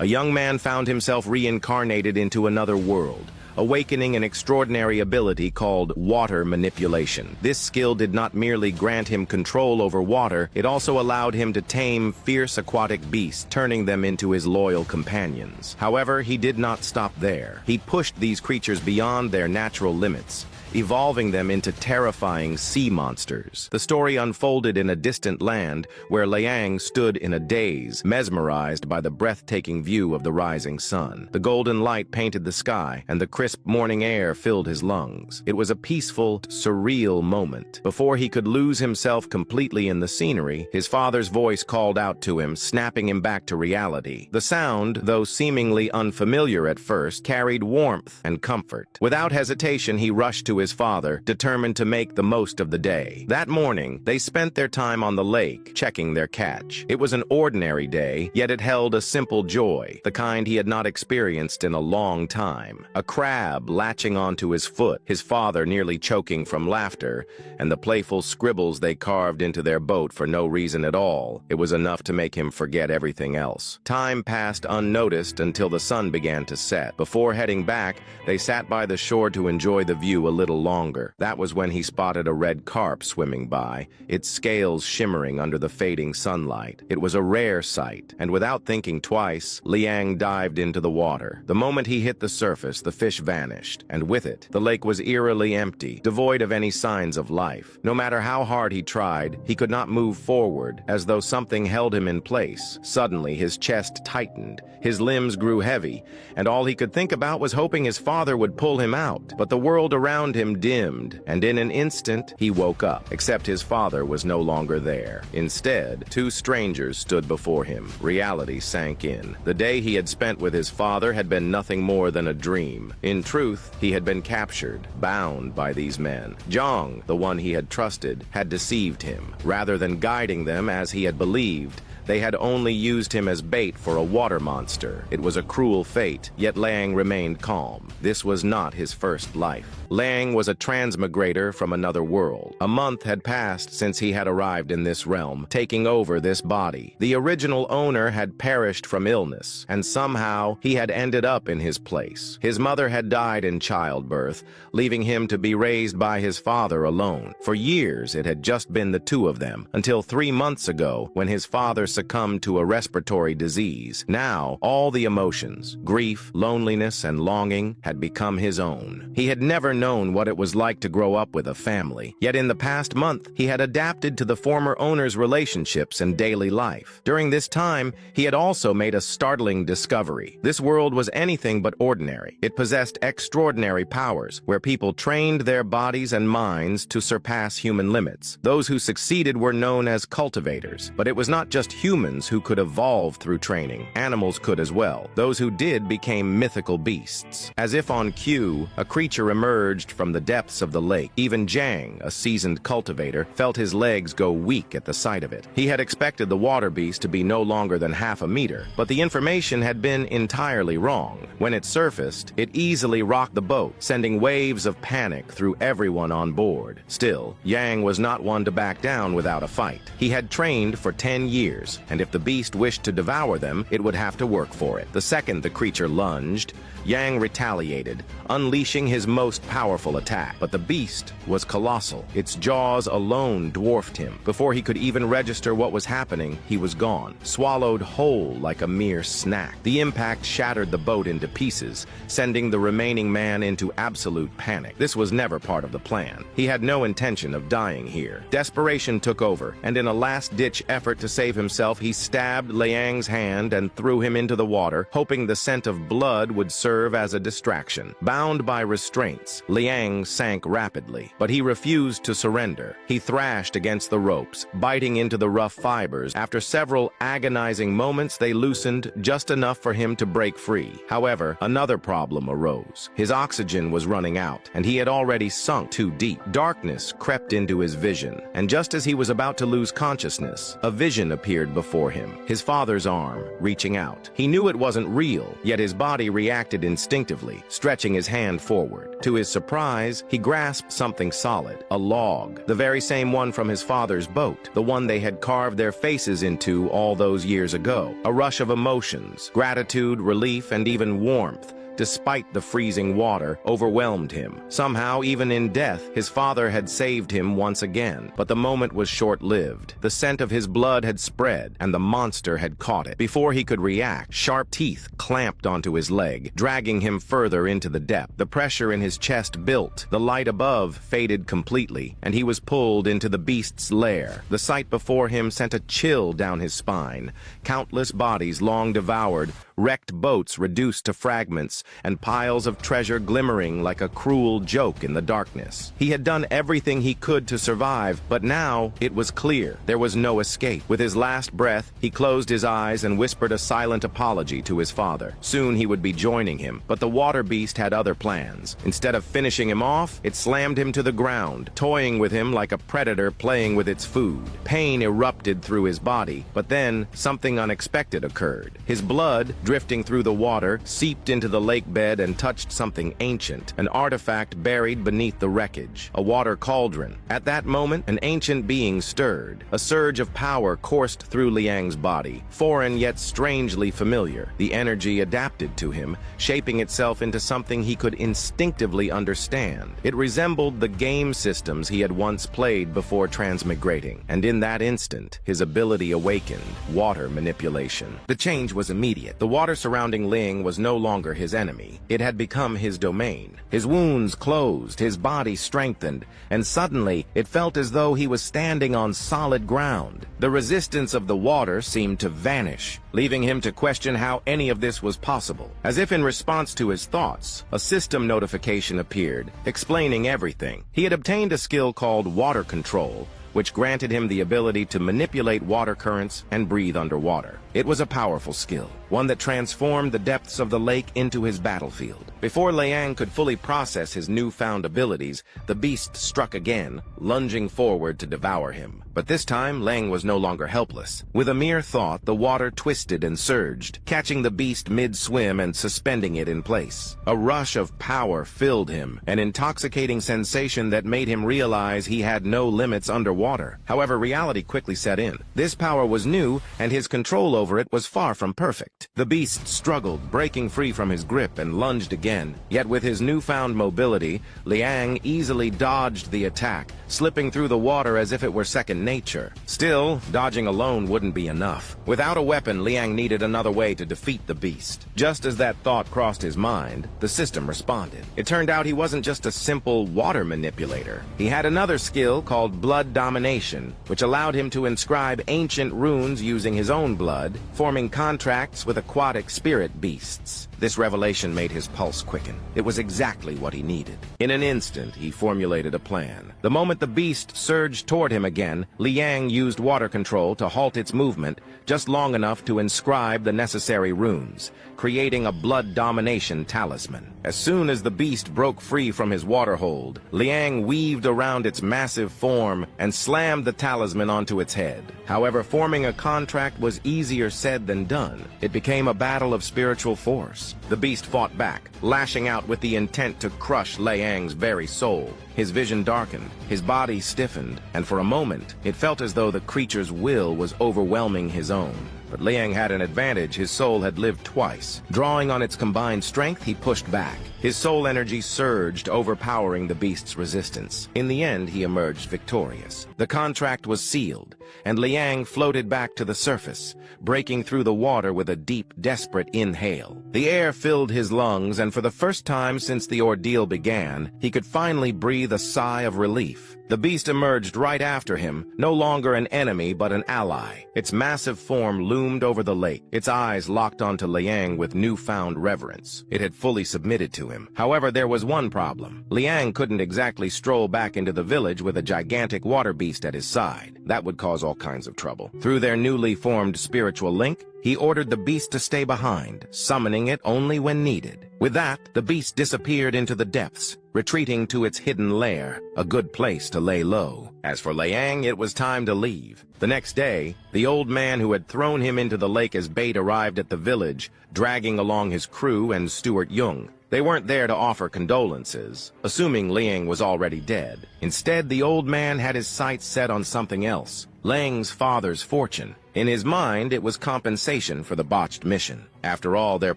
A young man found himself reincarnated into another world, awakening an extraordinary ability called water manipulation. This skill did not merely grant him control over water, it also allowed him to tame fierce aquatic beasts, turning them into his loyal companions. However, he did not stop there. He pushed these creatures beyond their natural limits, evolving them into terrifying sea monsters. The story unfolded in a distant land where Leang stood in a daze, mesmerized by the breathtaking view of the rising sun. The golden light painted the sky, and the crisp morning air filled his lungs. It was a peaceful, surreal moment. Before he could lose himself completely in the scenery, his father's voice called out to him, snapping him back to reality. The sound, though seemingly unfamiliar at first, carried warmth and comfort. Without hesitation, he rushed to his father, determined to make the most of the day. That morning, they spent their time on the lake, checking their catch. It was an ordinary day, yet it held a simple joy, the kind he had not experienced in a long time. A crab latching onto his foot, his father nearly choking from laughter, and the playful scribbles they carved into their boat for no reason at all. It was enough to make him forget everything else. Time passed unnoticed until the sun began to set. Before heading back, they sat by the shore to enjoy the view a little longer. That was when he spotted a red carp swimming by, its scales shimmering under the fading sunlight. It was a rare sight, and without thinking twice, Leang dived into the water. The moment he hit the surface, the fish vanished, and with it, the lake was eerily empty, devoid of any signs of life. No matter how hard he tried, he could not move forward, as though something held him in place. Suddenly, his chest tightened, his limbs grew heavy, and all he could think about was hoping his father would pull him out. But the world around him dimmed, and in an instant, he woke up, except his father was no longer there. Instead, two strangers stood before him. Reality sank in. The day he had spent with his father had been nothing more than a dream. In truth, he had been captured, bound by these men. Zhang, the one he had trusted, had deceived him. Rather than guiding them as he had believed, they had only used him as bait for a water monster. It was a cruel fate, yet Leang remained calm. This was not his first life. Leang was a transmigrator from another world. A month had passed since he had arrived in this realm, taking over this body. The original owner had perished from illness, and somehow he had ended up in his place. His mother had died in childbirth, leaving him to be raised by his father alone. For years, it had just been the two of them, until 3 months ago, when his father succumbed to a respiratory disease. Now, all the emotions, grief, loneliness, and longing had become his own. He had never known what it was like to grow up with a family, yet in the past month, he had adapted to the former owner's relationships and daily life. During this time, he had also made a startling discovery. This world was anything but ordinary. It possessed extraordinary powers, where people trained their bodies and minds to surpass human limits. Those who succeeded were known as cultivators, but it was not just humans who could evolve through training. Animals could as well. Those who did became mythical beasts. As if on cue, a creature emerged from the depths of the lake. Even Zhang, a seasoned cultivator, felt his legs go weak at the sight of it. He had expected the water beast to be no longer than half a meter, but the information had been entirely wrong. When it surfaced, it easily rocked the boat, sending waves of panic through everyone on board. Still, Yang was not one to back down without a fight. He had trained for 10 years, and if the beast wished to devour them, it would have to work for it. The second the creature lunged, Yang retaliated, unleashing his most powerful attack. But the beast was colossal. Its jaws alone dwarfed him. Before he could even register what was happening, he was gone, swallowed whole like a mere snack. The impact shattered the boat into pieces, sending the remaining man into absolute panic. This was never part of the plan. He had no intention of dying here. Desperation took over, and in a last-ditch effort to save himself, he stabbed Liang's hand and threw him into the water, hoping the scent of blood would serve as a distraction. Bound by restraints, Leang sank rapidly, but he refused to surrender. He thrashed against the ropes, biting into the rough fibers. After several agonizing moments, they loosened just enough for him to break free. However, another problem arose. His oxygen was running out, and he had already sunk too deep. Darkness crept into his vision, and just as he was about to lose consciousness, a vision appeared stood before him, his father's arm reaching out. He knew it wasn't real, yet his body reacted instinctively, stretching his hand forward. To his surprise, he grasped something solid, a log, the very same one from his father's boat, the one they had carved their faces into all those years ago. A rush of emotions, gratitude, relief, and even warmth, despite the freezing water, overwhelmed him. Somehow, even in death, his father had saved him once again. But the moment was short-lived. The scent of his blood had spread, and the monster had caught it. Before he could react, sharp teeth clamped onto his leg, dragging him further into the depth. The pressure in his chest built, the light above faded completely, and he was pulled into the beast's lair. The sight before him sent a chill down his spine. Countless bodies long devoured, wrecked boats reduced to fragments, and piles of treasure glimmering like a cruel joke in the darkness. He had done everything he could to survive, but now it was clear there was no escape. With his last breath, he closed his eyes and whispered a silent apology to his father. Soon he would be joining him, but the water beast had other plans. Instead of finishing him off, it slammed him to the ground, toying with him like a predator playing with its food. Pain erupted through his body, but then something unexpected occurred. His blood, drifting through the water, seeped into the lake bed and touched something ancient, an artifact buried beneath the wreckage, a water cauldron. At that moment, an ancient being stirred. A surge of power coursed through Liang's body, foreign yet strangely familiar. The energy adapted to him, shaping itself into something he could instinctively understand. It resembled the game systems he had once played before transmigrating, and in that instant, his ability awakened: water manipulation. The change was immediate. The water surrounding Leang was no longer his enemy. It had become his domain. His wounds closed, his body strengthened, and suddenly it felt as though he was standing on solid ground. The resistance of the water seemed to vanish, leaving him to question how any of this was possible. As if in response to his thoughts, a system notification appeared, explaining everything. He had obtained a skill called water control, which granted him the ability to manipulate water currents and breathe underwater. It was a powerful skill, one that transformed the depths of the lake into his battlefield. Before Leang could fully process his newfound abilities, the beast struck again, lunging forward to devour him. But this time, Leang was no longer helpless. With a mere thought, the water twisted and surged, catching the beast mid-swim and suspending it in place. A rush of power filled him, an intoxicating sensation that made him realize he had no limits underwater. However, reality quickly set in. This power was new, and his control over it was far from perfect. The beast struggled, breaking free from his grip, and lunged again. Yet with his newfound mobility, Liang easily dodged the attack, slipping through the water as if it were second nature. Still, dodging alone wouldn't be enough. Without a weapon, Liang needed another way to defeat the beast. Just as that thought crossed his mind, the system responded. It turned out he wasn't just a simple water manipulator. He had another skill called blood domination, which allowed him to inscribe ancient runes using his own blood, forming contracts with aquatic spirit beasts. This revelation made his pulse quicken. It was exactly what he needed. In an instant, he formulated a plan. The moment the beast surged toward him again, Liang used water control to halt its movement just long enough to inscribe the necessary runes, creating a blood domination talisman. As soon as the beast broke free from his water hold, Liang weaved around its massive form and slammed the talisman onto its head. However, forming a contract was easier said than done. It became a battle of spiritual force. The beast fought back, lashing out with the intent to crush Liang's very soul. His vision darkened, his body stiffened, and for a moment, it felt as though the creature's will was overwhelming his own. But Leang had an advantage. His soul had lived twice. Drawing on its combined strength, he pushed back. His soul energy surged, overpowering the beast's resistance. In the end, he emerged victorious. The contract was sealed, and Liang floated back to the surface, breaking through the water with a deep, desperate inhale. The air filled his lungs, and for the first time since the ordeal began, he could finally breathe a sigh of relief. The beast emerged right after him, no longer an enemy but an ally. Its massive form loomed over the lake, its eyes locked onto Liang with newfound reverence. It had fully submitted to him. However, there was one problem. Liang couldn't exactly stroll back into the village with a gigantic water beast at his side. That would cause all kinds of trouble. Through their newly formed spiritual link, he ordered the beast to stay behind, summoning it only when needed. With that, the beast disappeared into the depths, retreating to its hidden lair, a good place to lay low. As for Leang, it was time to leave. The next day, the old man who had thrown him into the lake as bait arrived at the village, dragging along his crew and Steward Jung. They weren't there to offer condolences, assuming Leang was already dead. Instead, the old man had his sights set on something else, Leang's father's fortune. In his mind, it was compensation for the botched mission. After all, their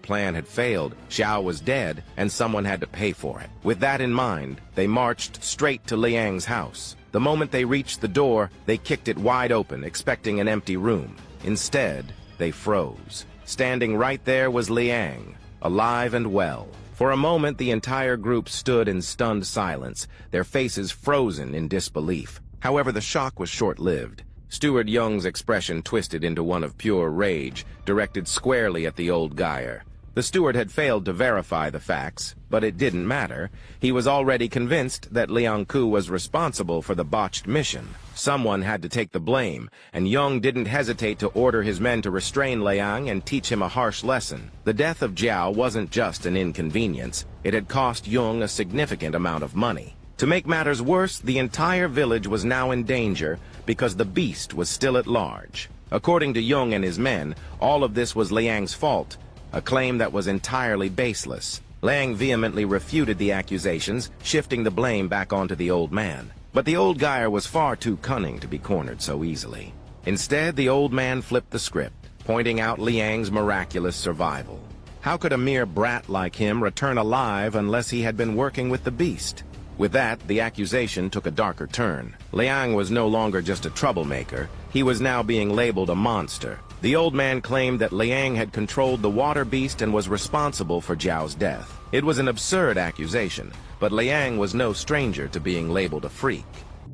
plan had failed, Xiao was dead, and someone had to pay for it. With that in mind, they marched straight to Liang's house. The moment they reached the door, they kicked it wide open, expecting an empty room. Instead, they froze. Standing right there was Leang, alive and well. For a moment, the entire group stood in stunned silence, their faces frozen in disbelief. However, the shock was short-lived. Steward Jung's expression twisted into one of pure rage, directed squarely at the old Geyer. The steward had failed to verify the facts, but it didn't matter. He was already convinced that Liang Ku was responsible for the botched mission. Someone had to take the blame, and Jung didn't hesitate to order his men to restrain Liang and teach him a harsh lesson. The death of Jiao wasn't just an inconvenience. It had cost Jung a significant amount of money. To make matters worse, the entire village was now in danger because the beast was still at large. According to Jung and his men, all of this was Liang's fault, a claim that was entirely baseless. Liang vehemently refuted the accusations, shifting the blame back onto the old man. But the old Geyer was far too cunning to be cornered so easily. Instead, the old man flipped the script, pointing out Liang's miraculous survival. How could a mere brat like him return alive unless he had been working with the beast? With that, the accusation took a darker turn. Liang was no longer just a troublemaker. He was now being labeled a monster. The old man claimed that Liang had controlled the water beast and was responsible for Jiao's death. It was an absurd accusation, but Liang was no stranger to being labeled a freak.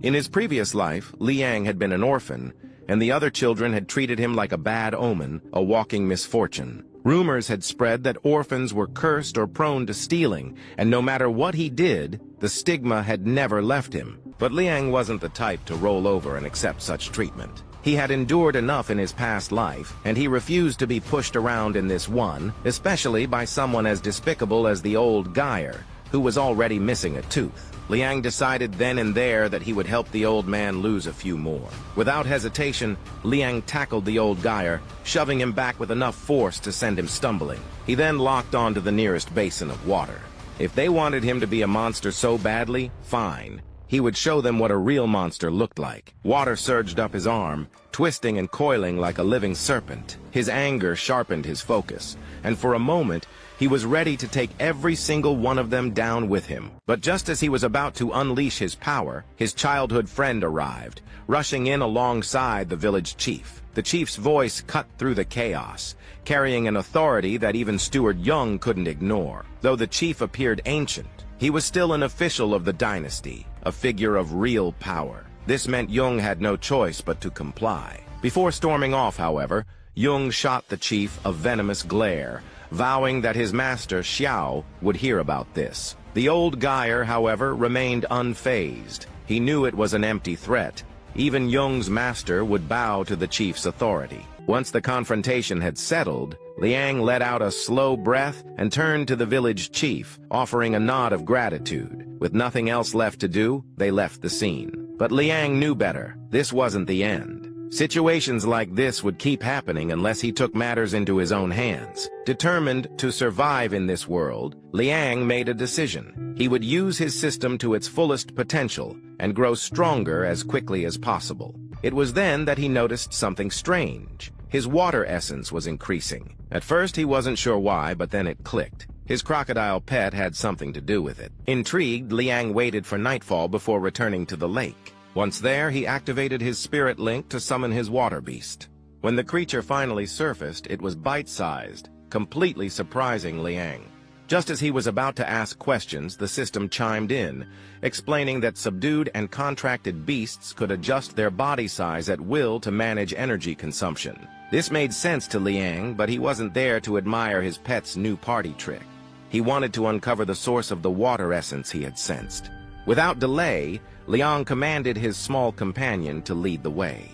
In his previous life, Liang had been an orphan, and the other children had treated him like a bad omen, a walking misfortune. Rumors had spread that orphans were cursed or prone to stealing, and no matter what he did, the stigma had never left him. But Liang wasn't the type to roll over and accept such treatment. He had endured enough in his past life, and he refused to be pushed around in this one, especially by someone as despicable as the old Geyer, who was already missing a tooth. Liang decided then and there that he would help the old man lose a few more. Without hesitation, Liang tackled the old Geyer, shoving him back with enough force to send him stumbling. He then locked onto the nearest basin of water. If they wanted him to be a monster so badly, fine. He would show them what a real monster looked like. Water surged up his arm, twisting and coiling like a living serpent. His anger sharpened his focus, and for a moment, he was ready to take every single one of them down with him. But just as he was about to unleash his power, his childhood friend arrived, rushing in alongside the village chief. The chief's voice cut through the chaos, carrying an authority that even Steward Jung couldn't ignore. Though the chief appeared ancient, he was still an official of the dynasty, a figure of real power. This meant Jung had no choice but to comply. Before storming off, however, Jung shot the chief a venomous glare, vowing that his master, Xiao, would hear about this. The old Geyer, however, remained unfazed. He knew it was an empty threat. Even Jung's master would bow to the chief's authority. Once the confrontation had settled, Liang let out a slow breath and turned to the village chief, offering a nod of gratitude. With nothing else left to do, they left the scene. But Liang knew better. This wasn't the end. Situations like this would keep happening unless he took matters into his own hands. Determined to survive in this world, Liang made a decision. He would use his system to its fullest potential and grow stronger as quickly as possible. It was then that he noticed something strange. His water essence was increasing. At first he wasn't sure why, but then it clicked. His crocodile pet had something to do with it. Intrigued, Liang waited for nightfall before returning to the lake. Once there, he activated his spirit link to summon his water beast. When the creature finally surfaced, it was bite-sized, completely surprising Liang. Just as he was about to ask questions, the system chimed in, explaining that subdued and contracted beasts could adjust their body size at will to manage energy consumption. This made sense to Liang, but he wasn't there to admire his pet's new party trick. He wanted to uncover the source of the water essence he had sensed. Without delay, Liang commanded his small companion to lead the way.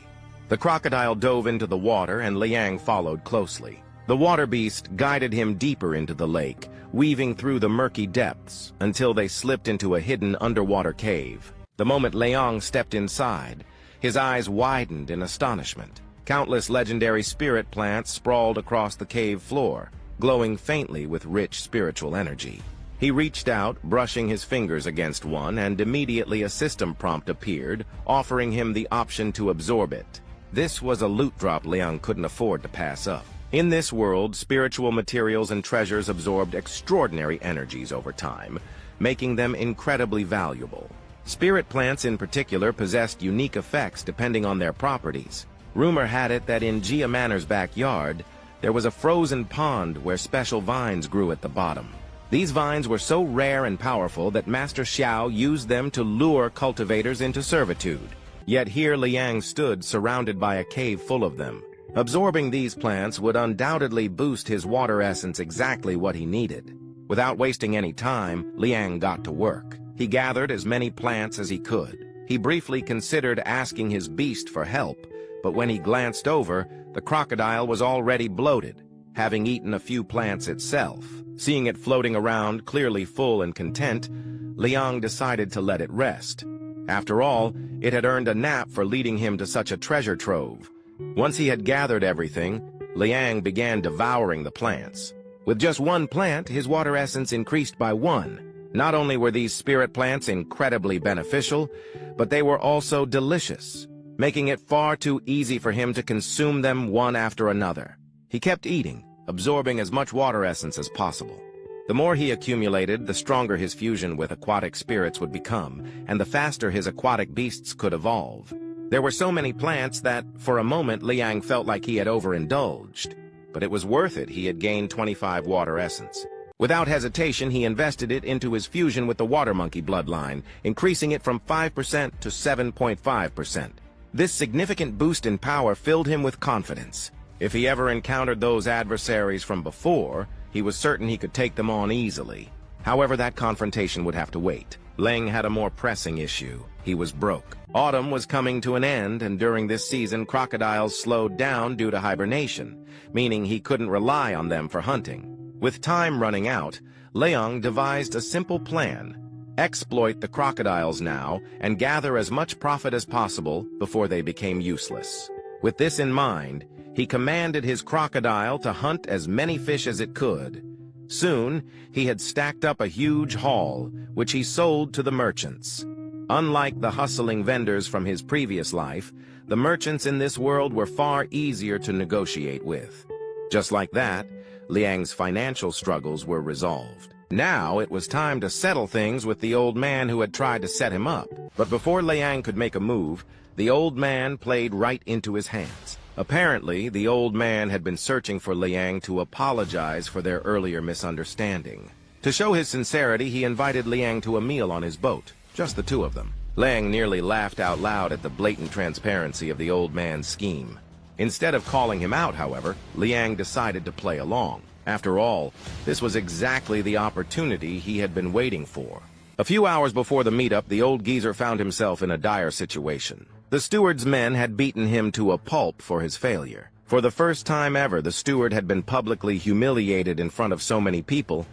The crocodile dove into the water and Liang followed closely. The water beast guided him deeper into the lake, weaving through the murky depths until they slipped into a hidden underwater cave. The moment Leang stepped inside, his eyes widened in astonishment. Countless legendary spirit plants sprawled across the cave floor, glowing faintly with rich spiritual energy. He reached out, brushing his fingers against one, and immediately a system prompt appeared, offering him the option to absorb it. This was a loot drop Leang couldn't afford to pass up. In this world, spiritual materials and treasures absorbed extraordinary energies over time, making them incredibly valuable. Spirit plants in particular possessed unique effects depending on their properties. Rumor had it that in Gia Manor's backyard, there was a frozen pond where special vines grew at the bottom. These vines were so rare and powerful that Master Xiao used them to lure cultivators into servitude. Yet here Liang stood surrounded by a cave full of them. Absorbing these plants would undoubtedly boost his water essence exactly what he needed. Without wasting any time, Liang got to work. He gathered as many plants as he could. He briefly considered asking his beast for help, but when he glanced over, the crocodile was already bloated, having eaten a few plants itself. Seeing it floating around, clearly full and content, Liang decided to let it rest. After all, it had earned a nap for leading him to such a treasure trove. Once he had gathered everything, Liang began devouring the plants. With just one plant, his water essence increased by 1. Not only were these spirit plants incredibly beneficial, but they were also delicious, making it far too easy for him to consume them one after another. He kept eating, absorbing as much water essence as possible. The more he accumulated, the stronger his fusion with aquatic spirits would become, and the faster his aquatic beasts could evolve. There were so many plants that, for a moment, Liang felt like he had overindulged. But it was worth it. He had gained 25 water essence. Without hesitation, he invested it into his fusion with the water monkey bloodline, increasing it from 5% to 7.5%. This significant boost in power filled him with confidence. If he ever encountered those adversaries from before, he was certain he could take them on easily. However, that confrontation would have to wait. Leang had a more pressing issue. He was broke. Autumn was coming to an end, and during this season, crocodiles slowed down due to hibernation, meaning he couldn't rely on them for hunting. With time running out, Leang devised a simple plan. Exploit the crocodiles now and gather as much profit as possible before they became useless. With this in mind, he commanded his crocodile to hunt as many fish as it could. Soon, he had stacked up a huge haul, which he sold to the merchants. Unlike the hustling vendors from his previous life, the merchants in this world were far easier to negotiate with. Just like that, Liang's financial struggles were resolved. Now it was time to settle things with the old man who had tried to set him up. But before Liang could make a move, the old man played right into his hands. Apparently, the old man had been searching for Liang to apologize for their earlier misunderstanding. To show his sincerity, he invited Liang to a meal on his boat, just the two of them. Leang nearly laughed out loud at the blatant transparency of the old man's scheme. Instead of calling him out, however, Liang decided to play along. After all, this was exactly the opportunity he had been waiting for. A few hours before the meetup, the old geezer found himself in a dire situation. The steward's men had beaten him to a pulp for his failure. For the first time ever, the steward had been publicly humiliated in front of so many people,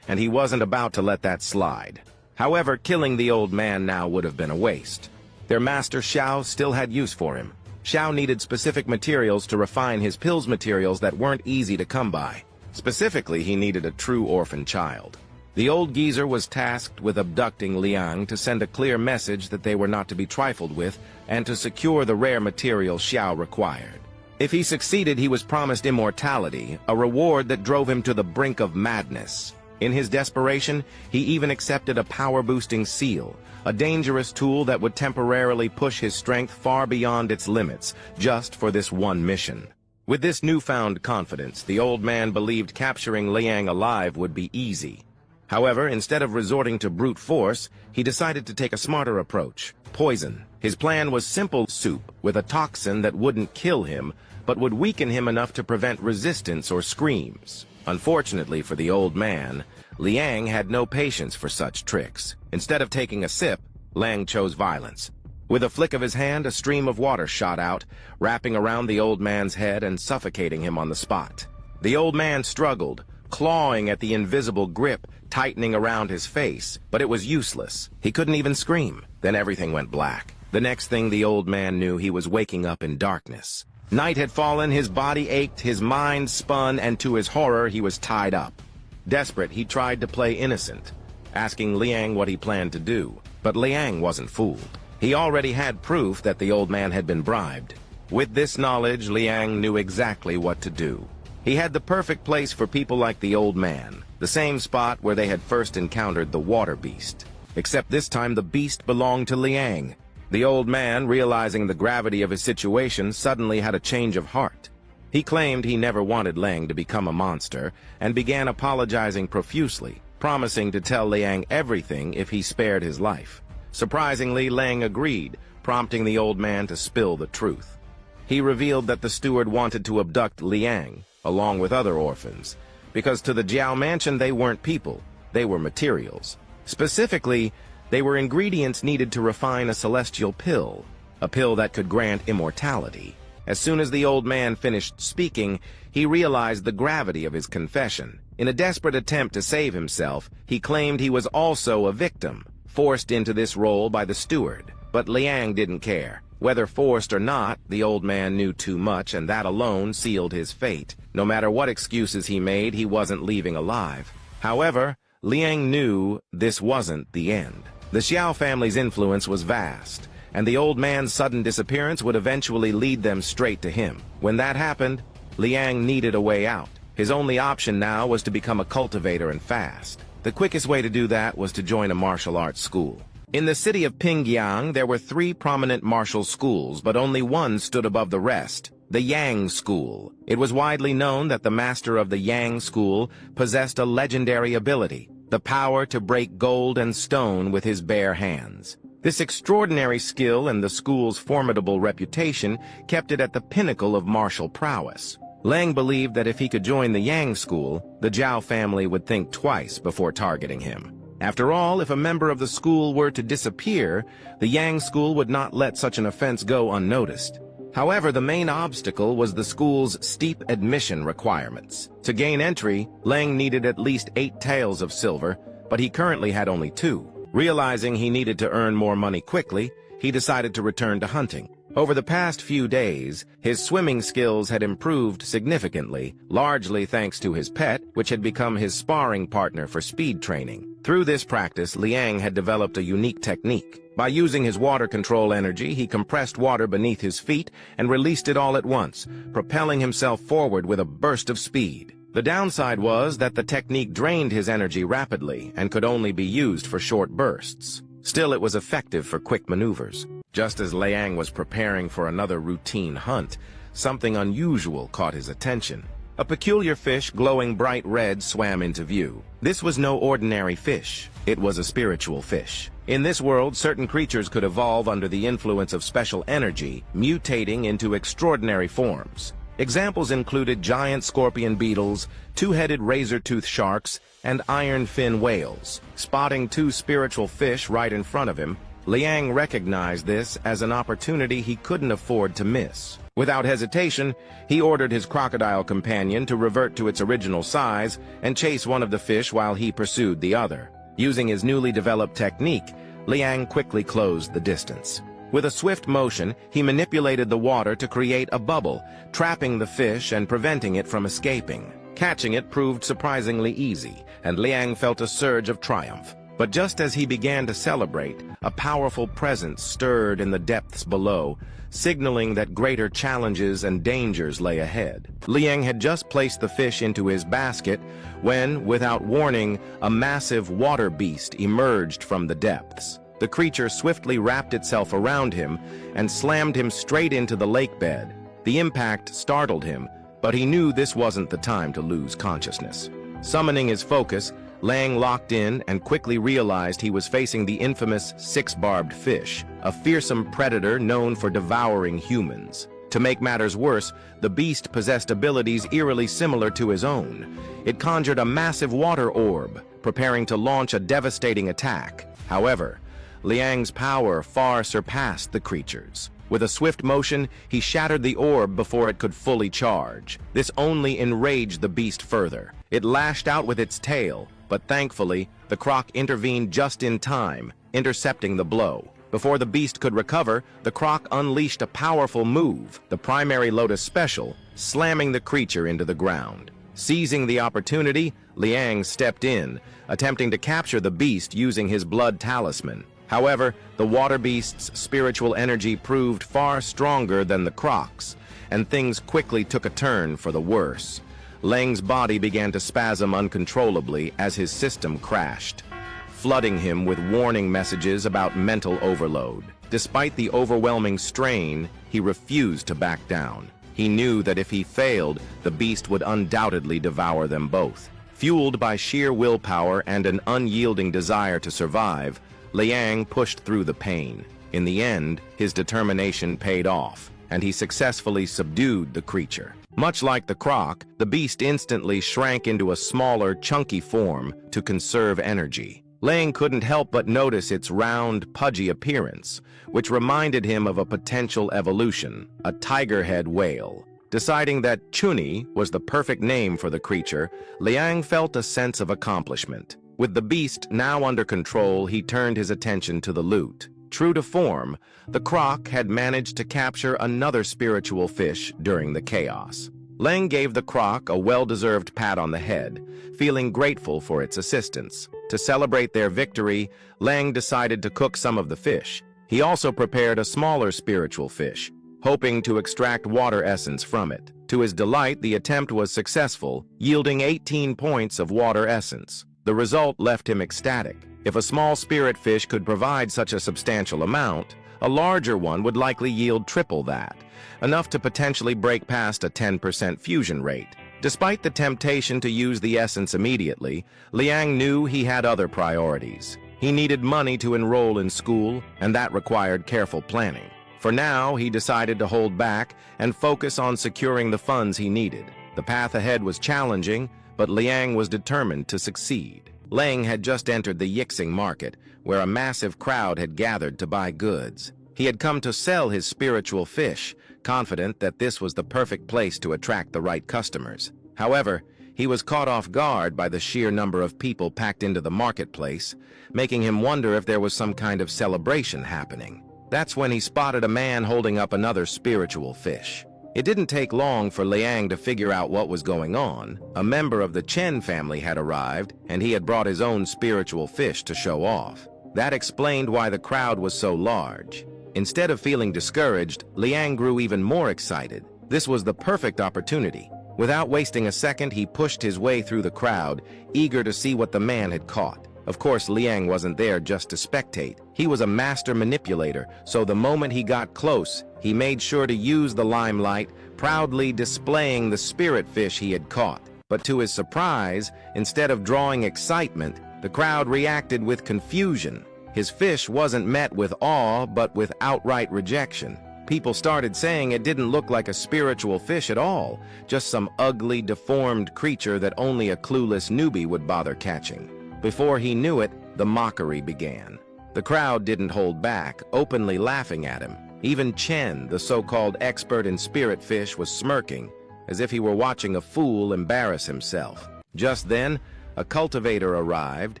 and he wasn't about to let that slide. However, killing the old man now would have been a waste. Their master Xiao still had use for him. Xiao needed specific materials to refine his pills materials that weren't easy to come by. Specifically, he needed a true orphan child. The old geezer was tasked with abducting Liang to send a clear message that they were not to be trifled with and to secure the rare material Xiao required. If he succeeded, he was promised immortality, a reward that drove him to the brink of madness. In his desperation, he even accepted a power-boosting seal, a dangerous tool that would temporarily push his strength far beyond its limits, just for this one mission. With this newfound confidence, the old man believed capturing Liang alive would be easy. However, instead of resorting to brute force, he decided to take a smarter approach: poison. His plan was simple: soup with a toxin that wouldn't kill him, but would weaken him enough to prevent resistance or screams. Unfortunately for the old man, Liang had no patience for such tricks. Instead of taking a sip, Liang chose violence. With a flick of his hand, a stream of water shot out, wrapping around the old man's head and suffocating him on the spot. The old man struggled, clawing at the invisible grip tightening around his face, but it was useless. He couldn't even scream. Then everything went black. The next thing the old man knew, he was waking up in darkness. Night had fallen, his body ached, his mind spun, and to his horror, he was tied up. Desperate, he tried to play innocent, asking Leang what he planned to do. But Leang wasn't fooled. He already had proof that the old man had been bribed. With this knowledge, Leang knew exactly what to do. He had the perfect place for people like the old man, the same spot where they had first encountered the water beast. Except this time the beast belonged to Leang. The old man, realizing the gravity of his situation, suddenly had a change of heart. He claimed he never wanted Leang to become a monster, and began apologizing profusely, promising to tell Leang everything if he spared his life. Surprisingly, Leang agreed, prompting the old man to spill the truth. He revealed that the steward wanted to abduct Leang, along with other orphans, because to the Jiao mansion they weren't people, they were materials. Specifically, they were ingredients needed to refine a celestial pill, a pill that could grant immortality. As soon as the old man finished speaking, he realized the gravity of his confession. In a desperate attempt to save himself, he claimed he was also a victim, forced into this role by the steward. But Leang didn't care. Whether forced or not, the old man knew too much, and that alone sealed his fate. No matter what excuses he made, he wasn't leaving alive. However, Leang knew this wasn't the end. The Xiao family's influence was vast, and the old man's sudden disappearance would eventually lead them straight to him. When that happened, Leang needed a way out. His only option now was to become a cultivator and fast. The quickest way to do that was to join a martial arts school. In the city of Pingyang, there were 3 prominent martial schools, but only one stood above the rest, the Yang School. It was widely known that the master of the Yang School possessed a legendary ability, the power to break gold and stone with his bare hands. This extraordinary skill and the school's formidable reputation kept it at the pinnacle of martial prowess. Leang believed that if he could join the Yang School, the Zhao family would think twice before targeting him. After all, if a member of the school were to disappear, the Yang School would not let such an offense go unnoticed. However, the main obstacle was the school's steep admission requirements. To gain entry, Leang needed at least 8 taels of silver, but he currently had only 2. Realizing he needed to earn more money quickly, he decided to return to hunting. Over the past few days, his swimming skills had improved significantly, largely thanks to his pet, which had become his sparring partner for speed training. Through this practice, Leang had developed a unique technique. By using his water control energy, he compressed water beneath his feet and released it all at once, propelling himself forward with a burst of speed. The downside was that the technique drained his energy rapidly and could only be used for short bursts. Still, it was effective for quick maneuvers. Just as Leang was preparing for another routine hunt, something unusual caught his attention. A peculiar fish glowing bright red swam into view. This was no ordinary fish. It was a spiritual fish. In this world, certain creatures could evolve under the influence of special energy, mutating into extraordinary forms. Examples included giant scorpion beetles, 2-headed razor-toothed sharks, and iron-fin whales. Spotting 2 spiritual fish right in front of him, Leang recognized this as an opportunity he couldn't afford to miss. Without hesitation, he ordered his crocodile companion to revert to its original size and chase one of the fish while he pursued the other. Using his newly developed technique, Leang quickly closed the distance. With a swift motion, he manipulated the water to create a bubble, trapping the fish and preventing it from escaping. Catching it proved surprisingly easy, and Leang felt a surge of triumph. But just as he began to celebrate, a powerful presence stirred in the depths below, signaling that greater challenges and dangers lay ahead. Leang had just placed the fish into his basket when, without warning, a massive water beast emerged from the depths. The creature swiftly wrapped itself around him and slammed him straight into the lake bed. The impact startled him, but he knew this wasn't the time to lose consciousness. Summoning his focus, Leang locked in and quickly realized he was facing the infamous 6-barbed fish, a fearsome predator known for devouring humans. To make matters worse, the beast possessed abilities eerily similar to his own. It conjured a massive water orb, preparing to launch a devastating attack. However, Liang's power far surpassed the creature's. With a swift motion, he shattered the orb before it could fully charge. This only enraged the beast further. It lashed out with its tail, but thankfully, the croc intervened just in time, intercepting the blow. Before the beast could recover, the croc unleashed a powerful move, the primary Lotus Special, slamming the creature into the ground. Seizing the opportunity, Leang stepped in, attempting to capture the beast using his blood talisman. However, the water beast's spiritual energy proved far stronger than the croc's, and things quickly took a turn for the worse. Leang's body began to spasm uncontrollably as his system crashed, flooding him with warning messages about mental overload. Despite the overwhelming strain, he refused to back down. He knew that if he failed, the beast would undoubtedly devour them both. Fueled by sheer willpower and an unyielding desire to survive, Leang pushed through the pain. In the end, his determination paid off, and he successfully subdued the creature. Much like the croc, the beast instantly shrank into a smaller, chunky form to conserve energy. Leang couldn't help but notice its round, pudgy appearance, which reminded him of a potential evolution, a tiger-head whale. Deciding that Chuni was the perfect name for the creature, Leang felt a sense of accomplishment. With the beast now under control, he turned his attention to the loot. True to form, the croc had managed to capture another spiritual fish during the chaos. Leang gave the croc a well-deserved pat on the head, feeling grateful for its assistance. To celebrate their victory, Leang decided to cook some of the fish. He also prepared a smaller spiritual fish, hoping to extract water essence from it. To his delight, the attempt was successful, yielding 18 points of water essence. The result left him ecstatic. If a small spirit fish could provide such a substantial amount, a larger one would likely yield triple that, enough to potentially break past a 10% fusion rate. Despite the temptation to use the essence immediately, Leang knew he had other priorities. He needed money to enroll in school, and that required careful planning. For now, he decided to hold back and focus on securing the funds he needed. The path ahead was challenging, but Leang was determined to succeed. Leang had just entered the Yixing market, where a massive crowd had gathered to buy goods. He had come to sell his spiritual fish, confident that this was the perfect place to attract the right customers. However, he was caught off guard by the sheer number of people packed into the marketplace, making him wonder if there was some kind of celebration happening. That's when he spotted a man holding up another spiritual fish. It didn't take long for Leang to figure out what was going on. A member of the Chen family had arrived, and he had brought his own spiritual fish to show off. That explained why the crowd was so large. Instead of feeling discouraged, Leang grew even more excited. This was the perfect opportunity. Without wasting a second, he pushed his way through the crowd, eager to see what the man had caught. Of course, Leang wasn't there just to spectate. He was a master manipulator, so the moment he got close, he made sure to use the limelight, proudly displaying the spirit fish he had caught. But to his surprise, instead of drawing excitement, the crowd reacted with confusion. His fish wasn't met with awe, but with outright rejection. People started saying it didn't look like a spiritual fish at all, just some ugly, deformed creature that only a clueless newbie would bother catching. Before he knew it, the mockery began. The crowd didn't hold back, openly laughing at him. Even Chen, the so-called expert in spirit fish, was smirking, as if he were watching a fool embarrass himself. Just then, a cultivator arrived,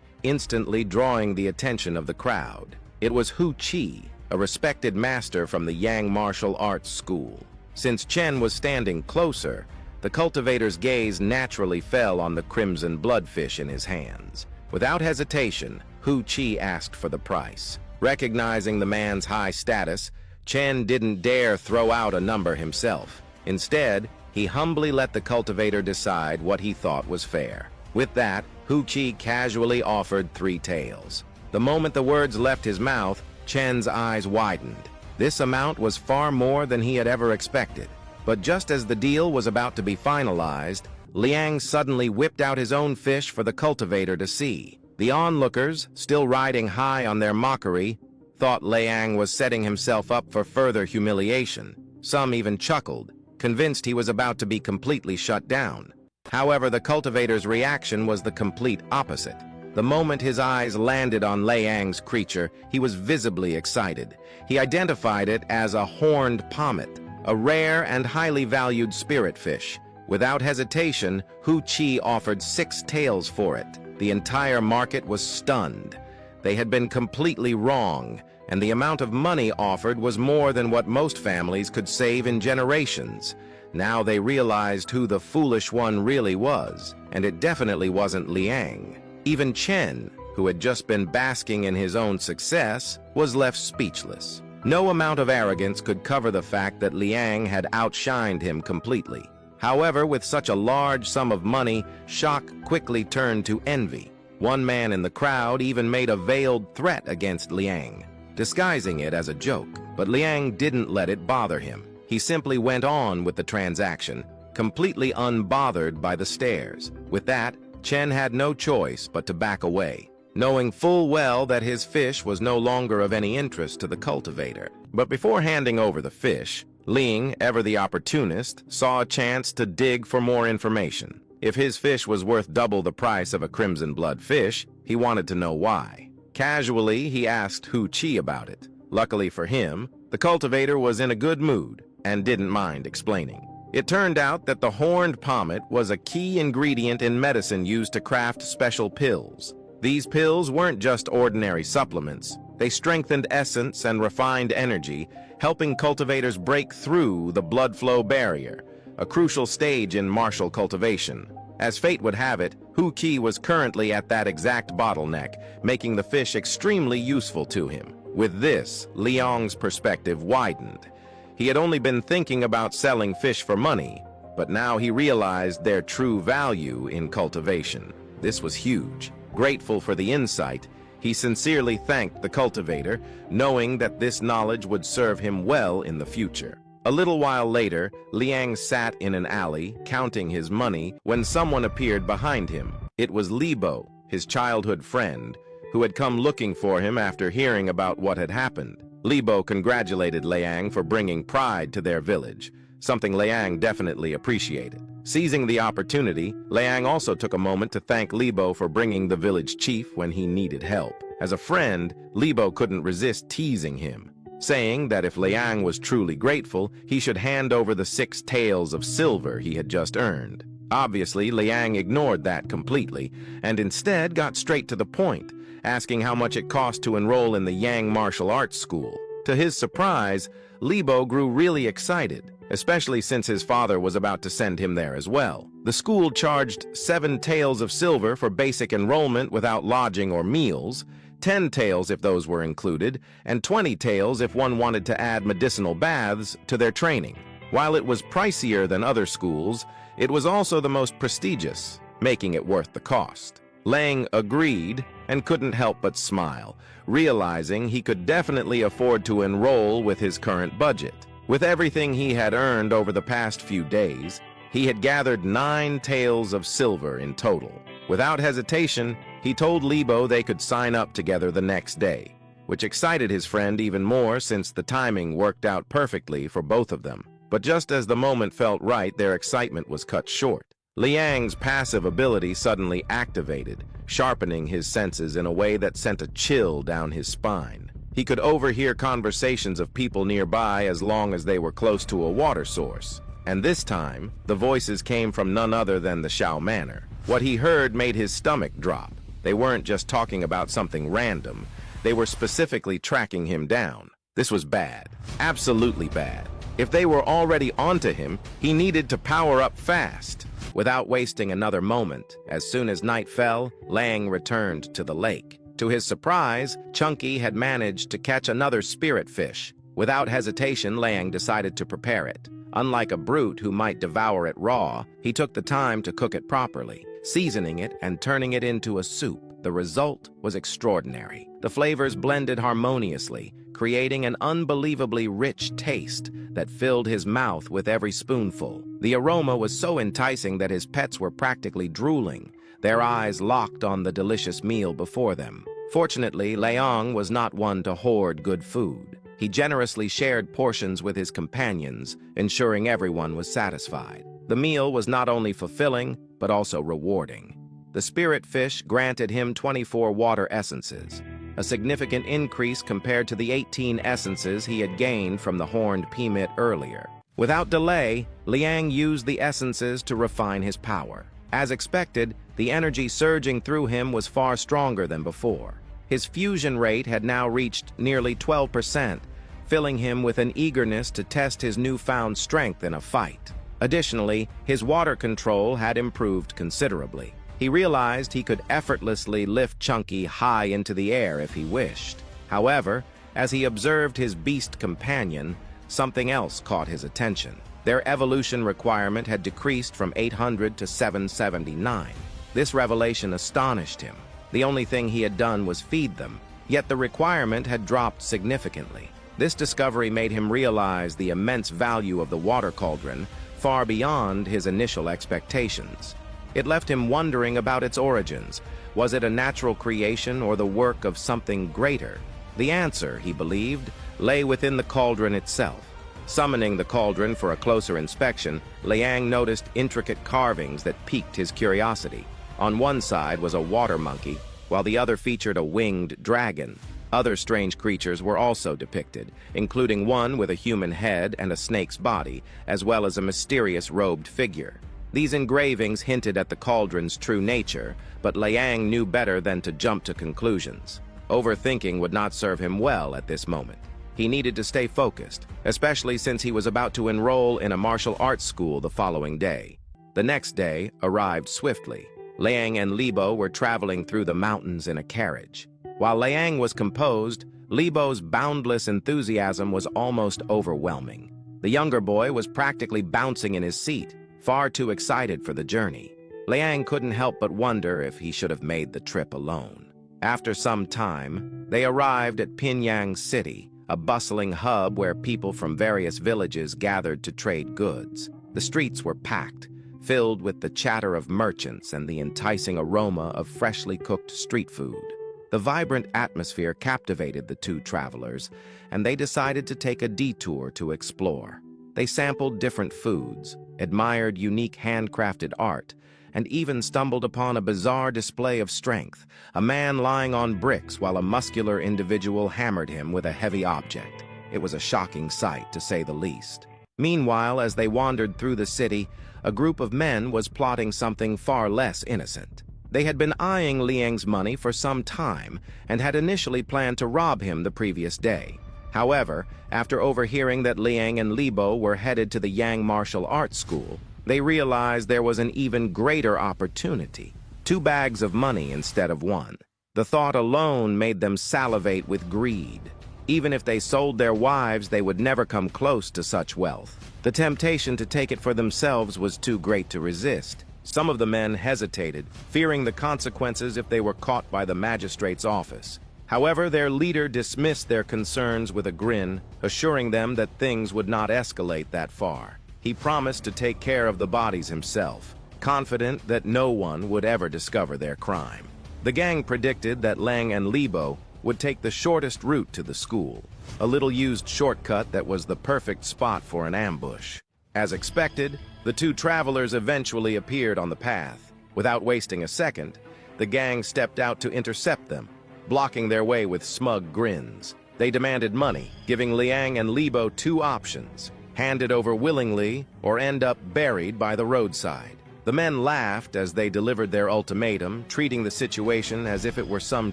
instantly drawing the attention of the crowd. It was Hu Qi, a respected master from the Yang martial arts school. Since Chen was standing closer, the cultivator's gaze naturally fell on the crimson bloodfish in his hands. Without hesitation, Hu Qi asked for the price. Recognizing the man's high status, Chen didn't dare throw out a number himself. Instead, he humbly let the cultivator decide what he thought was fair. With that, Hu Qi casually offered 3 taels. The moment the words left his mouth, Chen's eyes widened. This amount was far more than he had ever expected. But just as the deal was about to be finalized, Leang suddenly whipped out his own fish for the cultivator to see. The onlookers, still riding high on their mockery, thought Leang was setting himself up for further humiliation. Some even chuckled, convinced he was about to be completely shut down. However, the cultivator's reaction was the complete opposite. The The moment his eyes landed on Liang's creature, he was visibly excited. He identified it as a horned pommet, a rare and highly valued spirit fish. Without hesitation, Hu Qi offered 6 taels for it. The entire market was stunned. They had been completely wrong, and the amount of money offered was more than what most families could save in generations. Now they realized who the foolish one really was, and it definitely wasn't Liang. Even Chen, who had just been basking in his own success, was left speechless. No amount of arrogance could cover the fact that Liang had outshined him completely. However, with such a large sum of money, shock quickly turned to envy. One man in the crowd even made a veiled threat against Liang, disguising it as a joke. But Liang didn't let it bother him. He simply went on with the transaction, completely unbothered by the stares. With that, Chen had no choice but to back away, knowing full well that his fish was no longer of any interest to the cultivator. But before handing over the fish, Leang, ever the opportunist, saw a chance to dig for more information. If his fish was worth double the price of a crimson blood fish, he wanted to know why. Casually, he asked Hu Qi about it. Luckily for him, the cultivator was in a good mood and didn't mind explaining. It turned out that the horned pommet was a key ingredient in medicine used to craft special pills. These pills weren't just ordinary supplements. They strengthened essence and refined energy, helping cultivators break through the blood flow barrier, a crucial stage in martial cultivation. As fate would have it, Hu Qi was currently at that exact bottleneck, making the fish extremely useful to him. With this, Liang's perspective widened. He had only been thinking about selling fish for money, but now he realized their true value in cultivation. This was huge. Grateful for the insight, he sincerely thanked the cultivator, knowing that this knowledge would serve him well in the future. A little while later, Liang sat in an alley, counting his money, when someone appeared behind him. It was Libo, his childhood friend, who had come looking for him after hearing about what had happened. Libo congratulated Liang for bringing pride to their village, something Liang definitely appreciated. Seizing the opportunity, Liang also took a moment to thank Libo for bringing the village chief when he needed help. As a friend, Libo couldn't resist teasing him, saying that if Liang was truly grateful, he should hand over the 6 taels of silver he had just earned. Obviously, Liang ignored that completely, and instead got straight to the point, asking how much it cost to enroll in the Yang martial arts school. To his surprise, Libo grew really excited, especially since his father was about to send him there as well. The school charged 7 taels of silver for basic enrollment without lodging or meals, 10 taels if those were included, and 20 taels if one wanted to add medicinal baths to their training. While it was pricier than other schools, it was also the most prestigious, making it worth the cost. Leang agreed and couldn't help but smile, realizing he could definitely afford to enroll with his current budget. With everything he had earned over the past few days, he had gathered 9 taels of silver in total. Without hesitation, he told Libo they could sign up together the next day, which excited his friend even more since the timing worked out perfectly for both of them. But just as the moment felt right, their excitement was cut short. Liang's passive ability suddenly activated, sharpening his senses in a way that sent a chill down his spine. He could overhear conversations of people nearby as long as they were close to a water source. And this time, the voices came from none other than the Shao Manor. What he heard made his stomach drop. They weren't just talking about something random. They were specifically tracking him down. This was bad. Absolutely bad. If they were already onto him, he needed to power up fast. Without wasting another moment, as soon as night fell, Leang returned to the lake. To his surprise, Chunky had managed to catch another spirit fish. Without hesitation, Leang decided to prepare it. Unlike a brute who might devour it raw, he took the time to cook it properly, seasoning it and turning it into a soup. The result was extraordinary. The flavors blended harmoniously, creating an unbelievably rich taste that filled his mouth with every spoonful. The aroma was so enticing that his pets were practically drooling, their eyes locked on the delicious meal before them. Fortunately, Leang was not one to hoard good food. He generously shared portions with his companions, ensuring everyone was satisfied. The meal was not only fulfilling, but also rewarding. The spirit fish granted him 24 water essences, a significant increase compared to the 18 essences he had gained from the horned Pimit earlier. Without delay, Leang used the essences to refine his power. As expected, the energy surging through him was far stronger than before. His fusion rate had now reached nearly 12%, filling him with an eagerness to test his newfound strength in a fight. Additionally, his water control had improved considerably. He realized he could effortlessly lift Chunky high into the air if he wished. However, as he observed his beast companion, something else caught his attention. Their evolution requirement had decreased from 800 to 779. This revelation astonished him. The only thing he had done was feed them, yet the requirement had dropped significantly. This discovery made him realize the immense value of the water cauldron, far beyond his initial expectations. It left him wondering about its origins. Was it a natural creation or the work of something greater? The answer, he believed, lay within the cauldron itself. Summoning the cauldron for a closer inspection, Leang noticed intricate carvings that piqued his curiosity. On one side was a water monkey, while the other featured a winged dragon. Other strange creatures were also depicted, including one with a human head and a snake's body, as well as a mysterious robed figure. These engravings hinted at the cauldron's true nature, but Leang knew better than to jump to conclusions. Overthinking would not serve him well at this moment. He needed to stay focused, especially since he was about to enroll in a martial arts school the following day. The next day arrived swiftly. Leang and Libo were traveling through the mountains in a carriage. While Leang was composed, Libo's boundless enthusiasm was almost overwhelming. The younger boy was practically bouncing in his seat, far too excited for the journey. Leang couldn't help but wonder if he should have made the trip alone. After some time, they arrived at Pinyang City, a bustling hub where people from various villages gathered to trade goods. The streets were packed, filled with the chatter of merchants and the enticing aroma of freshly cooked street food. The vibrant atmosphere captivated the two travelers, and they decided to take a detour to explore. They sampled different foods, admired unique handcrafted art, and even stumbled upon a bizarre display of strength, a man lying on bricks while a muscular individual hammered him with a heavy object. It was a shocking sight, to say the least. Meanwhile, as they wandered through the city, a group of men was plotting something far less innocent. They had been eyeing Liang's money for some time and had initially planned to rob him the previous day. However, after overhearing that Leang and Libo were headed to the Yang Martial Arts School, they realized there was an even greater opportunity. 2 bags of money instead of 1. The thought alone made them salivate with greed. Even if they sold their wives, they would never come close to such wealth. The temptation to take it for themselves was too great to resist. Some of the men hesitated, fearing the consequences if they were caught by the magistrate's office. However, their leader dismissed their concerns with a grin, assuring them that things would not escalate that far. He promised to take care of the bodies himself, confident that no one would ever discover their crime. The gang predicted that Leang and Libo would take the shortest route to the school, a little-used shortcut that was the perfect spot for an ambush. As expected, the 2 travelers eventually appeared on the path. Without wasting a second, the gang stepped out to intercept them, blocking their way with smug grins. They demanded money, giving Leang and Libo 2 options: hand it over willingly or end up buried by the roadside. The men laughed as they delivered their ultimatum, treating the situation as if it were some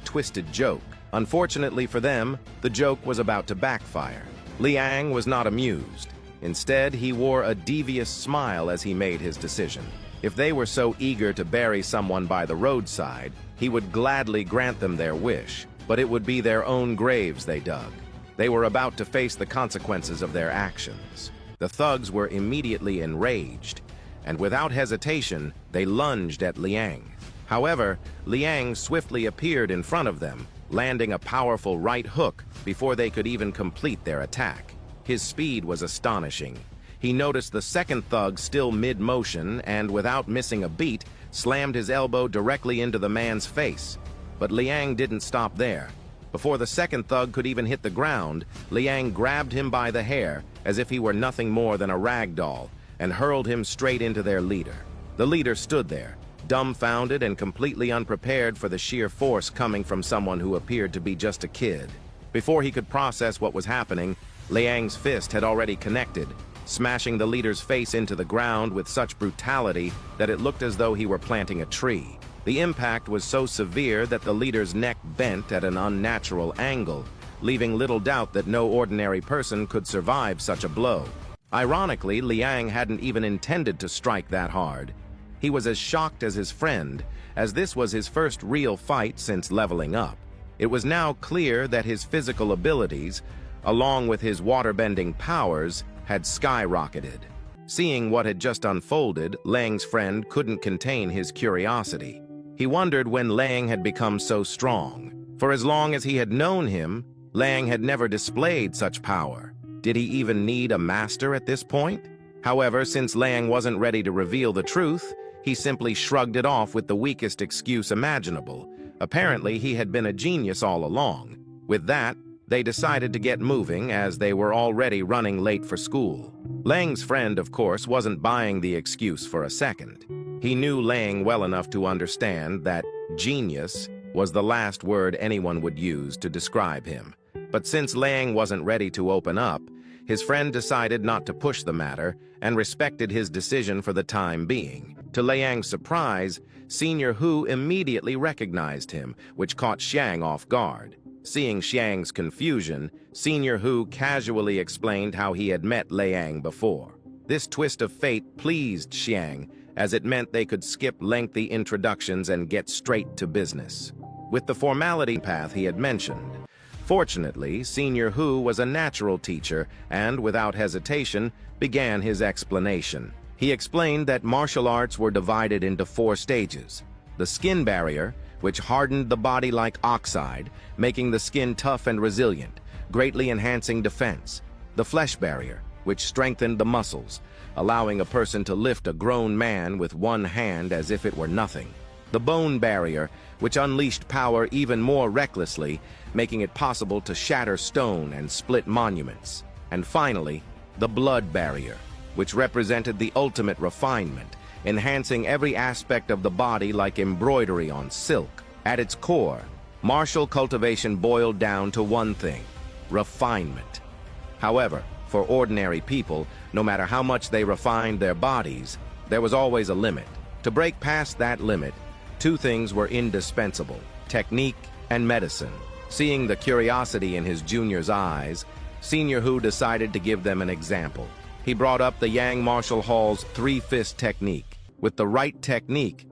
twisted joke. Unfortunately for them, the joke was about to backfire. Leang was not amused. Instead, he wore a devious smile as he made his decision. If they were so eager to bury someone by the roadside, he would gladly grant them their wish, but it would be their own graves they dug. They were about to face the consequences of their actions. The thugs were immediately enraged, and without hesitation, they lunged at Leang. However, Leang swiftly appeared in front of them, landing a powerful right hook before they could even complete their attack. His speed was astonishing. He noticed the second thug still mid-motion and, without missing a beat, slammed his elbow directly into the man's face. But Leang didn't stop there. Before the second thug could even hit the ground, Leang grabbed him by the hair as if he were nothing more than a rag doll and hurled him straight into their leader. The leader stood there, dumbfounded and completely unprepared for the sheer force coming from someone who appeared to be just a kid. Before he could process what was happening, Liang's fist had already connected, smashing the leader's face into the ground with such brutality that it looked as though he were planting a tree. The impact was so severe that the leader's neck bent at an unnatural angle, leaving little doubt that no ordinary person could survive such a blow. Ironically, Liang hadn't even intended to strike that hard. He was as shocked as his friend, as this was his first real fight since leveling up. It was now clear that his physical abilities, along with his water-bending powers, had skyrocketed. Seeing what had just unfolded, Liang's friend couldn't contain his curiosity. He wondered when Leang had become so strong. For as long as he had known him, Leang had never displayed such power. Did he even need a master at this point? However, since Leang wasn't ready to reveal the truth, he simply shrugged it off with the weakest excuse imaginable. Apparently, he had been a genius all along. With that, they decided to get moving as they were already running late for school. Leang's friend, of course, wasn't buying the excuse for a second. He knew Leang well enough to understand that genius was the last word anyone would use to describe him. But since Leang wasn't ready to open up, his friend decided not to push the matter and respected his decision for the time being. To Liang's surprise, Senior Hu immediately recognized him, which caught Xiang off guard. Seeing Xiang's confusion, Senior Hu casually explained how he had met Liang before. This twist of fate pleased Xiang, as it meant they could skip lengthy introductions and get straight to business. With the formality path he had mentioned. Fortunately, Senior Hu was a natural teacher and, without hesitation, began his explanation. He explained that martial arts were divided into 4 stages. The skin barrier, which hardened the body like oxide, making the skin tough and resilient, greatly enhancing defense. The flesh barrier, which strengthened the muscles, allowing a person to lift a grown man with one hand as if it were nothing. The bone barrier, which unleashed power even more recklessly, making it possible to shatter stone and split monuments. And finally, the blood barrier, which represented the ultimate refinement, enhancing every aspect of the body like embroidery on silk. At its core, martial cultivation boiled down to one thing: refinement. However, for ordinary people, no matter how much they refined their bodies, there was always a limit. To break past that limit, 2 things were indispensable: technique and medicine. Seeing the curiosity in his junior's eyes, Senior Hu decided to give them an example. He brought up the Yang Martial Hall's 3-fist technique. With the right technique,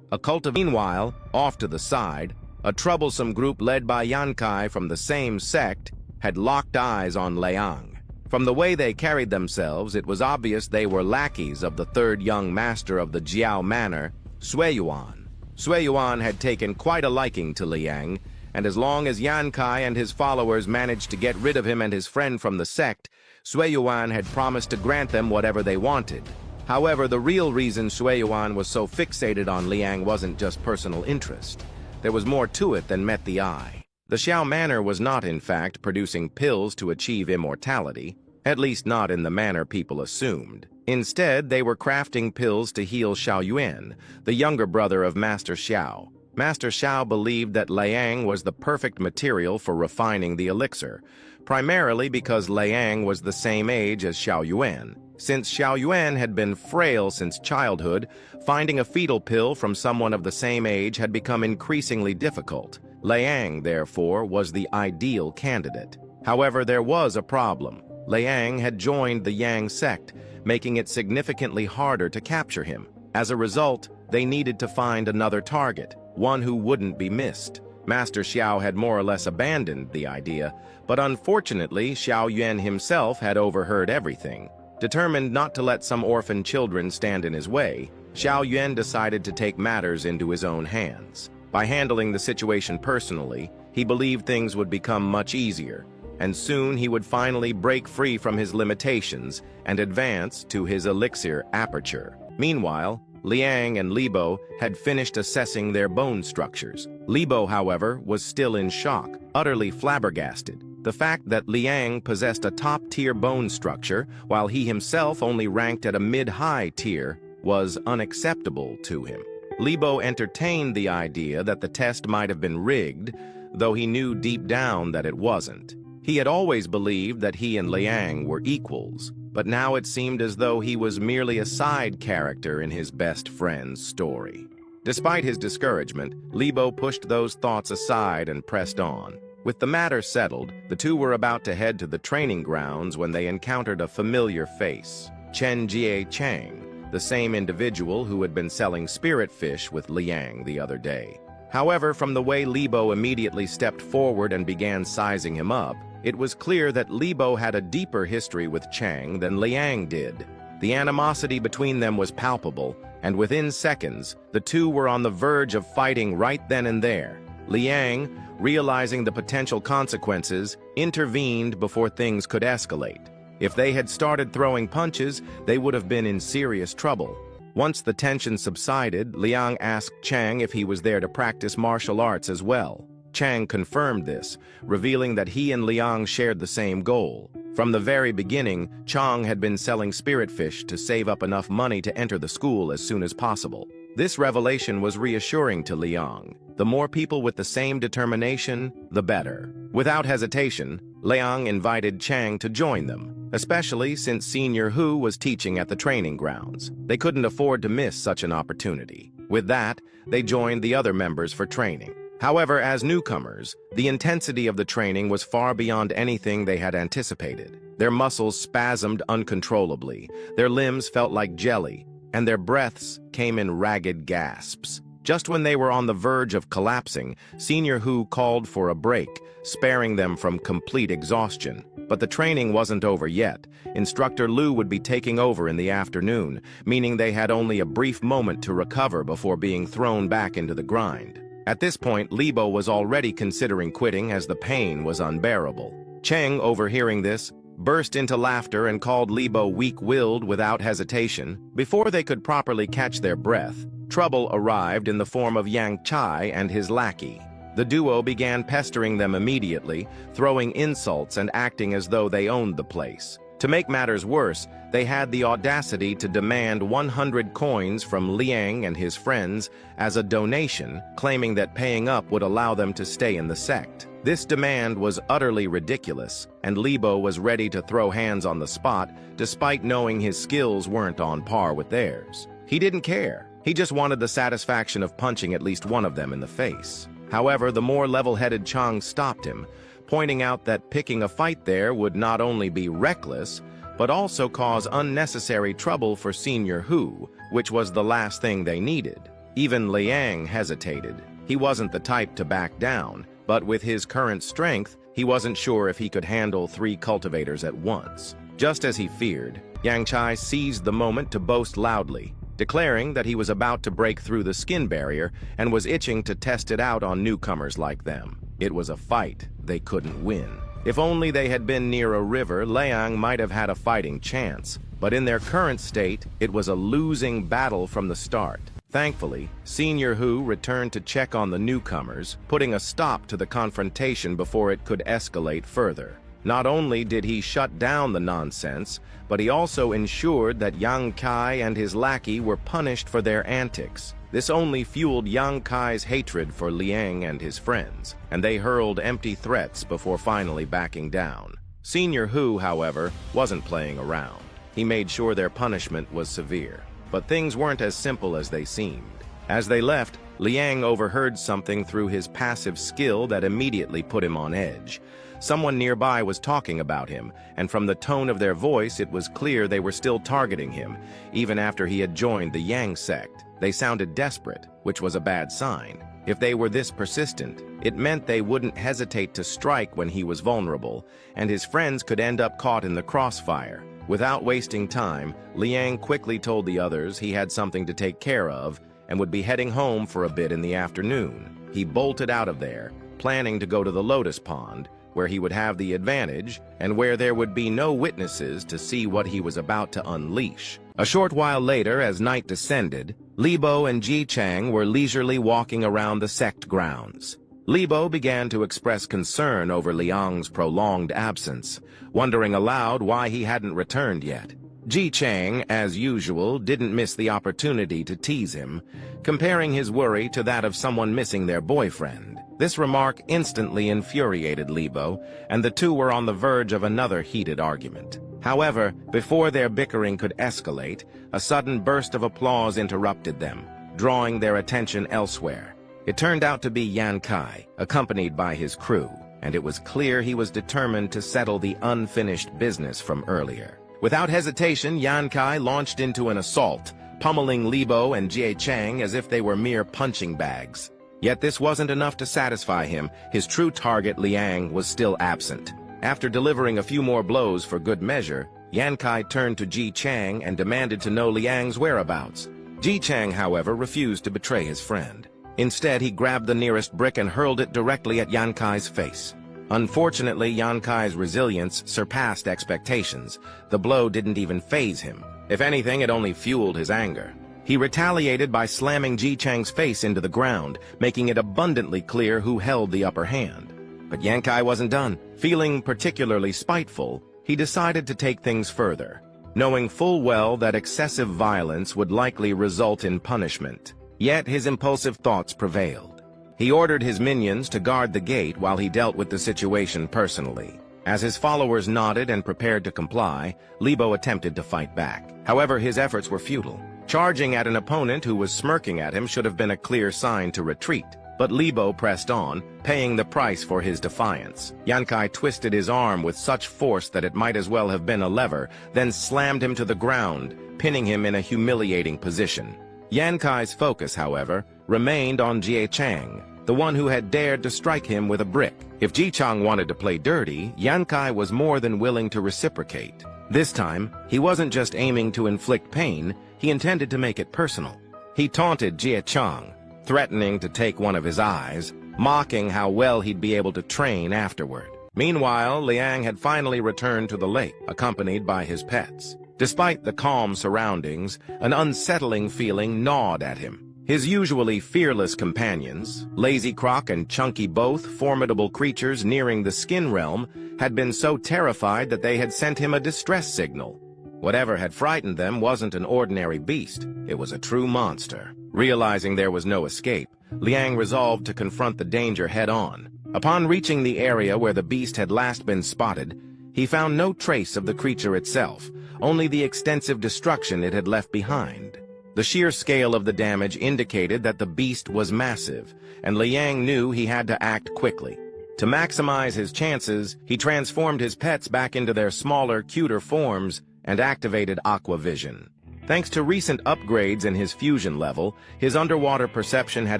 Meanwhile, off to the side, a troublesome group led by Yankai from the same sect had locked eyes on Liang. From the way they carried themselves, it was obvious they were lackeys of the 3rd young master of the Jiao Manor, Suiyuan. Suiyuan had taken quite a liking to Liang, and as long as Yankai and his followers managed to get rid of him and his friend from the sect, Suiyuan had promised to grant them whatever they wanted. However, the real reason Suiyuan was so fixated on Liang wasn't just personal interest. There was more to it than met the eye. The Xiao Manor was not, in fact, producing pills to achieve immortality, at least not in the manner people assumed. Instead, they were crafting pills to heal Xiao Yuan, the younger brother of Master Xiao. Master Xiao believed that Liang was the perfect material for refining the elixir, primarily because Liang was the same age as Xiao Yuan. Since Xiao Yuan had been frail since childhood, finding a fetal pill from someone of the same age had become increasingly difficult. Liang, therefore, was the ideal candidate. However, there was a problem. Liang had joined the Yang sect, making it significantly harder to capture him. As a result, they needed to find another target, one who wouldn't be missed. Master Xiao had more or less abandoned the idea, but unfortunately, Xiao Yuan himself had overheard everything. Determined not to let some orphan children stand in his way, Xiao Yuan decided to take matters into his own hands. By handling the situation personally, he believed things would become much easier, and soon he would finally break free from his limitations and advance to his elixir aperture. Meanwhile, Liang and Libo had finished assessing their bone structures. Libo, however, was still in shock, utterly flabbergasted. The fact that Liang possessed a top-tier bone structure, while he himself only ranked at a mid-high tier, was unacceptable to him. Libo entertained the idea that the test might have been rigged, though he knew deep down that it wasn't. He had always believed that he and Leang were equals, but now it seemed as though he was merely a side character in his best friend's story. Despite his discouragement, Libo pushed those thoughts aside and pressed on. With the matter settled, the two were about to head to the training grounds when they encountered a familiar face, Chen Jie Chang, the same individual who had been selling spirit fish with Liang the other day. However, from the way Libo immediately stepped forward and began sizing him up, it was clear that Libo had a deeper history with Chang than Liang did. The animosity between them was palpable, and within seconds, the two were on the verge of fighting right then and there. Liang, realizing the potential consequences, intervened before things could escalate. If they had started throwing punches, they would have been in serious trouble. Once the tension subsided, Liang asked Chang if he was there to practice martial arts as well. Chang confirmed this, revealing that he and Liang shared the same goal. From the very beginning, Chang had been selling spirit fish to save up enough money to enter the school as soon as possible. This revelation was reassuring to Liang. The more people with the same determination, the better. Without hesitation, Liang invited Chang to join them, especially since Senior Hu was teaching at the training grounds. They couldn't afford to miss such an opportunity. With that, they joined the other members for training. However, as newcomers, the intensity of the training was far beyond anything they had anticipated. Their muscles spasmed uncontrollably, their limbs felt like jelly, and their breaths came in ragged gasps. Just when they were on the verge of collapsing, Senior Hu called for a break, sparing them from complete exhaustion. But the training wasn't over yet. Instructor Lu would be taking over in the afternoon, meaning they had only a brief moment to recover before being thrown back into the grind. At this point, Libo was already considering quitting as the pain was unbearable. Cheng, overhearing this, burst into laughter and called Libo weak-willed without hesitation. Before they could properly catch their breath, trouble arrived in the form of Yang Chai and his lackey. The duo began pestering them immediately, throwing insults and acting as though they owned the place. To make matters worse, they had the audacity to demand 100 coins from Liang and his friends as a donation, claiming that paying up would allow them to stay in the sect. This demand was utterly ridiculous, and Libo was ready to throw hands on the spot, despite knowing his skills weren't on par with theirs. He didn't care. He just wanted the satisfaction of punching at least one of them in the face. However, the more level-headed Chang stopped him, pointing out that picking a fight there would not only be reckless, but also cause unnecessary trouble for Senior Hu, which was the last thing they needed. Even Liang hesitated. He wasn't the type to back down, but with his current strength, he wasn't sure if he could handle 3 cultivators at once. Just as he feared, Yang Chai seized the moment to boast loudly, declaring that he was about to break through the skin barrier and was itching to test it out on newcomers like them. It was a fight they couldn't win. If only they had been near a river, Leang might have had a fighting chance. But in their current state, it was a losing battle from the start. Thankfully, Senior Hu returned to check on the newcomers, putting a stop to the confrontation before it could escalate further. Not only did he shut down the nonsense, but he also ensured that Yang Kai and his lackey were punished for their antics. This only fueled Yang Kai's hatred for Liang and his friends, and they hurled empty threats before finally backing down. Senior Hu, however, wasn't playing around. He made sure their punishment was severe. But things weren't as simple as they seemed. As they left, Liang overheard something through his passive skill that immediately put him on edge. Someone nearby was talking about him, and from the tone of their voice, it was clear they were still targeting him, even after he had joined the Yang sect. They sounded desperate, which was a bad sign. If they were this persistent, it meant they wouldn't hesitate to strike when he was vulnerable, and his friends could end up caught in the crossfire. Without wasting time, Liang quickly told the others he had something to take care of and would be heading home for a bit in the afternoon. He bolted out of there, planning to go to the Lotus Pond, where he would have the advantage and where there would be no witnesses to see what he was about to unleash. A short while later, as night descended, Libo and Ji Chang were leisurely walking around the sect grounds. Libo began to express concern over Liang's prolonged absence, wondering aloud why he hadn't returned yet. Ji Chang, as usual, didn't miss the opportunity to tease him, comparing his worry to that of someone missing their boyfriend. This remark instantly infuriated Libo, and the two were on the verge of another heated argument. However, before their bickering could escalate, a sudden burst of applause interrupted them, drawing their attention elsewhere. It turned out to be Yan Kai, accompanied by his crew, and it was clear he was determined to settle the unfinished business from earlier. Without hesitation, Yan Kai launched into an assault, pummeling Libo and Jie Chang as if they were mere punching bags. Yet this wasn't enough to satisfy him. His true target, Leang, was still absent. After delivering a few more blows for good measure, Yan Kai turned to Ji Chang and demanded to know Liang's whereabouts. Ji Chang, however, refused to betray his friend. Instead, he grabbed the nearest brick and hurled it directly at Yan Kai's face. Unfortunately, Yan Kai's resilience surpassed expectations. The blow didn't even faze him. If anything, it only fueled his anger. He retaliated by slamming Ji Chang's face into the ground, making it abundantly clear who held the upper hand. But Yan Kai wasn't done. Feeling particularly spiteful, he decided to take things further, knowing full well that excessive violence would likely result in punishment. Yet his impulsive thoughts prevailed. He ordered his minions to guard the gate while he dealt with the situation personally. As his followers nodded and prepared to comply, Libo attempted to fight back. However, his efforts were futile. Charging at an opponent who was smirking at him should have been a clear sign to retreat. But Libo pressed on, paying the price for his defiance. Yan Kai twisted his arm with such force that it might as well have been a lever, then slammed him to the ground, pinning him in a humiliating position. Yan Kai's focus, however, remained on Jie Chang, the one who had dared to strike him with a brick. If Ji Chang wanted to play dirty, Yan Kai was more than willing to reciprocate. This time, he wasn't just aiming to inflict pain, he intended to make it personal. He taunted Jie Chang, threatening to take one of his eyes, mocking how well he'd be able to train afterward. Meanwhile, Liang had finally returned to the lake, accompanied by his pets. Despite the calm surroundings, an unsettling feeling gnawed at him. His usually fearless companions, Lazy Croc and Chunky, both formidable creatures nearing the skin realm, had been so terrified that they had sent him a distress signal. Whatever had frightened them wasn't an ordinary beast, it was a true monster. Realizing there was no escape, Liang resolved to confront the danger head-on. Upon reaching the area where the beast had last been spotted, he found no trace of the creature itself, only the extensive destruction it had left behind. The sheer scale of the damage indicated that the beast was massive, and Liang knew he had to act quickly. To maximize his chances, he transformed his pets back into their smaller, cuter forms and activated Aqua Vision. Thanks to recent upgrades in his fusion level, his underwater perception had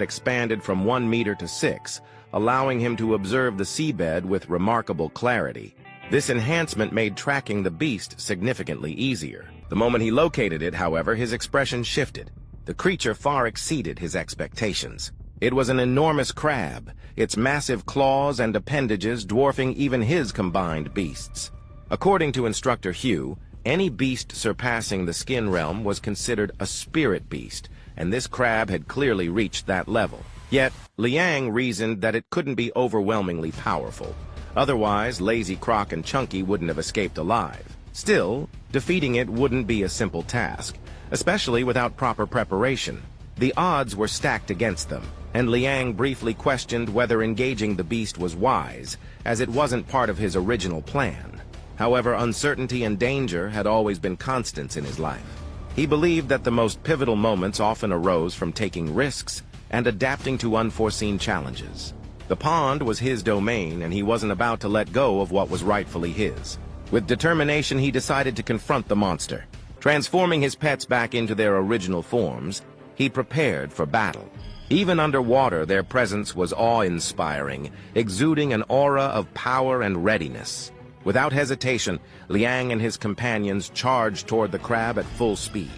expanded from 1 meter to 6, allowing him to observe the seabed with remarkable clarity. This enhancement made tracking the beast significantly easier. The moment he located it, however, his expression shifted. The creature far exceeded his expectations. It was an enormous crab, its massive claws and appendages dwarfing even his combined beasts. According to Instructor Hugh, any beast surpassing the skin realm was considered a spirit beast, and this crab had clearly reached that level. Yet, Liang reasoned that it couldn't be overwhelmingly powerful. Otherwise, Lazy Croc and Chunky wouldn't have escaped alive. Still, defeating it wouldn't be a simple task, especially without proper preparation. The odds were stacked against them, and Liang briefly questioned whether engaging the beast was wise, as it wasn't part of his original plan. However, uncertainty and danger had always been constants in his life. He believed that the most pivotal moments often arose from taking risks and adapting to unforeseen challenges. The pond was his domain, and he wasn't about to let go of what was rightfully his. With determination, he decided to confront the monster. Transforming his pets back into their original forms, he prepared for battle. Even underwater, their presence was awe-inspiring, exuding an aura of power and readiness. Without hesitation, Liang and his companions charged toward the crab at full speed.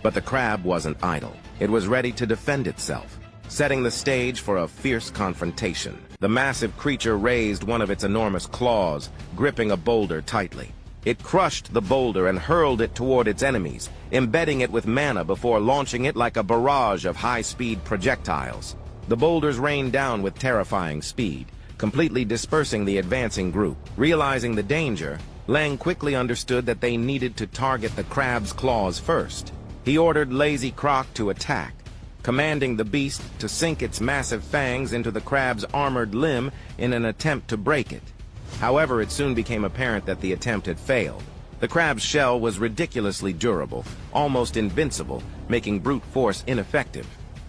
But the crab wasn't idle. It was ready to defend itself, setting the stage for a fierce confrontation. The massive creature raised one of its enormous claws, gripping a boulder tightly. It crushed the boulder and hurled it toward its enemies, embedding it with mana before launching it like a barrage of high-speed projectiles. The boulders rained down with terrifying speed, completely dispersing the advancing group. Realizing the danger, Leang quickly understood that they needed to target the crab's claws first. He ordered Lazy Croc to attack, commanding the beast to sink its massive fangs into the crab's armored limb in an attempt to break it. However, it soon became apparent that the attempt had failed. The crab's shell was ridiculously durable, almost invincible, making brute force ineffective.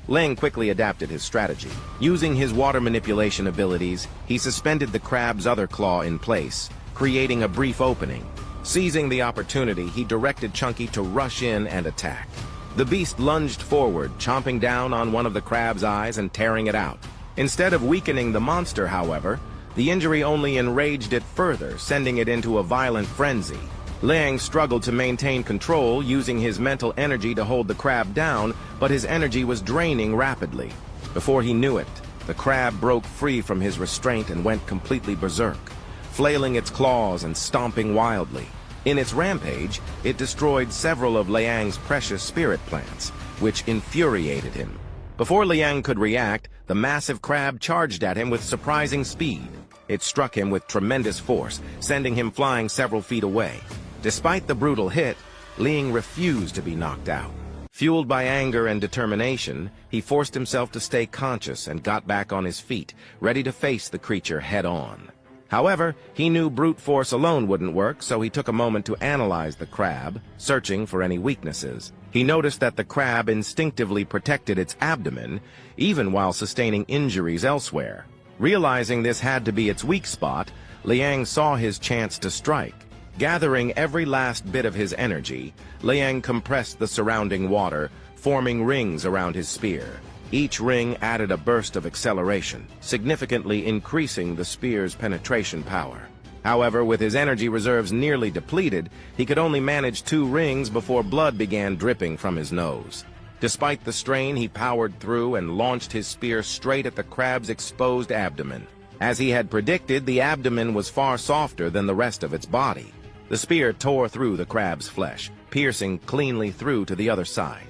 Leang quickly adapted his strategy. Using his water manipulation abilities, he suspended the crab's other claw in place, creating a brief opening. Seizing the opportunity, he directed Chunky to rush in and attack. The beast lunged forward, chomping down on one of the crab's eyes and tearing it out. Instead of weakening the monster, however, the injury only enraged it further, sending it into a violent frenzy. Leang struggled to maintain control, using his mental energy to hold the crab down, but his energy was draining rapidly. Before he knew it, the crab broke free from his restraint and went completely berserk, flailing its claws and stomping wildly. In its rampage, it destroyed several of Liang's precious spirit plants, which infuriated him. Before Liang could react, the massive crab charged at him with surprising speed. It struck him with tremendous force, sending him flying several feet away. Despite the brutal hit, Leang refused to be knocked out. Fueled by anger and determination, he forced himself to stay conscious and got back on his feet, ready to face the creature head-on. However, he knew brute force alone wouldn't work, so he took a moment to analyze the crab, searching for any weaknesses. He noticed that the crab instinctively protected its abdomen, even while sustaining injuries elsewhere. Realizing this had to be its weak spot, Liang saw his chance to strike. Gathering every last bit of his energy, Liang compressed the surrounding water, forming rings around his spear. Each ring added a burst of acceleration, significantly increasing the spear's penetration power. However, with his energy reserves nearly depleted, he could only manage 2 rings before blood began dripping from his nose. Despite the strain, he powered through and launched his spear straight at the crab's exposed abdomen. As he had predicted, the abdomen was far softer than the rest of its body. The spear tore through the crab's flesh, piercing cleanly through to the other side.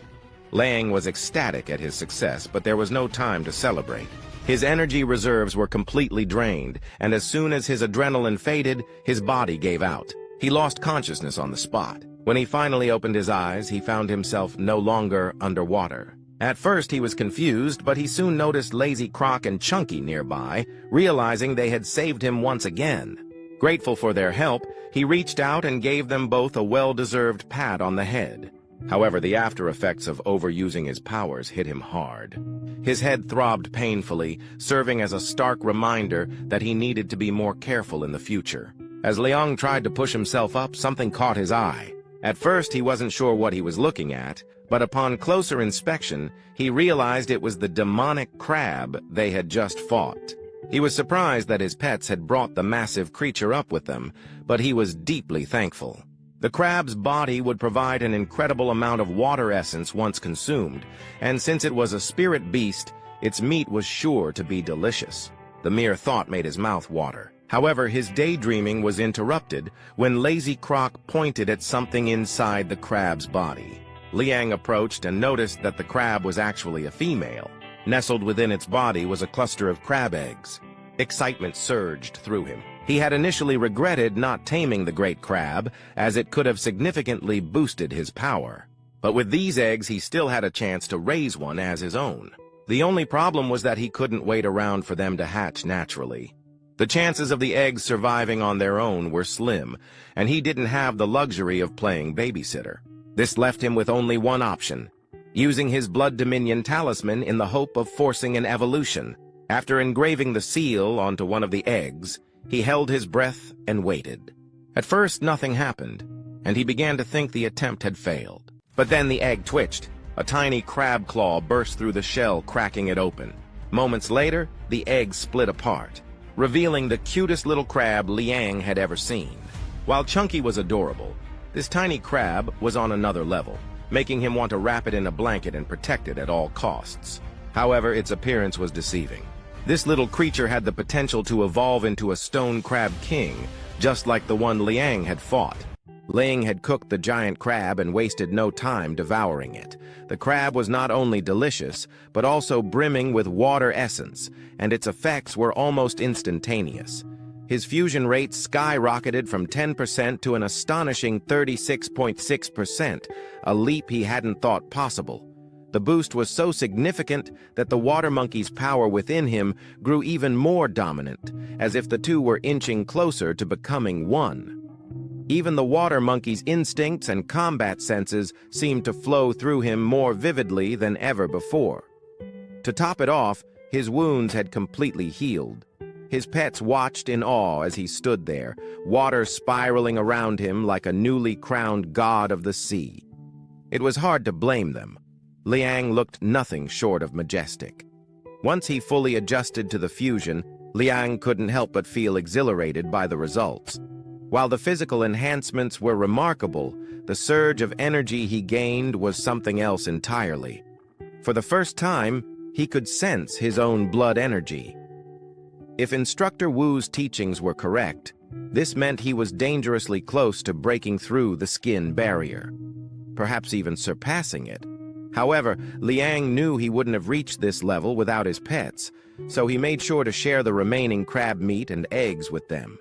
Leang was ecstatic at his success, but there was no time to celebrate. His energy reserves were completely drained, and as soon as his adrenaline faded, his body gave out. He lost consciousness on the spot. When he finally opened his eyes, he found himself no longer underwater. At first he was confused, but he soon noticed Lazy Croc and Chunky nearby, realizing they had saved him once again. Grateful for their help, he reached out and gave them both a well-deserved pat on the head. However, the after effects of overusing his powers hit him hard. His head throbbed painfully, serving as a stark reminder that he needed to be more careful in the future. As Leang tried to push himself up, something caught his eye. At first, he wasn't sure what he was looking at, but upon closer inspection, he realized it was the demonic crab they had just fought. He was surprised that his pets had brought the massive creature up with them, but he was deeply thankful. The crab's body would provide an incredible amount of water essence once consumed, and since it was a spirit beast, its meat was sure to be delicious. The mere thought made his mouth water. However, his daydreaming was interrupted when Lazy Croc pointed at something inside the crab's body. Liang approached and noticed that the crab was actually a female. Nestled within its body was a cluster of crab eggs. Excitement surged through him. He had initially regretted not taming the great crab, as it could have significantly boosted his power. But with these eggs, he still had a chance to raise one as his own. The only problem was that he couldn't wait around for them to hatch naturally. The chances of the eggs surviving on their own were slim, and he didn't have the luxury of playing babysitter. This left him with only one option: using his Blood Dominion talisman in the hope of forcing an evolution. After engraving the seal onto one of the eggs, he held his breath and waited. At first, nothing happened, and he began to think the attempt had failed. But then the egg twitched. A tiny crab claw burst through the shell, cracking it open. Moments later, the egg split apart, revealing the cutest little crab Liang had ever seen. While Chunky was adorable, this tiny crab was on another level, making him want to wrap it in a blanket and protect it at all costs. However, its appearance was deceiving. This little creature had the potential to evolve into a stone crab king, just like the one Liang had fought. Leang had cooked the giant crab and wasted no time devouring it. The crab was not only delicious, but also brimming with water essence, and its effects were almost instantaneous. His fusion rate skyrocketed from 10% to an astonishing 36.6%, a leap he hadn't thought possible. The boost was so significant that the water monkey's power within him grew even more dominant, as if the two were inching closer to becoming one. Even the water monkey's instincts and combat senses seemed to flow through him more vividly than ever before. To top it off, his wounds had completely healed. His pets watched in awe as he stood there, water spiraling around him like a newly crowned god of the sea. It was hard to blame them. Leang looked nothing short of majestic. Once he fully adjusted to the fusion, Leang couldn't help but feel exhilarated by the results. While the physical enhancements were remarkable, the surge of energy he gained was something else entirely. For the first time, he could sense his own blood energy. If Instructor Wu's teachings were correct, this meant he was dangerously close to breaking through the skin barrier, perhaps even surpassing it. However, Liang knew he wouldn't have reached this level without his pets, so he made sure to share the remaining crab meat and eggs with them.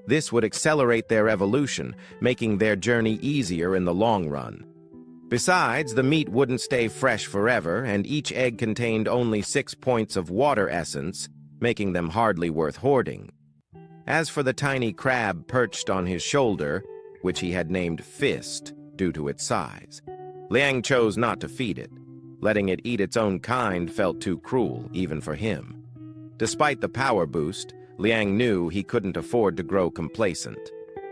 This would accelerate their evolution, making their journey easier in the long run. Besides, the meat wouldn't stay fresh forever, and each egg contained only 6 points of water essence, making them hardly worth hoarding. As for the tiny crab perched on his shoulder, which he had named Fist due to its size, Liang chose not to feed it. Letting it eat its own kind felt too cruel, even for him. Despite the power boost, Liang knew he couldn't afford to grow complacent.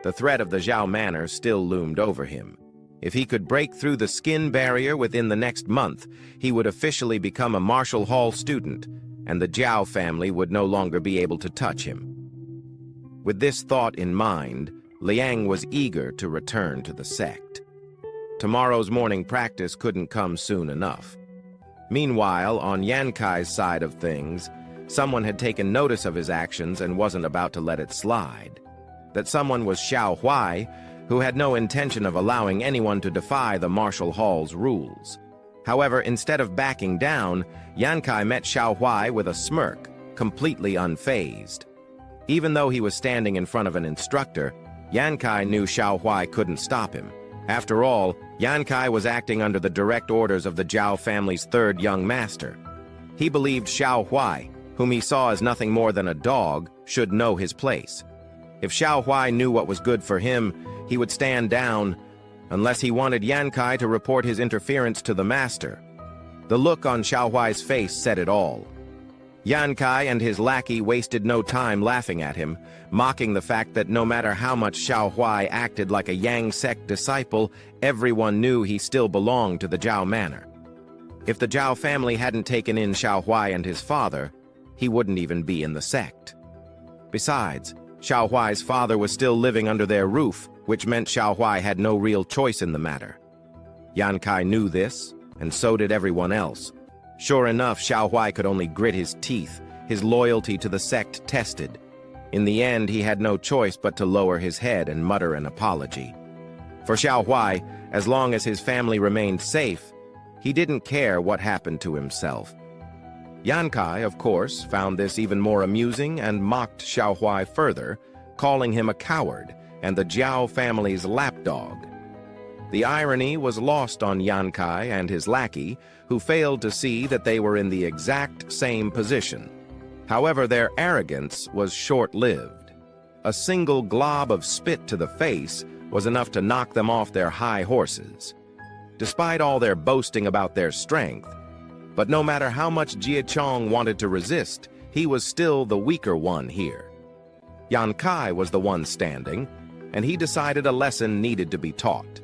The threat of the Zhao Manor still loomed over him. If he could break through the skin barrier within the next month, he would officially become a Marshall Hall student, and the Zhao family would no longer be able to touch him. With this thought in mind, Liang was eager to return to the sect. Tomorrow's morning practice couldn't come soon enough. Meanwhile, on Yankai's side of things, someone had taken notice of his actions and wasn't about to let it slide. That someone was Xiao Huai, who had no intention of allowing anyone to defy the Marshall Hall's rules. However, instead of backing down, Yankai met Xiao Huai with a smirk, completely unfazed. Even though he was standing in front of an instructor, Yankai knew Xiao Huai couldn't stop him. After all, Yankai was acting under the direct orders of the Zhao family's third young master. He believed Xiao Huai, whom he saw as nothing more than a dog, should know his place. If Xiao Huai knew what was good for him, he would stand down, unless he wanted Yankai to report his interference to the master. The look on Xiao Huai's face said it all. Yankai and his lackey wasted no time laughing at him, mocking the fact that no matter how much Xiao Huai acted like a Yang sect disciple, everyone knew he still belonged to the Zhao Manor. If the Zhao family hadn't taken in Xiao Huai and his father, he wouldn't even be in the sect. Besides, Xiao Huai's father was still living under their roof, which meant Xiao Huai had no real choice in the matter. Yankai knew this, and so did everyone else. Sure enough, Xiao Huai could only grit his teeth, his loyalty to the sect tested. In the end, he had no choice but to lower his head and mutter an apology. For Xiao Huai, as long as his family remained safe, he didn't care what happened to himself. Yankai, of course, found this even more amusing and mocked Xiao Huai further, calling him a coward and the Zhao family's lapdog. The irony was lost on Yankai and his lackey, who failed to see that they were in the exact same position. However, their arrogance was short-lived. A single glob of spit to the face was enough to knock them off their high horses. Despite all their boasting about their strength, but no matter how much Jia Chong wanted to resist, he was still the weaker one here. Yankai was the one standing, and he decided a lesson needed to be taught.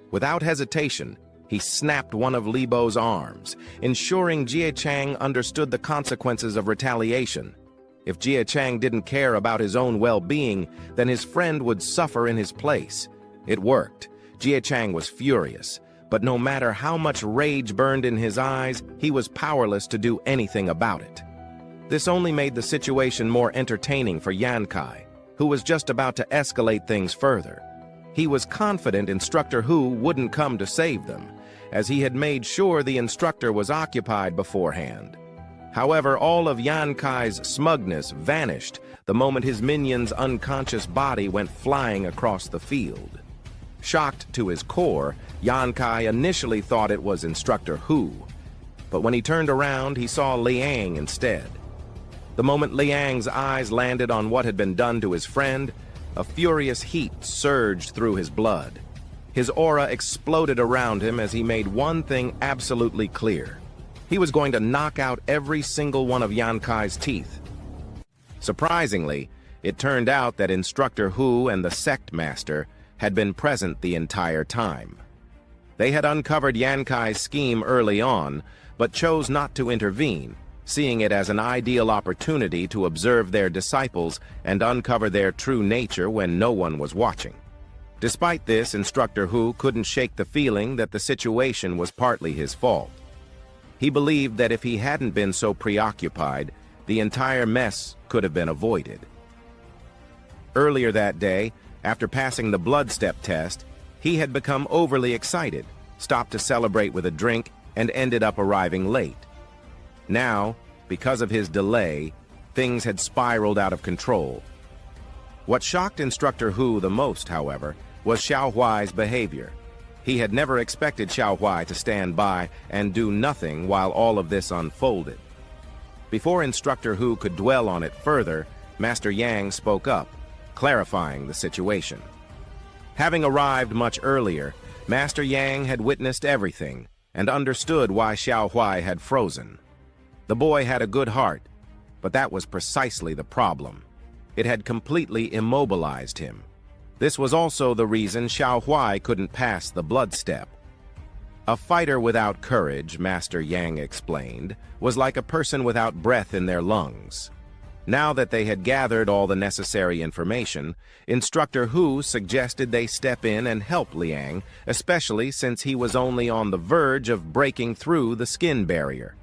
Without hesitation, he snapped one of Li Bo's arms, ensuring Jia Chang understood the consequences of retaliation. If Jia Chang didn't care about his own well-being, then his friend would suffer in his place. It worked. Jia Chang was furious, but no matter how much rage burned in his eyes, he was powerless to do anything about it. This only made the situation more entertaining for Yankai, who was just about to escalate things further. He was confident Instructor Hu wouldn't come to save them, as he had made sure the instructor was occupied beforehand. However, all of Yankai's smugness vanished the moment his minion's unconscious body went flying across the field. Shocked to his core, Yankai initially thought it was Instructor Hu, but when he turned around, he saw Liang instead. The moment Liang's eyes landed on what had been done to his friend, a furious heat surged through his blood. His aura exploded around him as he made one thing absolutely clear. He was going to knock out every single one of Yankai's teeth. Surprisingly, it turned out that Instructor Hu and the Sect Master had been present the entire time. They had uncovered Yankai's scheme early on, but chose not to intervene, seeing it as an ideal opportunity to observe their disciples and uncover their true nature when no one was watching. Despite this, Instructor Hu couldn't shake the feeling that the situation was partly his fault. He believed that if he hadn't been so preoccupied, the entire mess could have been avoided. Earlier that day, after passing the blood step test, he had become overly excited, stopped to celebrate with a drink, and ended up arriving late. Now, because of his delay, things had spiraled out of control. What shocked Instructor Hu the most, however, was Xiao Huai's behavior. He had never expected Xiao Huai to stand by and do nothing while all of this unfolded. Before Instructor Hu could dwell on it further, Master Yang spoke up, clarifying the situation. Having arrived much earlier, Master Yang had witnessed everything and understood why Xiao Huai had frozen. The boy had a good heart, but that was precisely the problem. It had completely immobilized him. This was also the reason Xiao Huai couldn't pass the blood step. A fighter without courage, Master Yang explained, was like a person without breath in their lungs. Now that they had gathered all the necessary information, Instructor Hu suggested they step in and help Liang, especially since he was only on the verge of breaking through the skin barrier.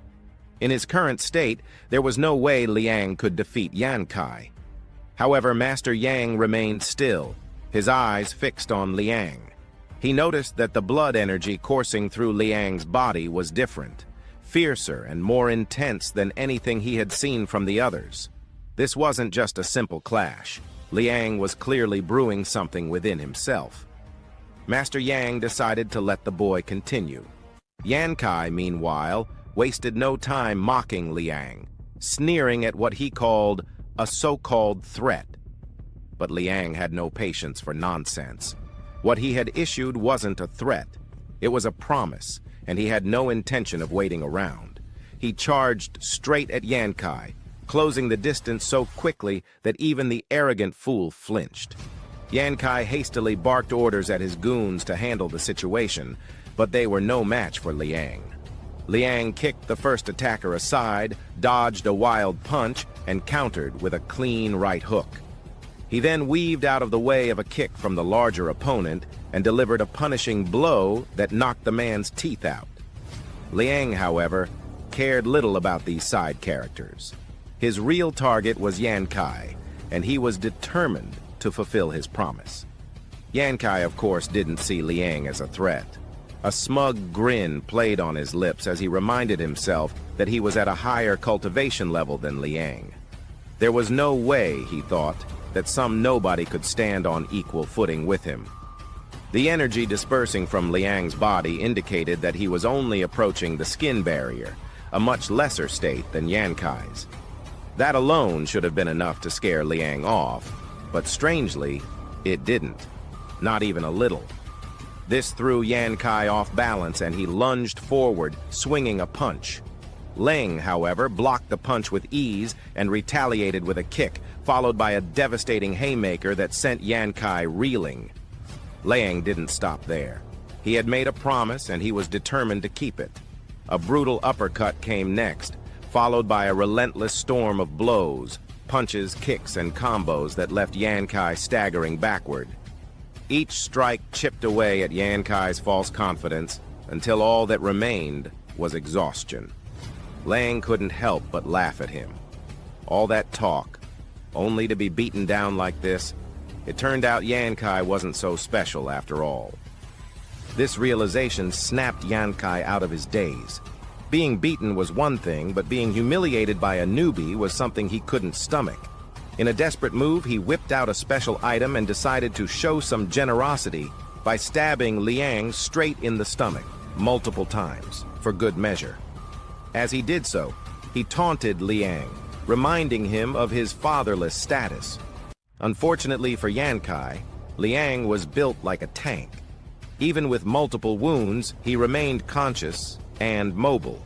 In his current state, there was no way Liang could defeat Yankai. However, Master Yang remained still, his eyes fixed on Liang. He noticed that the blood energy coursing through Liang's body was different, fiercer and more intense than anything he had seen from the others. This wasn't just a simple clash. Liang was clearly brewing something within himself. Master Yang decided to let the boy continue. Yankai, meanwhile, wasted no time mocking Liang, sneering at what he called a so-called threat. But Liang had no patience for nonsense. What he had issued wasn't a threat. It was a promise, and he had no intention of waiting around. He charged straight at Yankai, closing the distance so quickly that even the arrogant fool flinched. Yankai hastily barked orders at his goons to handle the situation, but they were no match for Liang. Liang kicked the first attacker aside, dodged a wild punch, and countered with a clean right hook. He then weaved out of the way of a kick from the larger opponent and delivered a punishing blow that knocked the man's teeth out. Liang, however, cared little about these side characters. His real target was Yankai, and he was determined to fulfill his promise. Yankai, of course, didn't see Liang as a threat. A smug grin played on his lips as he reminded himself that he was at a higher cultivation level than Liang. There was no way, he thought, that some nobody could stand on equal footing with him. The energy dispersing from Liang's body indicated that he was only approaching the skin barrier, a much lesser state than Yankai's. That alone should have been enough to scare Liang off, but strangely, it didn't. Not even a little. This threw Yankai off balance and he lunged forward, swinging a punch. Leang, however, blocked the punch with ease and retaliated with a kick, followed by a devastating haymaker that sent Yankai reeling. Leang didn't stop there. He had made a promise and he was determined to keep it. A brutal uppercut came next, followed by a relentless storm of blows, punches, kicks, and combos that left Yankai staggering backward. Each strike chipped away at Yankai's false confidence until all that remained was exhaustion. Leang couldn't help but laugh at him. All that talk, only to be beaten down like this. It turned out Yankai wasn't so special after all. This realization snapped Yankai out of his daze. Being beaten was one thing, but being humiliated by a newbie was something he couldn't stomach. In a desperate move, he whipped out a special item and decided to show some generosity by stabbing Leang straight in the stomach multiple times, for good measure. As he did so, he taunted Leang, reminding him of his fatherless status. Unfortunately for Yankai, Leang was built like a tank. Even with multiple wounds, he remained conscious and mobile.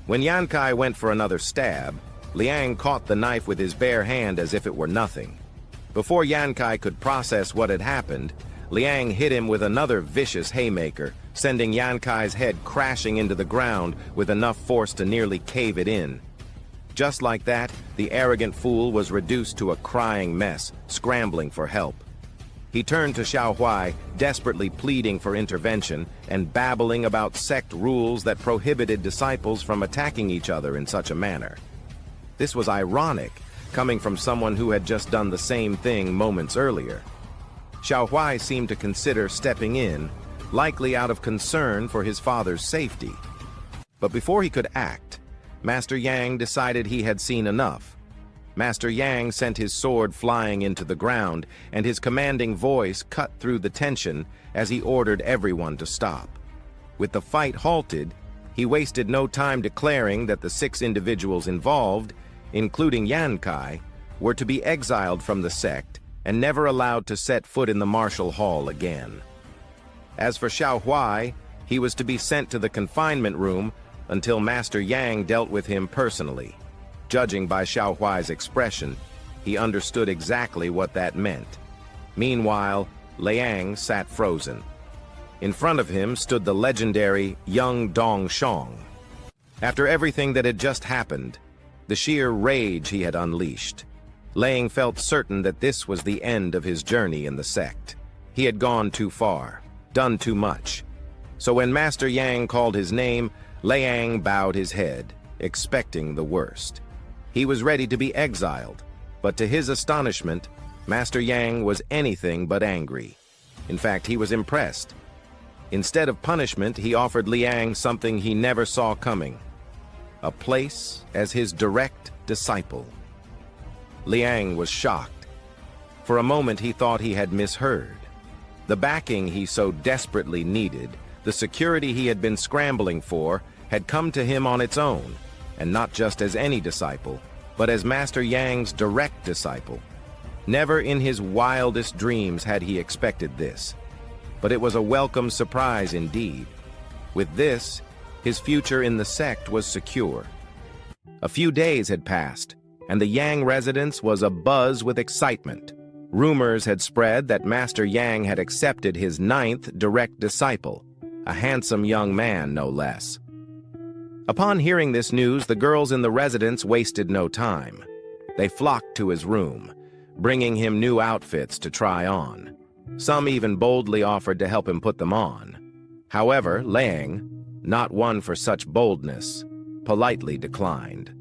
When Yankai went for another stab, Leang caught the knife with his bare hand as if it were nothing. Before Yankai could process what had happened, Leang hit him with another vicious haymaker, sending Yankai's head crashing into the ground with enough force to nearly cave it in. Just like that, the arrogant fool was reduced to a crying mess, scrambling for help. He turned to Xiaohui, desperately pleading for intervention and babbling about sect rules that prohibited disciples from attacking each other in such a manner. This was ironic, coming from someone who had just done the same thing moments earlier. Xiaohui seemed to consider stepping in, likely out of concern for his father's safety. But before he could act, Master Yang decided he had seen enough. Master Yang sent his sword flying into the ground, and his commanding voice cut through the tension as he ordered everyone to stop. With the fight halted, he wasted no time declaring that the 6 individuals involved, including Yankai, were to be exiled from the sect and never allowed to set foot in the martial hall again. As for Xiaohui, he was to be sent to the confinement room until Master Yang dealt with him personally. Judging by Xiaohui's expression, he understood exactly what that meant. Meanwhile, Leang sat frozen. In front of him stood the legendary young Dong Shong. After everything that had just happened, the sheer rage he had unleashed, Leang felt certain that this was the end of his journey in the sect. He had gone too far, done too much. So when Master Yang called his name, Leang bowed his head, expecting the worst. He was ready to be exiled, but to his astonishment, Master Yang was anything but angry. In fact, he was impressed. Instead of punishment, he offered Leang something he never saw coming: a place as his direct disciple. Leang was shocked. For a moment, he thought he had misheard. The backing he so desperately needed, the security he had been scrambling for, had come to him on its own, and not just as any disciple, but as Master Yang's direct disciple. Never in his wildest dreams had he expected this, but it was a welcome surprise indeed. With this, his future in the sect was secure. A few days had passed, and the Yang residence was abuzz with excitement. Rumors had spread that Master Yang had accepted his 9th direct disciple, a handsome young man, no less. Upon hearing this news, the girls in the residence wasted no time. They flocked to his room, bringing him new outfits to try on. Some even boldly offered to help him put them on. However, Leang, not one for such boldness, politely declined.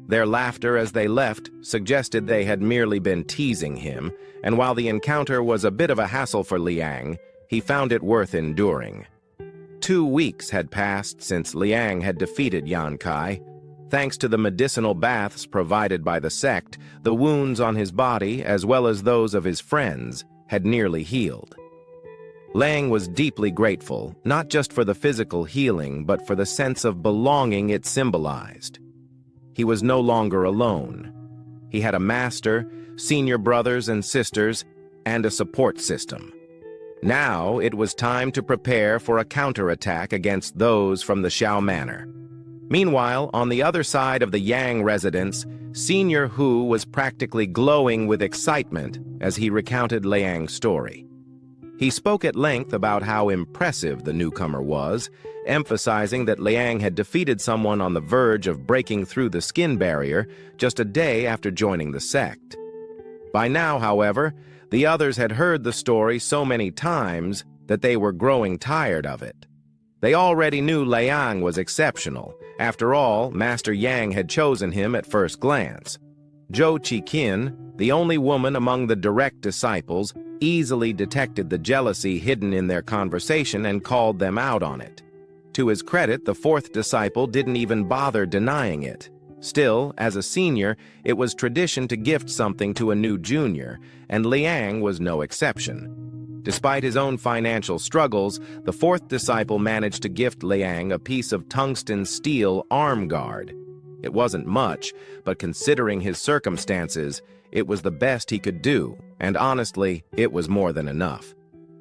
Their laughter as they left suggested they had merely been teasing him, and while the encounter was a bit of a hassle for Leang, he found it worth enduring. 2 weeks had passed since Leang had defeated Yankai. Thanks to the medicinal baths provided by the sect, the wounds on his body, as well as those of his friends, had nearly healed. Leang was deeply grateful, not just for the physical healing, but for the sense of belonging it symbolized. He was no longer alone. He had a master, senior brothers and sisters, and a support system. Now it was time to prepare for a counterattack against those from the Xiao Manor. Meanwhile, on the other side of the Yang residence, Senior Hu was practically glowing with excitement as he recounted Leang's story. He spoke at length about how impressive the newcomer was, emphasizing that Leang had defeated someone on the verge of breaking through the skin barrier just a day after joining the sect. By now, however, the others had heard the story so many times that they were growing tired of it. They already knew Leang was exceptional. After all, Master Yang had chosen him at first glance. Zhou Qiqin, the only woman among the direct disciples, easily detected the jealousy hidden in their conversation and called them out on it. To his credit, the 4th disciple didn't even bother denying it. Still, as a senior, it was tradition to gift something to a new junior, and Leang was no exception. Despite his own financial struggles, the fourth disciple managed to gift Leang a piece of tungsten steel arm guard. It wasn't much, but considering his circumstances, it was the best he could do, and honestly, it was more than enough.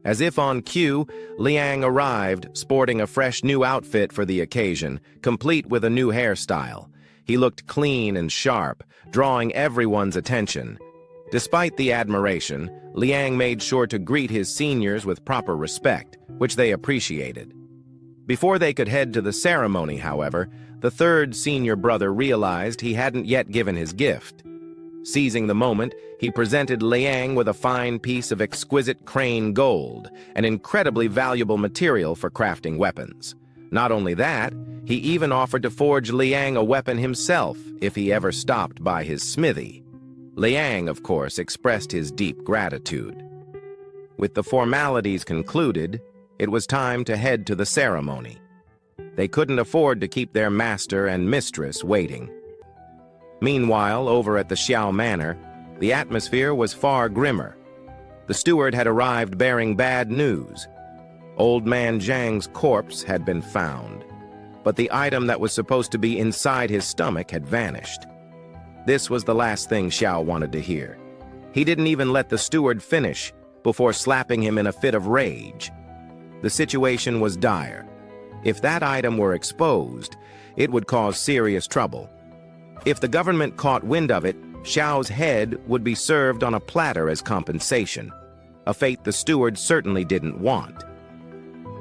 As if on cue, Leang arrived, sporting a fresh new outfit for the occasion, complete with a new hairstyle. He looked clean and sharp, drawing everyone's attention. Despite the admiration, Leang made sure to greet his seniors with proper respect, which they appreciated. Before they could head to the ceremony, however, the third senior brother realized he hadn't yet given his gift. Seizing the moment, he presented Leang with a fine piece of exquisite crane gold, an incredibly valuable material for crafting weapons. Not only that, he even offered to forge Leang a weapon himself if he ever stopped by his smithy. Leang, of course, expressed his deep gratitude. With the formalities concluded, it was time to head to the ceremony. They couldn't afford to keep their master and mistress waiting. Meanwhile, over at the Xiao Manor, the atmosphere was far grimmer. The steward had arrived bearing bad news. Old Man Zhang's corpse had been found, but the item that was supposed to be inside his stomach had vanished. This was the last thing Xiao wanted to hear. He didn't even let the steward finish before slapping him in a fit of rage. The situation was dire. If that item were exposed, it would cause serious trouble. If the government caught wind of it, Xiao's head would be served on a platter as compensation, a fate the steward certainly didn't want.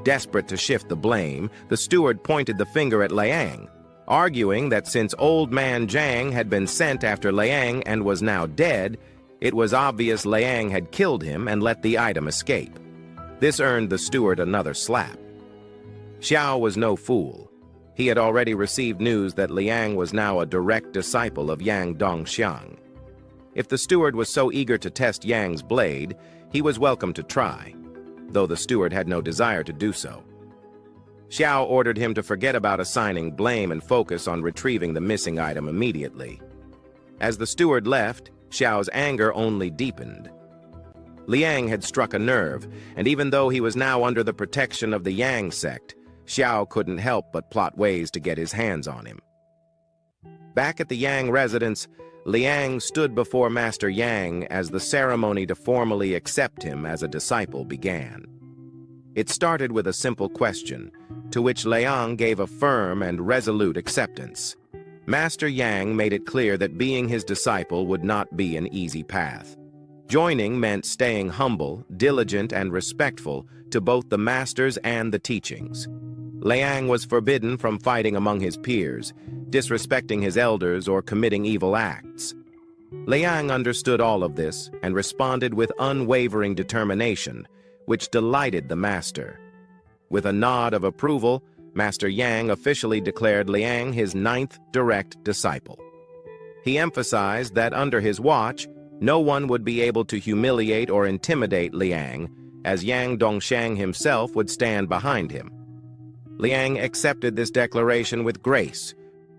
Desperate to shift the blame, the steward pointed the finger at Leang, arguing that since Old Man Zhang had been sent after Leang and was now dead, it was obvious Leang had killed him and let the item escape. This earned the steward another slap. Xiao was no fool. He had already received news that Leang was now a direct disciple of Yang Dongxiang. If the steward was so eager to test Yang's blade, he was welcome to try, though the steward had no desire to do so. Xiao ordered him to forget about assigning blame and focus on retrieving the missing item immediately. As the steward left, Xiao's anger only deepened. Liang had struck a nerve, and even though he was now under the protection of the Yang sect, Xiao couldn't help but plot ways to get his hands on him. Back at the Yang residence, Liang stood before Master Yang as the ceremony to formally accept him as a disciple began. It started with a simple question, to which Liang gave a firm and resolute acceptance. Master Yang made it clear that being his disciple would not be an easy path. Joining meant staying humble, diligent, and respectful to both the masters and the teachings. Liang was forbidden from fighting among his peers, disrespecting his elders, or committing evil acts. Liang understood all of this and responded with unwavering determination, which delighted the master. With a nod of approval, Master Yang officially declared Liang his 9th direct disciple. He emphasized that under his watch, no one would be able to humiliate or intimidate Liang, as Yang Dongxiang himself would stand behind him. Liang accepted this declaration with grace.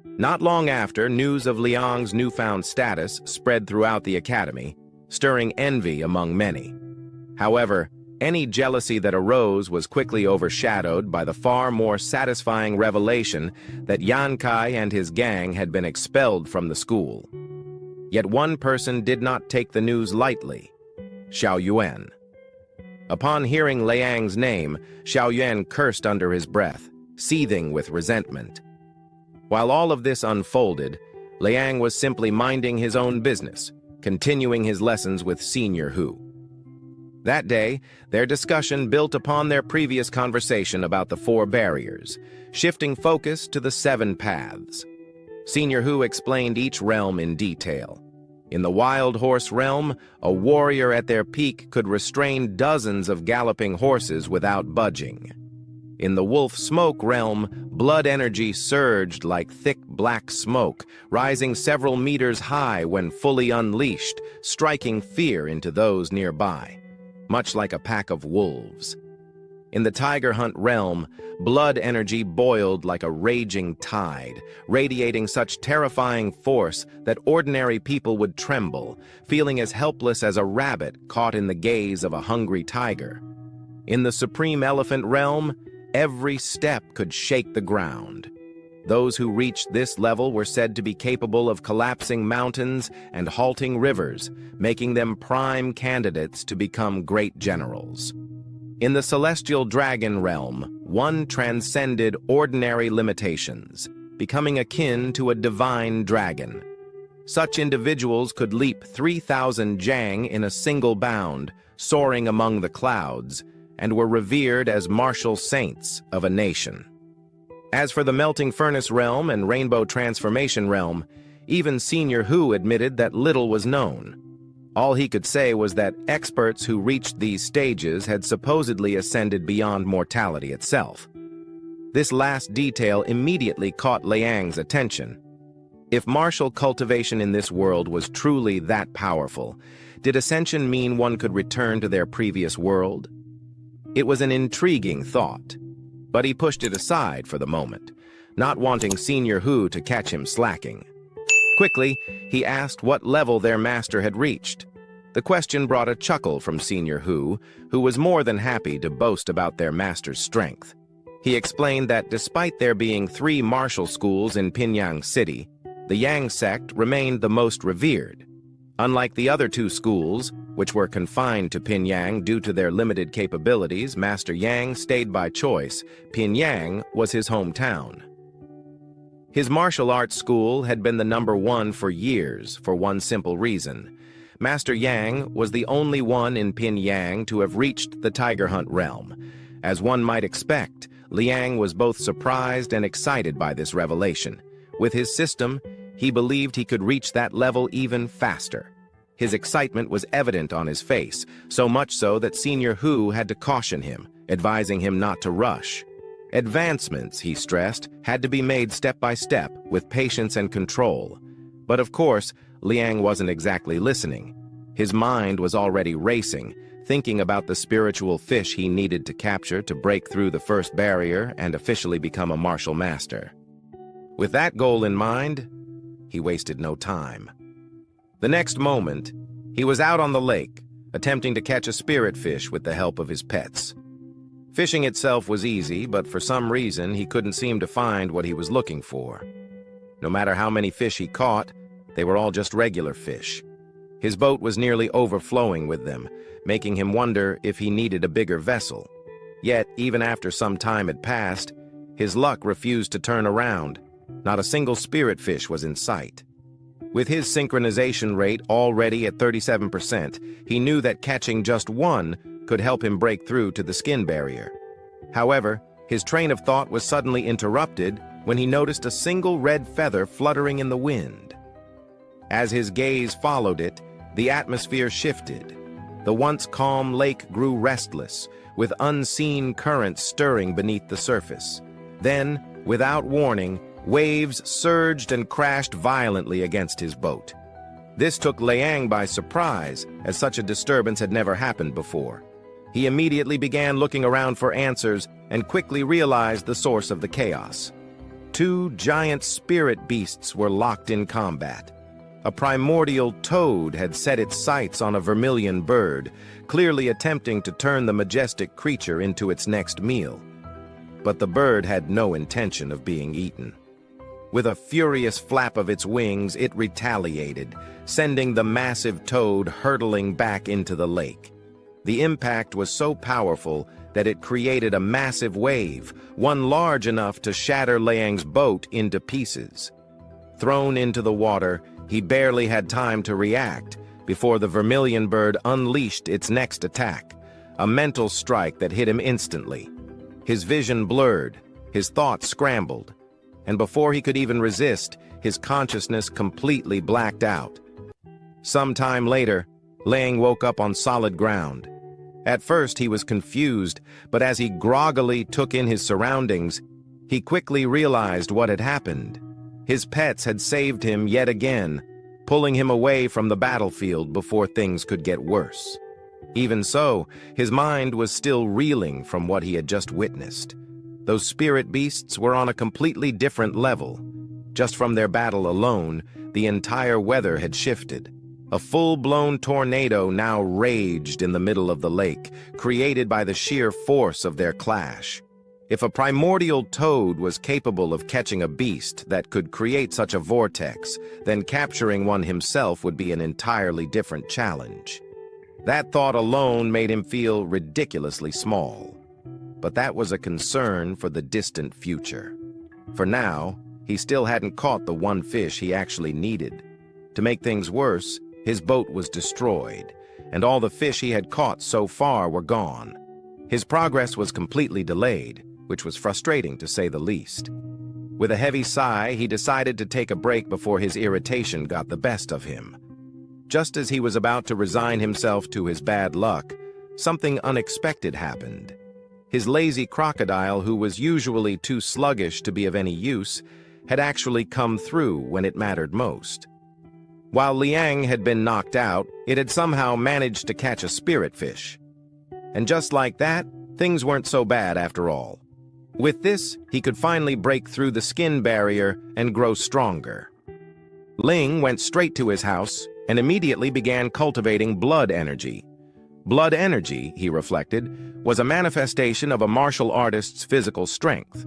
Not long after, news of Liang's newfound status spread throughout the academy, stirring envy among many. However, any jealousy that arose was quickly overshadowed by the far more satisfying revelation that Yan Kai and his gang had been expelled from the school. Yet one person did not take the news lightly: Xiao Yuan. Upon hearing Liang's name, Xiao Yuan cursed under his breath, seething with resentment. While all of this unfolded, Liang was simply minding his own business, continuing his lessons with Senior Hu. That day, their discussion built upon their previous conversation about the 4 barriers, shifting focus to the 7 paths. Senior Hu explained each realm in detail. In the wild horse realm, a warrior at their peak could restrain dozens of galloping horses without budging. In the wolf smoke realm, blood energy surged like thick black smoke, rising several meters high when fully unleashed, striking fear into those nearby, much like a pack of wolves. In the tiger hunt realm, blood energy boiled like a raging tide, radiating such terrifying force that ordinary people would tremble, feeling as helpless as a rabbit caught in the gaze of a hungry tiger. In the supreme elephant realm, every step could shake the ground. Those who reached this level were said to be capable of collapsing mountains and halting rivers, making them prime candidates to become great generals. In the celestial dragon realm, one transcended ordinary limitations, becoming akin to a divine dragon. Such individuals could leap 3,000 jang in a single bound, soaring among the clouds, and were revered as martial saints of a nation. As for the melting furnace realm and rainbow transformation realm, even Senior Hu admitted that little was known. All he could say was that experts who reached these stages had supposedly ascended beyond mortality itself. This last detail immediately caught Leang's attention. If martial cultivation in this world was truly that powerful, did ascension mean one could return to their previous world? It was an intriguing thought, but he pushed it aside for the moment, not wanting Senior Hu to catch him slacking. Quickly, he asked what level their master had reached. The question brought a chuckle from Senior Hu, who was more than happy to boast about their master's strength. He explained that despite there being 3 martial schools in Pinyang City, the Yang sect remained the most revered. Unlike the other 2 schools, which were confined to Pinyang due to their limited capabilities, Master Yang stayed by choice. Pinyang was his hometown. His martial arts school had been the #1 for years for one simple reason. Master Yang was the only one in Pinyang to have reached the tiger hunt realm. As one might expect, Liang was both surprised and excited by this revelation. With his system, he believed he could reach that level even faster. His excitement was evident on his face, so much so that Senior Hu had to caution him, advising him not to rush. Advancements, he stressed, had to be made step by step, with patience and control. But of course, Liang wasn't exactly listening. His mind was already racing, thinking about the spiritual fish he needed to capture to break through the first barrier and officially become a martial master. With that goal in mind, he wasted no time. The next moment, he was out on the lake, attempting to catch a spirit fish with the help of his pets. Fishing itself was easy, but for some reason he couldn't seem to find what he was looking for. No matter how many fish he caught, they were all just regular fish. His boat was nearly overflowing with them, making him wonder if he needed a bigger vessel. Yet, even after some time had passed, his luck refused to turn around. Not a single spirit fish was in sight. With his synchronization rate already at 37%, he knew that catching just one could help him break through to the skin barrier. However, his train of thought was suddenly interrupted when he noticed a single red feather fluttering in the wind. As his gaze followed it, the atmosphere shifted. The once calm lake grew restless, with unseen currents stirring beneath the surface. Then, without warning, waves surged and crashed violently against his boat. This took Liang by surprise, as such a disturbance had never happened before. He immediately began looking around for answers and quickly realized the source of the chaos. 2 giant spirit beasts were locked in combat. A primordial toad had set its sights on a vermilion bird, clearly attempting to turn the majestic creature into its next meal. But the bird had no intention of being eaten. With a furious flap of its wings, it retaliated, sending the massive toad hurtling back into the lake. The impact was so powerful that it created a massive wave, one large enough to shatter Liang's boat into pieces. Thrown into the water, he barely had time to react before the vermilion bird unleashed its next attack, a mental strike that hit him instantly. His vision blurred, his thoughts scrambled, and before he could even resist, his consciousness completely blacked out. Some time later, Leang woke up on solid ground. At first he was confused, but as he groggily took in his surroundings, he quickly realized what had happened. His pets had saved him yet again, pulling him away from the battlefield before things could get worse. Even so, his mind was still reeling from what he had just witnessed. Those spirit beasts were on a completely different level. Just from their battle alone, the entire weather had shifted. A full-blown tornado now raged in the middle of the lake, created by the sheer force of their clash. If a primordial toad was capable of catching a beast that could create such a vortex, then capturing one himself would be an entirely different challenge. That thought alone made him feel ridiculously small. But that was a concern for the distant future. For now, he still hadn't caught the one fish he actually needed. To make things worse, his boat was destroyed, and all the fish he had caught so far were gone. His progress was completely delayed, which was frustrating to say the least. With a heavy sigh, he decided to take a break before his irritation got the best of him. Just as he was about to resign himself to his bad luck, something unexpected happened. His lazy crocodile, who was usually too sluggish to be of any use, had actually come through when it mattered most. While Leang had been knocked out, it had somehow managed to catch a spirit fish. And just like that, things weren't so bad after all. With this, he could finally break through the skin barrier and grow stronger. Leang went straight to his house and immediately began cultivating blood energy. Blood energy, he reflected, was a manifestation of a martial artist's physical strength.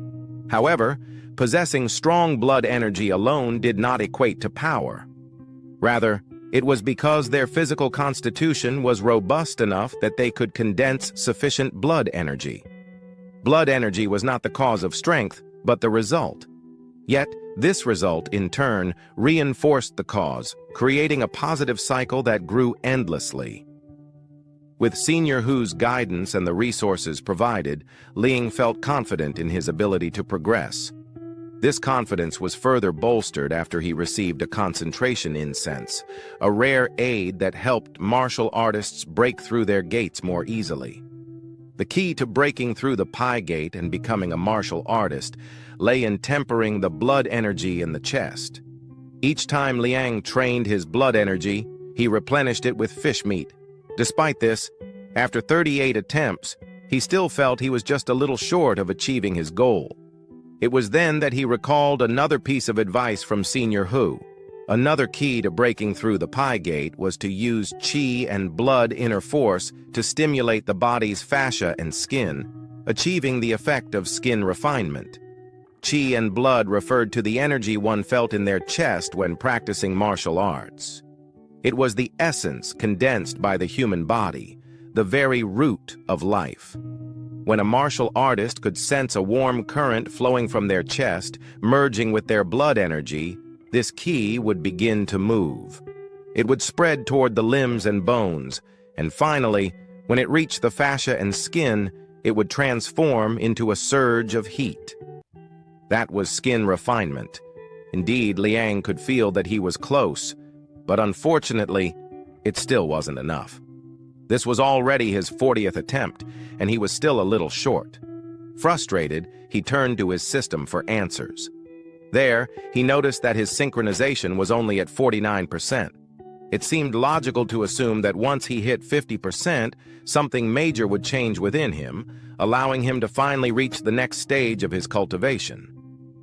However, possessing strong blood energy alone did not equate to power. Rather, it was because their physical constitution was robust enough that they could condense sufficient blood energy. Blood energy was not the cause of strength, but the result. Yet, this result, in turn, reinforced the cause, creating a positive cycle that grew endlessly. With Senior Hu's guidance and the resources provided, Leang felt confident in his ability to progress. This confidence was further bolstered after he received a concentration incense, a rare aid that helped martial artists break through their gates more easily. The key to breaking through the Pi Gate and becoming a martial artist lay in tempering the blood energy in the chest. Each time Leang trained his blood energy, he replenished it with fish meat. Despite this, after 38 attempts, he still felt he was just a little short of achieving his goal. It was then that he recalled another piece of advice from Senior Hu. Another key to breaking through the Pi Gate was to use qi and blood inner force to stimulate the body's fascia and skin, achieving the effect of skin refinement. Qi and blood referred to the energy one felt in their chest when practicing martial arts. It was the essence condensed by the human body, the very root of life. When a martial artist could sense a warm current flowing from their chest, merging with their blood energy, this qi would begin to move. It would spread toward the limbs and bones, and finally, when it reached the fascia and skin, it would transform into a surge of heat. That was skin refinement. Indeed, Leang could feel that he was close, but unfortunately, it still wasn't enough. This was already his 40th attempt, and he was still a little short. Frustrated, he turned to his system for answers. There, he noticed that his synchronization was only at 49%. It seemed logical to assume that once he hit 50%, something major would change within him, allowing him to finally reach the next stage of his cultivation.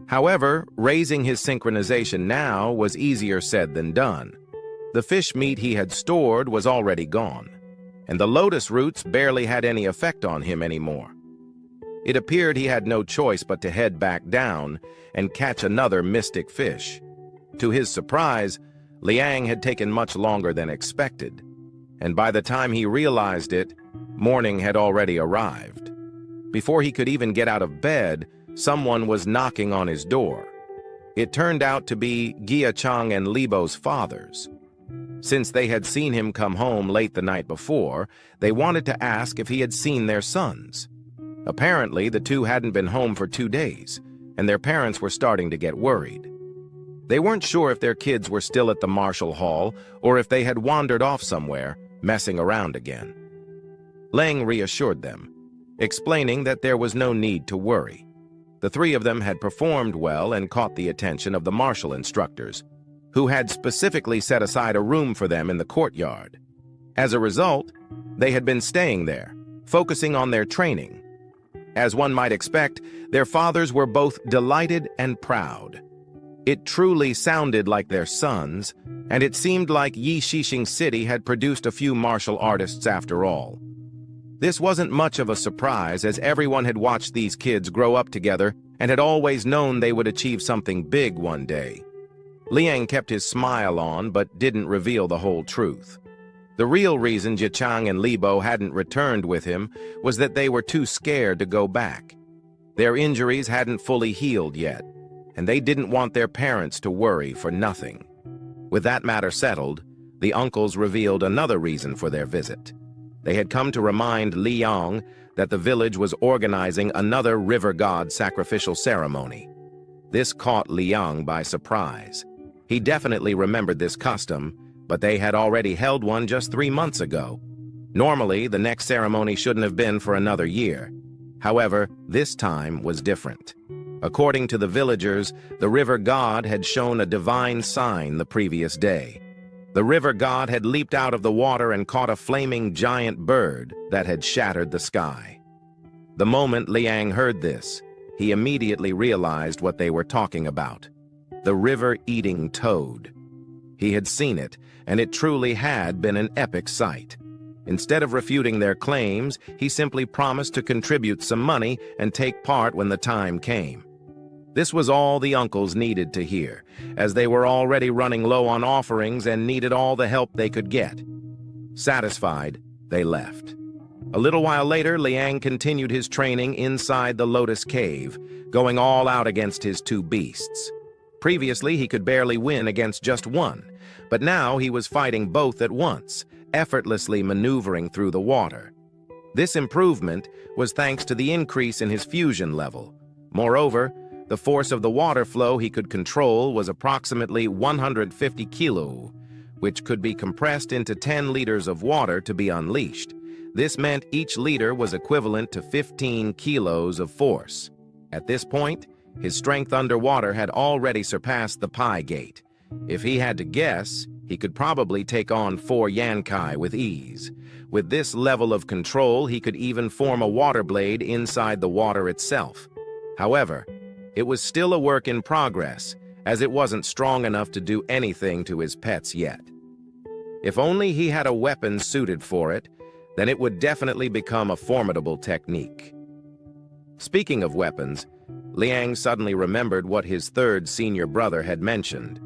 However, raising his synchronization now was easier said than done. The fish meat he had stored was already gone, and the lotus roots barely had any effect on him anymore. It appeared he had no choice but to head back down and catch another mystic fish. To his surprise, Leang had taken much longer than expected, and by the time he realized it, morning had already arrived. Before he could even get out of bed, someone was knocking on his door. It turned out to be Gia Chang and Libo's fathers. Since they had seen him come home late the night before, they wanted to ask if he had seen their sons. Apparently, the two hadn't been home for 2 days, and their parents were starting to get worried. They weren't sure if their kids were still at the martial hall or if they had wandered off somewhere, messing around again. Leang reassured them, explaining that there was no need to worry. The three of them had performed well and caught the attention of the martial instructors, who had specifically set aside a room for them in the courtyard. As a result, they had been staying there, focusing on their training. As one might expect, their fathers were both delighted and proud. It truly sounded like their sons, and it seemed like Yixing City had produced a few martial artists after all. This wasn't much of a surprise, as everyone had watched these kids grow up together and had always known they would achieve something big one day. Leang kept his smile on but didn't reveal the whole truth. The real reason Jichang and Libo hadn't returned with him was that they were too scared to go back. Their injuries hadn't fully healed yet, and they didn't want their parents to worry for nothing. With that matter settled, the uncles revealed another reason for their visit. They had come to remind Leang that the village was organizing another river god sacrificial ceremony. This caught Leang by surprise. He definitely remembered this custom, but they had already held one just 3 months ago. Normally, the next ceremony shouldn't have been for another year. However, this time was different. According to the villagers, the river god had shown a divine sign the previous day. The river god had leaped out of the water and caught a flaming giant bird that had shattered the sky. The moment Liang heard this, he immediately realized what they were talking about: the river-eating toad. He had seen it, and it truly had been an epic sight. Instead of refuting their claims, he simply promised to contribute some money and take part when the time came. This was all the uncles needed to hear, as they were already running low on offerings and needed all the help they could get. Satisfied, they left. A little while later, Liang continued his training inside the Lotus Cave, going all out against his 2 beasts. Previously, he could barely win against just one, but now he was fighting both at once, effortlessly maneuvering through the water. This improvement was thanks to the increase in his fusion level. Moreover, the force of the water flow he could control was approximately 150 kilo, which could be compressed into 10 liters of water to be unleashed. This meant each liter was equivalent to 15 kilos of force. At this point, his strength underwater had already surpassed the pi gate. If he had to guess, he could probably take on 4 Yankai with ease. With this level of control, he could even form a water blade inside the water itself. However, it was still a work in progress, as it wasn't strong enough to do anything to his pets yet. If only he had a weapon suited for it, then it would definitely become a formidable technique. Speaking of weapons, Liang suddenly remembered what his 3rd senior brother had mentioned.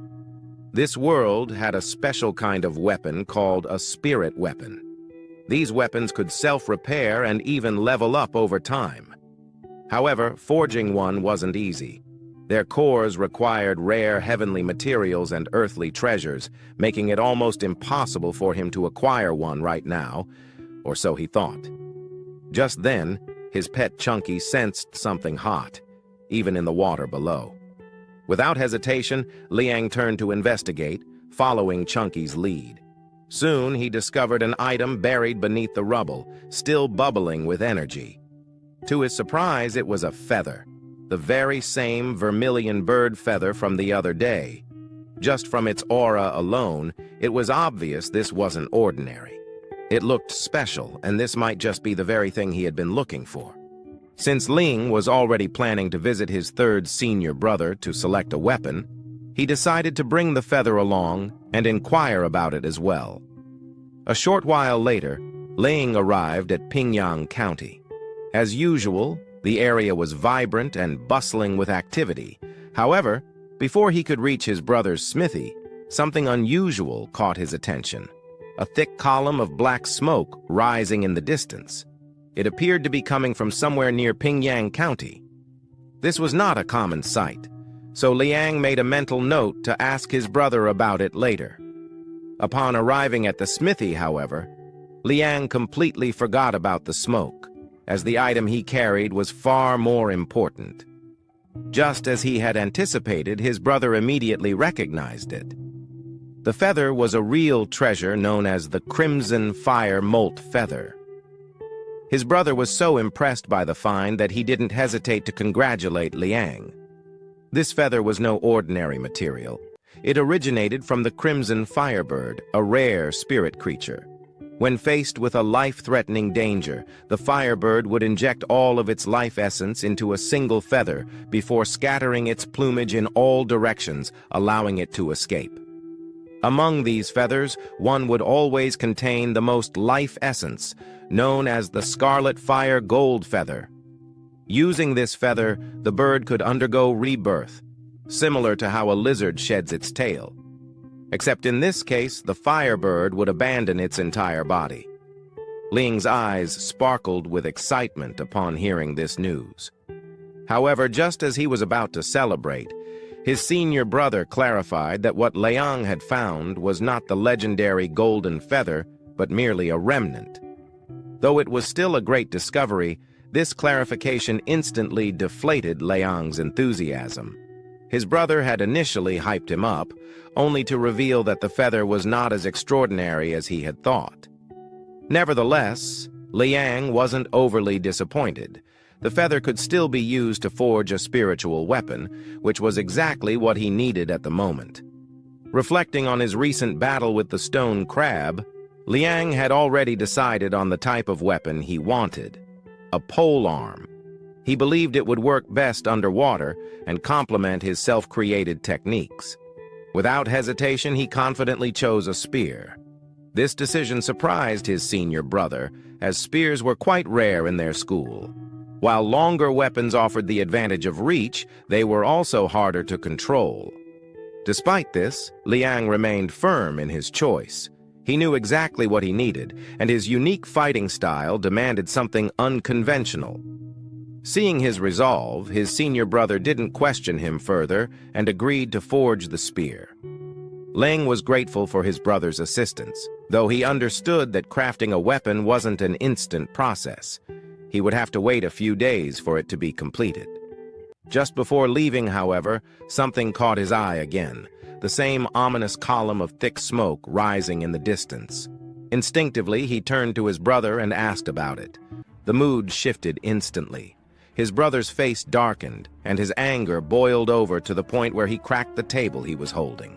This world had a special kind of weapon called a spirit weapon. These weapons could self-repair and even level up over time. However, forging one wasn't easy. Their cores required rare heavenly materials and earthly treasures, making it almost impossible for him to acquire one right now, or so he thought. Just then, his pet Chunky sensed something hot, even in the water below. Without hesitation, Liang turned to investigate, following Chunky's lead. Soon, he discovered an item buried beneath the rubble, still bubbling with energy. To his surprise, it was a feather, the very same vermilion bird feather from the other day. Just from its aura alone, it was obvious this wasn't ordinary. It looked special, and this might just be the very thing he had been looking for. Since Leang was already planning to visit his 3rd senior brother to select a weapon, he decided to bring the feather along and inquire about it as well. A short while later, Leang arrived at Pingyang County. As usual, the area was vibrant and bustling with activity. However, before he could reach his brother's smithy, something unusual caught his attention. A thick column of black smoke rising in the distance. It appeared to be coming from somewhere near Pingyang County. This was not a common sight, so Liang made a mental note to ask his brother about it later. Upon arriving at the smithy, however, Liang completely forgot about the smoke, as the item he carried was far more important. Just as he had anticipated, his brother immediately recognized it. The feather was a real treasure known as the Crimson Fire Molt Feather. His brother was so impressed by the find that he didn't hesitate to congratulate Liang. This feather was no ordinary material. It originated from the Crimson Firebird, a rare spirit creature. When faced with a life-threatening danger, the firebird would inject all of its life essence into a single feather before scattering its plumage in all directions, allowing it to escape. Among these feathers, one would always contain the most life essence, known as the scarlet fire gold feather. Using this feather, the bird could undergo rebirth, similar to how a lizard sheds its tail. Except in this case, the firebird would abandon its entire body. Leang's eyes sparkled with excitement upon hearing this news. However, just as he was about to celebrate, his senior brother clarified that what Leang had found was not the legendary golden feather, but merely a remnant. Though it was still a great discovery, this clarification instantly deflated Leang's enthusiasm. His brother had initially hyped him up, only to reveal that the feather was not as extraordinary as he had thought. Nevertheless, Leang wasn't overly disappointed. The feather could still be used to forge a spiritual weapon, which was exactly what he needed at the moment. Reflecting on his recent battle with the stone crab, Leang had already decided on the type of weapon he wanted: a polearm. He believed it would work best underwater and complement his self-created techniques. Without hesitation, he confidently chose a spear. This decision surprised his senior brother, as spears were quite rare in their school. While longer weapons offered the advantage of reach, they were also harder to control. Despite this, Leang remained firm in his choice. He knew exactly what he needed, and his unique fighting style demanded something unconventional. Seeing his resolve, his senior brother didn't question him further and agreed to forge the spear. Leang was grateful for his brother's assistance, though he understood that crafting a weapon wasn't an instant process. He would have to wait a few days for it to be completed. Just before leaving, however, something caught his eye again, the same ominous column of thick smoke rising in the distance. Instinctively, he turned to his brother and asked about it. The mood shifted instantly. His brother's face darkened, and his anger boiled over to the point where he cracked the table he was holding.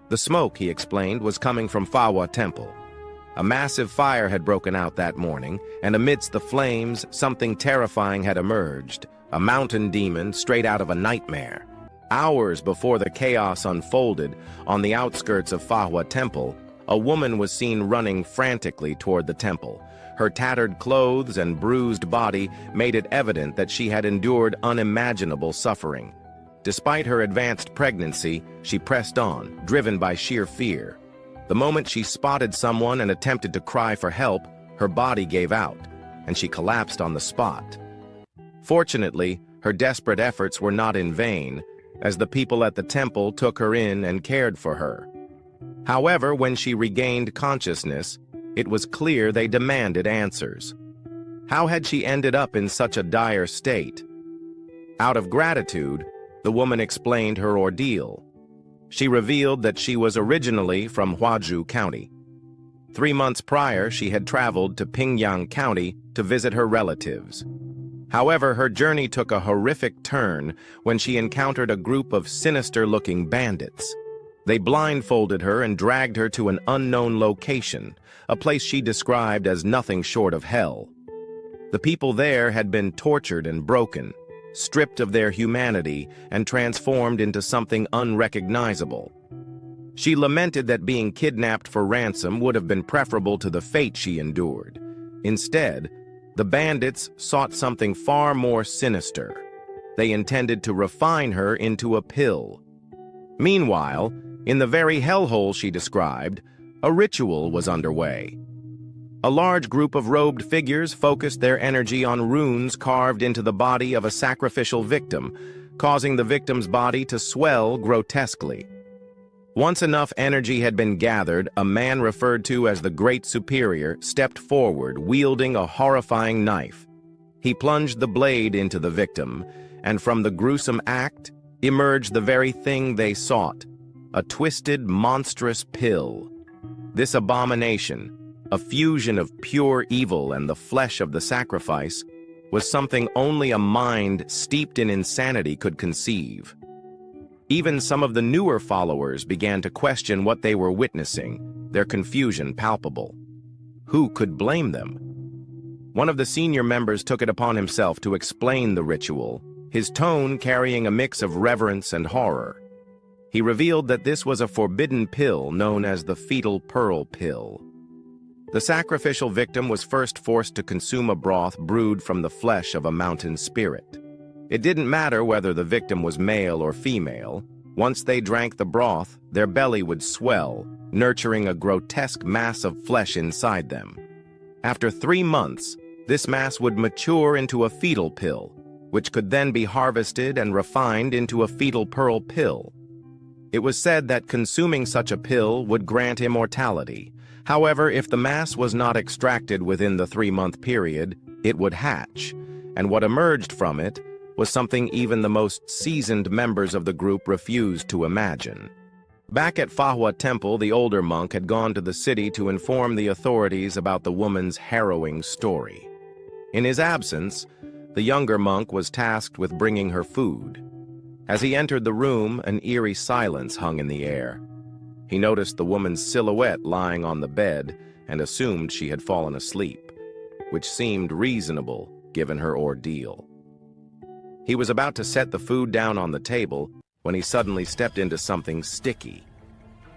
The smoke, he explained, was coming from Fawa Temple. A massive fire had broken out that morning, and amidst the flames, something terrifying had emerged, a mountain demon straight out of a nightmare. Hours before the chaos unfolded, on the outskirts of Fawa Temple, a woman was seen running frantically toward the temple. Her tattered clothes and bruised body made it evident that she had endured unimaginable suffering. Despite her advanced pregnancy, she pressed on, driven by sheer fear. The moment she spotted someone and attempted to cry for help, her body gave out, and she collapsed on the spot. Fortunately, her desperate efforts were not in vain, as the people at the temple took her in and cared for her. However, when she regained consciousness, it was clear they demanded answers. How had she ended up in such a dire state? Out of gratitude, the woman explained her ordeal. She revealed that she was originally from Hwaju County. 3 months prior, she had traveled to Pingyang County to visit her relatives. However, her journey took a horrific turn when she encountered a group of sinister-looking bandits. They blindfolded her and dragged her to an unknown location, a place she described as nothing short of hell. The people there had been tortured and broken, stripped of their humanity and transformed into something unrecognizable. She lamented that being kidnapped for ransom would have been preferable to the fate she endured. Instead, the bandits sought something far more sinister. They intended to refine her into a pill. Meanwhile, in the very hellhole she described, a ritual was underway. A large group of robed figures focused their energy on runes carved into the body of a sacrificial victim, causing the victim's body to swell grotesquely. Once enough energy had been gathered, a man referred to as the Great Superior stepped forward, wielding a horrifying knife. He plunged the blade into the victim, and from the gruesome act emerged the very thing they sought, a twisted, monstrous pill. This abomination, a fusion of pure evil and the flesh of the sacrifice, was something only a mind steeped in insanity could conceive. Even some of the newer followers began to question what they were witnessing, their confusion palpable. who could blame them? One of the senior members took it upon himself to explain the ritual, his tone carrying a mix of reverence and horror. He revealed that this was a forbidden pill known as the fetal pearl pill. The sacrificial victim was first forced to consume a broth brewed from the flesh of a mountain spirit. It didn't matter whether the victim was male or female. Once they drank the broth, their belly would swell, nurturing a grotesque mass of flesh inside them. After 3 months, this mass would mature into a fetal pill, which could then be harvested and refined into a fetal pearl pill. It was said that consuming such a pill would grant immortality. However, if the mass was not extracted within the 3-month period, it would hatch, and what emerged from it was something even the most seasoned members of the group refused to imagine. Back at Fahua Temple, the older monk had gone to the city to inform the authorities about the woman's harrowing story. In his absence, the younger monk was tasked with bringing her food. As he entered the room, an eerie silence hung in the air. He noticed the woman's silhouette lying on the bed and assumed she had fallen asleep, which seemed reasonable given her ordeal. He was about to set the food down on the table when he suddenly stepped into something sticky.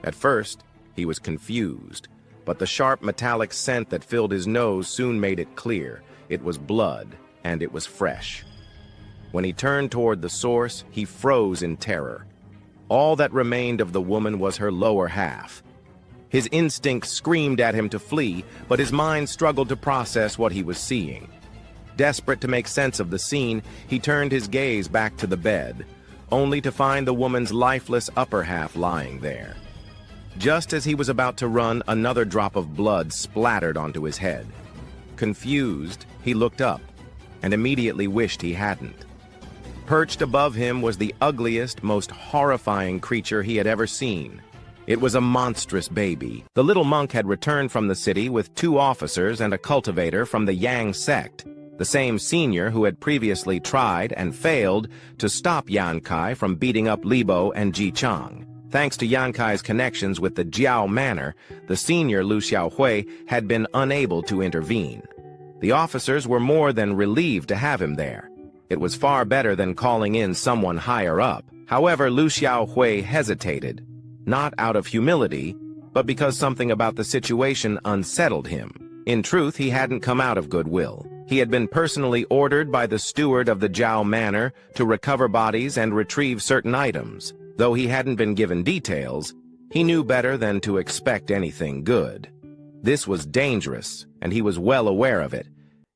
At first, he was confused, but the sharp metallic scent that filled his nose soon made it clear. It was blood, and it was fresh. When he turned toward the source, he froze in terror. All that remained of the woman was her lower half. His instincts screamed at him to flee, but his mind struggled to process what he was seeing. Desperate to make sense of the scene, he turned his gaze back to the bed, only to find the woman's lifeless upper half lying there. Just as he was about to run, another drop of blood splattered onto his head. Confused, he looked up, and immediately wished he hadn't. Perched above him was the ugliest, most horrifying creature he had ever seen. It was a monstrous baby. The little monk had returned from the city with 2 officers and a cultivator from the Yang sect, the same senior who had previously tried and failed to stop Yan Kai from beating up Libo and Ji Chang. Thanks to Yan Kai's connections with the Jiao Manor, the senior Lu Xiaohui had been unable to intervene. The officers were more than relieved to have him there. It was far better than calling in someone higher up. However, Lu Xiaohui hesitated, not out of humility, but because something about the situation unsettled him. In truth, he hadn't come out of goodwill. He had been personally ordered by the steward of the Jiao Manor to recover bodies and retrieve certain items. Though he hadn't been given details, he knew better than to expect anything good. This was dangerous, and he was well aware of it.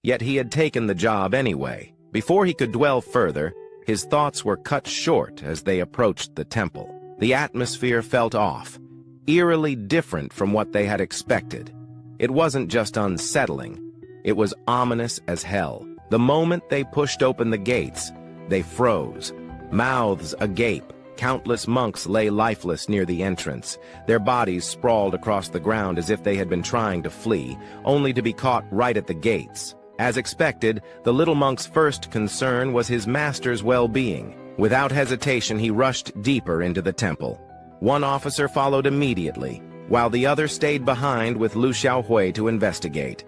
Yet he had taken the job anyway. Before he could dwell further, his thoughts were cut short as they approached the temple. The atmosphere felt off, eerily different from what they had expected. It wasn't just unsettling, it was ominous as hell. The moment they pushed open the gates, they froze, mouths agape. Countless monks lay lifeless near the entrance, their bodies sprawled across the ground as if they had been trying to flee, only to be caught right at the gates. As expected, the little monk's first concern was his master's well-being. Without hesitation, he rushed deeper into the temple. One officer followed immediately, while the other stayed behind with Lu Xiaohui to investigate.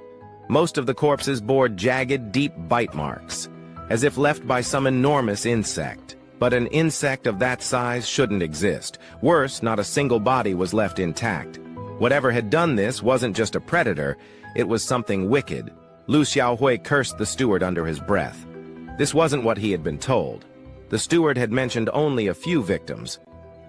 Most of the corpses bore jagged, deep bite marks, as if left by some enormous insect. But an insect of that size shouldn't exist. Worse, not a single body was left intact. Whatever had done this wasn't just a predator, it was something wicked. Lu Xiaohui cursed the steward under his breath. This wasn't what he had been told. The steward had mentioned only a few victims.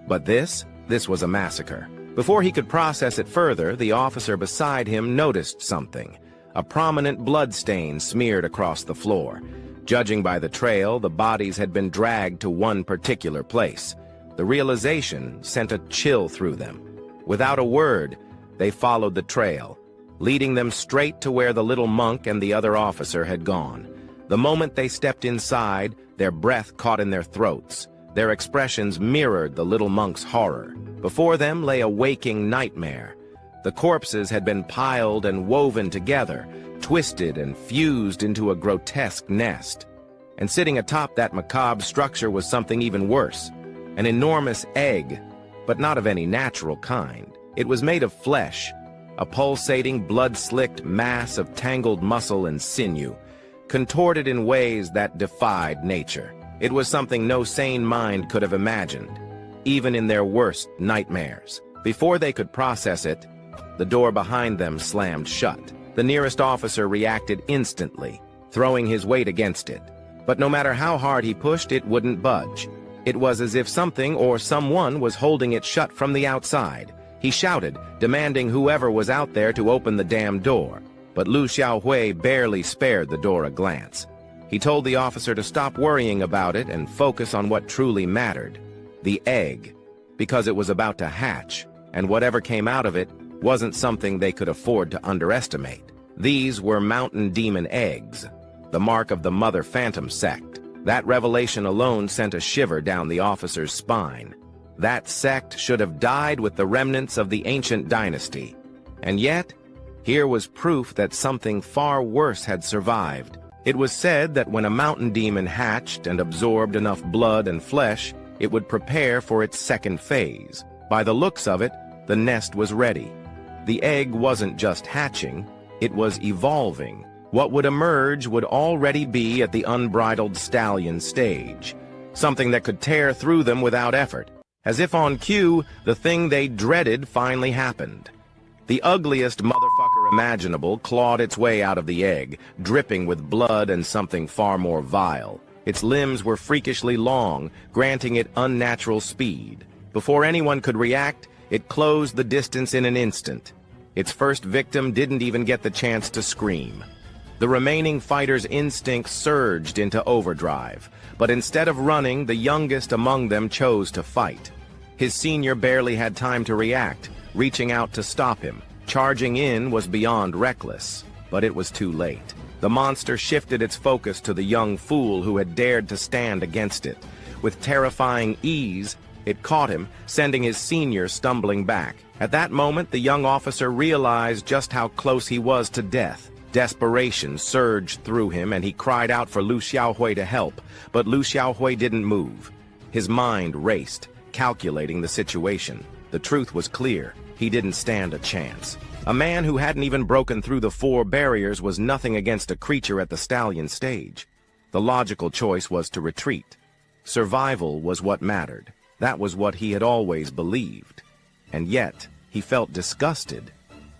But this was a massacre. Before he could process it further, the officer beside him noticed something. A prominent blood stain smeared across the floor. Judging by the trail, the bodies had been dragged to one particular place. The realization sent a chill through them. Without a word, they followed the trail, leading them straight to where the little monk and the other officer had gone. The moment they stepped inside, their breath caught in their throats. Their expressions mirrored the little monk's horror. Before them lay a waking nightmare. The corpses had been piled and woven together, twisted and fused into a grotesque nest. And sitting atop that macabre structure was something even worse, an enormous egg, but not of any natural kind. It was made of flesh, a pulsating, blood-slicked mass of tangled muscle and sinew, contorted in ways that defied nature. It was something no sane mind could have imagined, even in their worst nightmares. Before they could process it, the door behind them slammed shut. The nearest officer reacted instantly, throwing his weight against it. But no matter how hard he pushed, it wouldn't budge. It was as if something or someone was holding it shut from the outside. He shouted, demanding whoever was out there to open the damn door. But Lu Xiaohui barely spared the door a glance. He told the officer to stop worrying about it and focus on what truly mattered. The egg. Because it was about to hatch, and whatever came out of it wasn't something they could afford to underestimate. These were mountain demon eggs, the mark of the Mother Phantom sect. That revelation alone sent a shiver down the officer's spine. That sect should have died with the remnants of the ancient dynasty. And yet, here was proof that something far worse had survived. It was said that when a mountain demon hatched and absorbed enough blood and flesh, it would prepare for its second phase. By the looks of it, the nest was ready. The egg wasn't just hatching, it was evolving. What would emerge would already be at the unbridled stallion stage, something that could tear through them without effort. As if on cue, the thing they dreaded finally happened. The ugliest motherfucker imaginable clawed its way out of the egg, dripping with blood and something far more vile. Its limbs were freakishly long, granting it unnatural speed. Before anyone could react, it closed the distance in an instant. Its first victim didn't even get the chance to scream. The remaining fighter's instincts surged into overdrive, but instead of running, the youngest among them chose to fight. His senior barely had time to react, reaching out to stop him. Charging in was beyond reckless, but it was too late. The monster shifted its focus to the young fool who had dared to stand against it. With terrifying ease, it caught him, sending his senior stumbling back. At that moment, the young officer realized just how close he was to death. Desperation surged through him, and he cried out for Lu Xiaohui to help, but Lu Xiaohui didn't move. His mind raced, calculating the situation. The truth was clear. He didn't stand a chance. A man who hadn't even broken through the 4 barriers was nothing against a creature at the stallion stage. The logical choice was to retreat. Survival was what mattered. That was what he had always believed. And yet, he felt disgusted.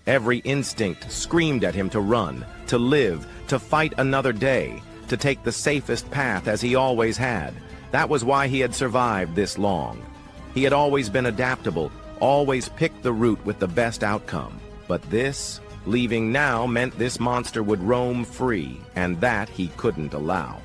Every instinct screamed at him to run, to live, to fight another day, to take the safest path as he always had. That was why he had survived this long. He had always been adaptable, always picked the route with the best outcome. But this, leaving now, meant this monster would roam free, and that he couldn't allow.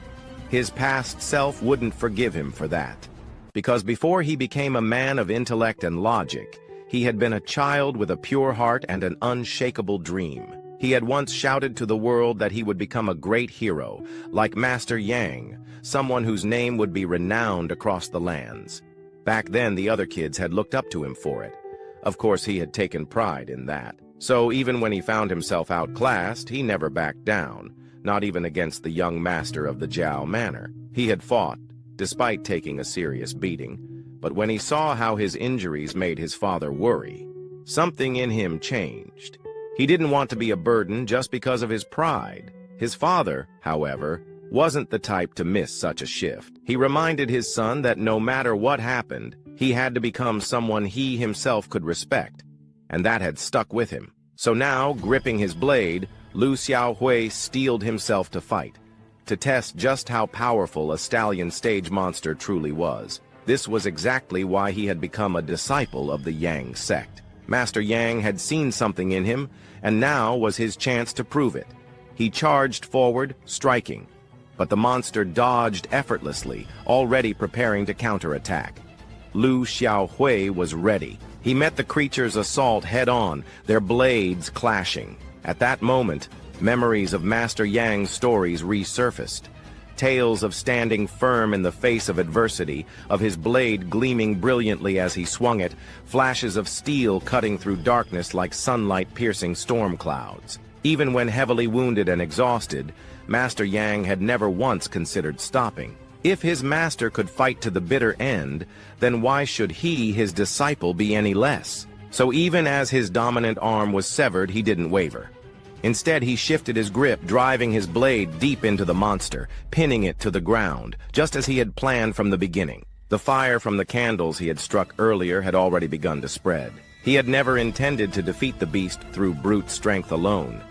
His past self wouldn't forgive him for that. Because before he became a man of intellect and logic, he had been a child with a pure heart and an unshakable dream. He had once shouted to the world that he would become a great hero, like Master Yang, someone whose name would be renowned across the lands. Back then, the other kids had looked up to him for it. Of course, he had taken pride in that. So even when he found himself outclassed, he never backed down, not even against the young master of the Jiao Manor. He had fought, despite taking a serious beating, but when he saw how his injuries made his father worry, something in him changed. He didn't want to be a burden just because of his pride. His father, however, wasn't the type to miss such a shift. He reminded his son that no matter what happened, he had to become someone he himself could respect, and that had stuck with him. So now, gripping his blade, Lu Xiaohui steeled himself to fight, to test just how powerful a stallion stage monster truly was. This was exactly why he had become a disciple of the Yang sect. Master Yang had seen something in him, and now was his chance to prove it. He charged forward, striking, but the monster dodged effortlessly, already preparing to counterattack. Lu Xiaohui was ready. He met the creature's assault head-on, their blades clashing. At that moment, memories of Master Yang's stories resurfaced. Tales of standing firm in the face of adversity, of his blade gleaming brilliantly as he swung it, flashes of steel cutting through darkness like sunlight piercing storm clouds. Even when heavily wounded and exhausted, Master Yang had never once considered stopping. If his master could fight to the bitter end, then why should he, his disciple, be any less? So even as his dominant arm was severed, he didn't waver. Instead, he shifted his grip, driving his blade deep into the monster, pinning it to the ground, just as he had planned from the beginning. The fire from the candles he had struck earlier had already begun to spread. He had never intended to defeat the beast through brute strength alone.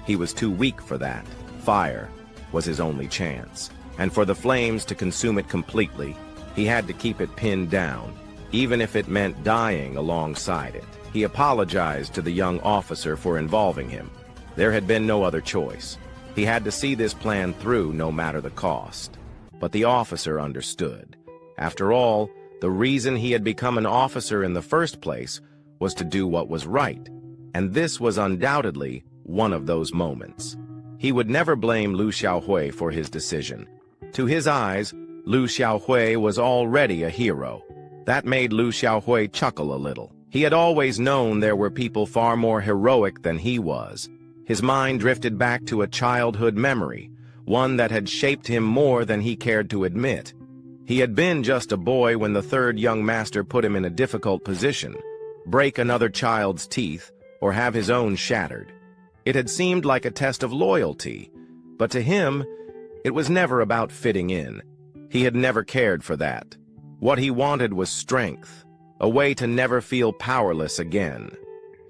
He was too weak for that. Fire was his only chance. And for the flames to consume it completely, he had to keep it pinned down, even if it meant dying alongside it. He apologized to the young officer for involving him. There had been no other choice. He had to see this plan through no matter the cost. But the officer understood. After all, the reason he had become an officer in the first place was to do what was right. And this was undoubtedly one of those moments. He would never blame Lu Xiaohui for his decision. To his eyes, Lu Xiaohui was already a hero. That made Lu Xiaohui chuckle a little. He had always known there were people far more heroic than he was. His mind drifted back to a childhood memory, one that had shaped him more than he cared to admit. He had been just a boy when the third young master put him in a difficult position, break another child's teeth, or have his own shattered. It had seemed like a test of loyalty, but to him, it was never about fitting in. He had never cared for that. What he wanted was strength, a way to never feel powerless again.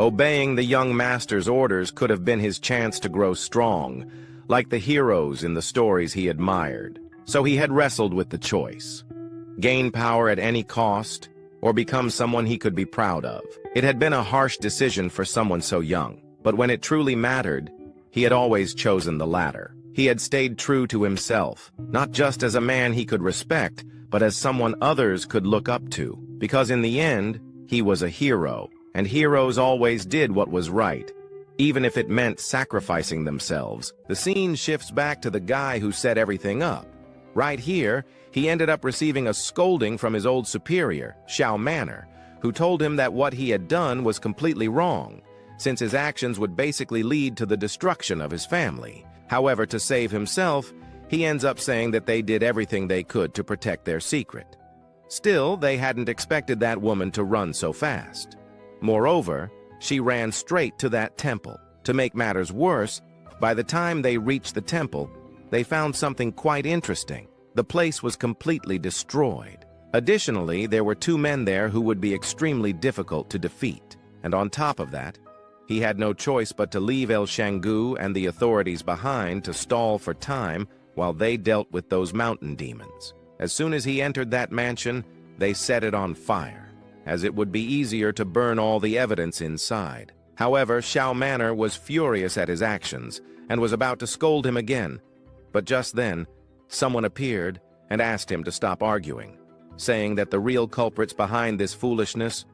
Obeying the young master's orders could have been his chance to grow strong, like the heroes in the stories he admired. So he had wrestled with the choice. Gain power at any cost, or become someone he could be proud of. It had been a harsh decision for someone so young, but when it truly mattered, he had always chosen the latter. He had stayed true to himself, not just as a man he could respect, but as someone others could look up to, because in the end, he was a hero. And heroes always did what was right, even if it meant sacrificing themselves. The scene shifts back to the guy who set everything up. Right here, he ended up receiving a scolding from his old superior, Xiao Manor, who told him that what he had done was completely wrong, since his actions would basically lead to the destruction of his family. However, to save himself, he ends up saying that they did everything they could to protect their secret. Still, they hadn't expected that woman to run so fast. Moreover, she ran straight to that temple. To make matters worse, by the time they reached the temple, they found something quite interesting. The place was completely destroyed. Additionally, there were two men there who would be extremely difficult to defeat. And on top of that, he had no choice but to leave El Shangu and the authorities behind to stall for time while they dealt with those mountain demons. As soon as he entered that mansion, they set it on fire, as it would be easier to burn all the evidence inside. However, Xiao Manor was furious at his actions and was about to scold him again. But just then, someone appeared and asked him to stop arguing, saying that the real culprits behind this foolishness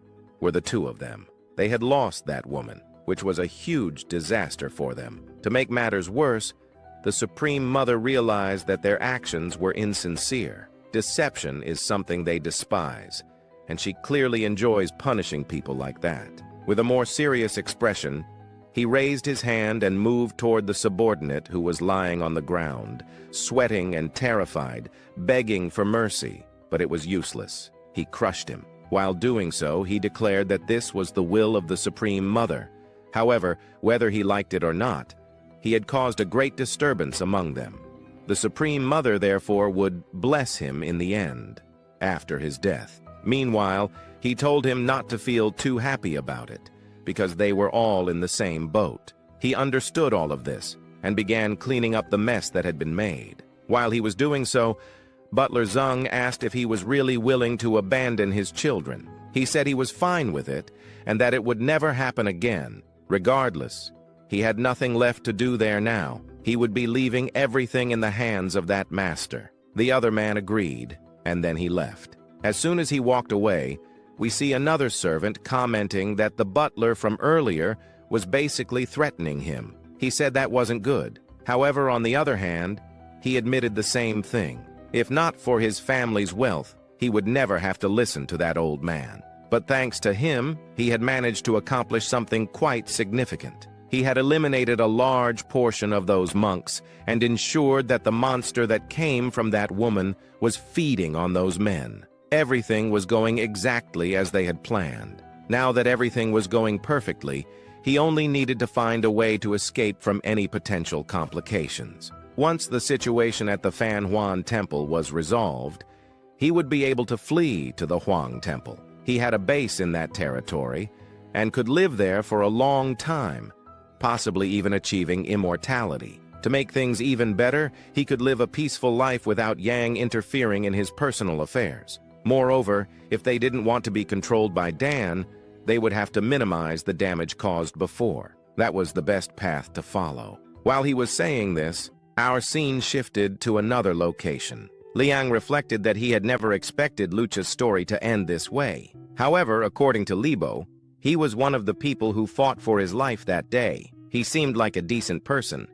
were the two of them. They had lost that woman, which was a huge disaster for them. To make matters worse, the Supreme Mother realized that their actions were insincere. Deception is something they despise, and she clearly enjoys punishing people like that. With a more serious expression, he raised his hand and moved toward the subordinate who was lying on the ground, sweating and terrified, begging for mercy, but it was useless. He crushed him. While doing so, he declared that this was the will of the Supreme Mother. However, whether he liked it or not, he had caused a great disturbance among them. The Supreme Mother, therefore, would bless him in the end, after his death. Meanwhile, he told him not to feel too happy about it, because they were all in the same boat. He understood all of this, and began cleaning up the mess that had been made. While he was doing so, Butler Zeng asked if he was really willing to abandon his children. He said he was fine with it, and that it would never happen again. Regardless, he had nothing left to do there now. He would be leaving everything in the hands of that master. The other man agreed, and then he left. As soon as he walked away, we see another servant commenting that the butler from earlier was basically threatening him. He said that wasn't good. However, on the other hand, he admitted the same thing. If not for his family's wealth, he would never have to listen to that old man. But thanks to him, he had managed to accomplish something quite significant. He had eliminated a large portion of those monks and ensured that the monster that came from that woman was feeding on those men. Everything was going exactly as they had planned. Now that everything was going perfectly, he only needed to find a way to escape from any potential complications. Once the situation at the Fan Huan Temple was resolved, he would be able to flee to the Huang Temple. He had a base in that territory and could live there for a long time, possibly even achieving immortality. To make things even better, he could live a peaceful life without Yang interfering in his personal affairs. Moreover, if they didn't want to be controlled by Dan, they would have to minimize the damage caused before. That was the best path to follow. While he was saying this, our scene shifted to another location. Leang reflected that he had never expected Lucha's story to end this way. However, according to Libo, he was one of the people who fought for his life that day. He seemed like a decent person.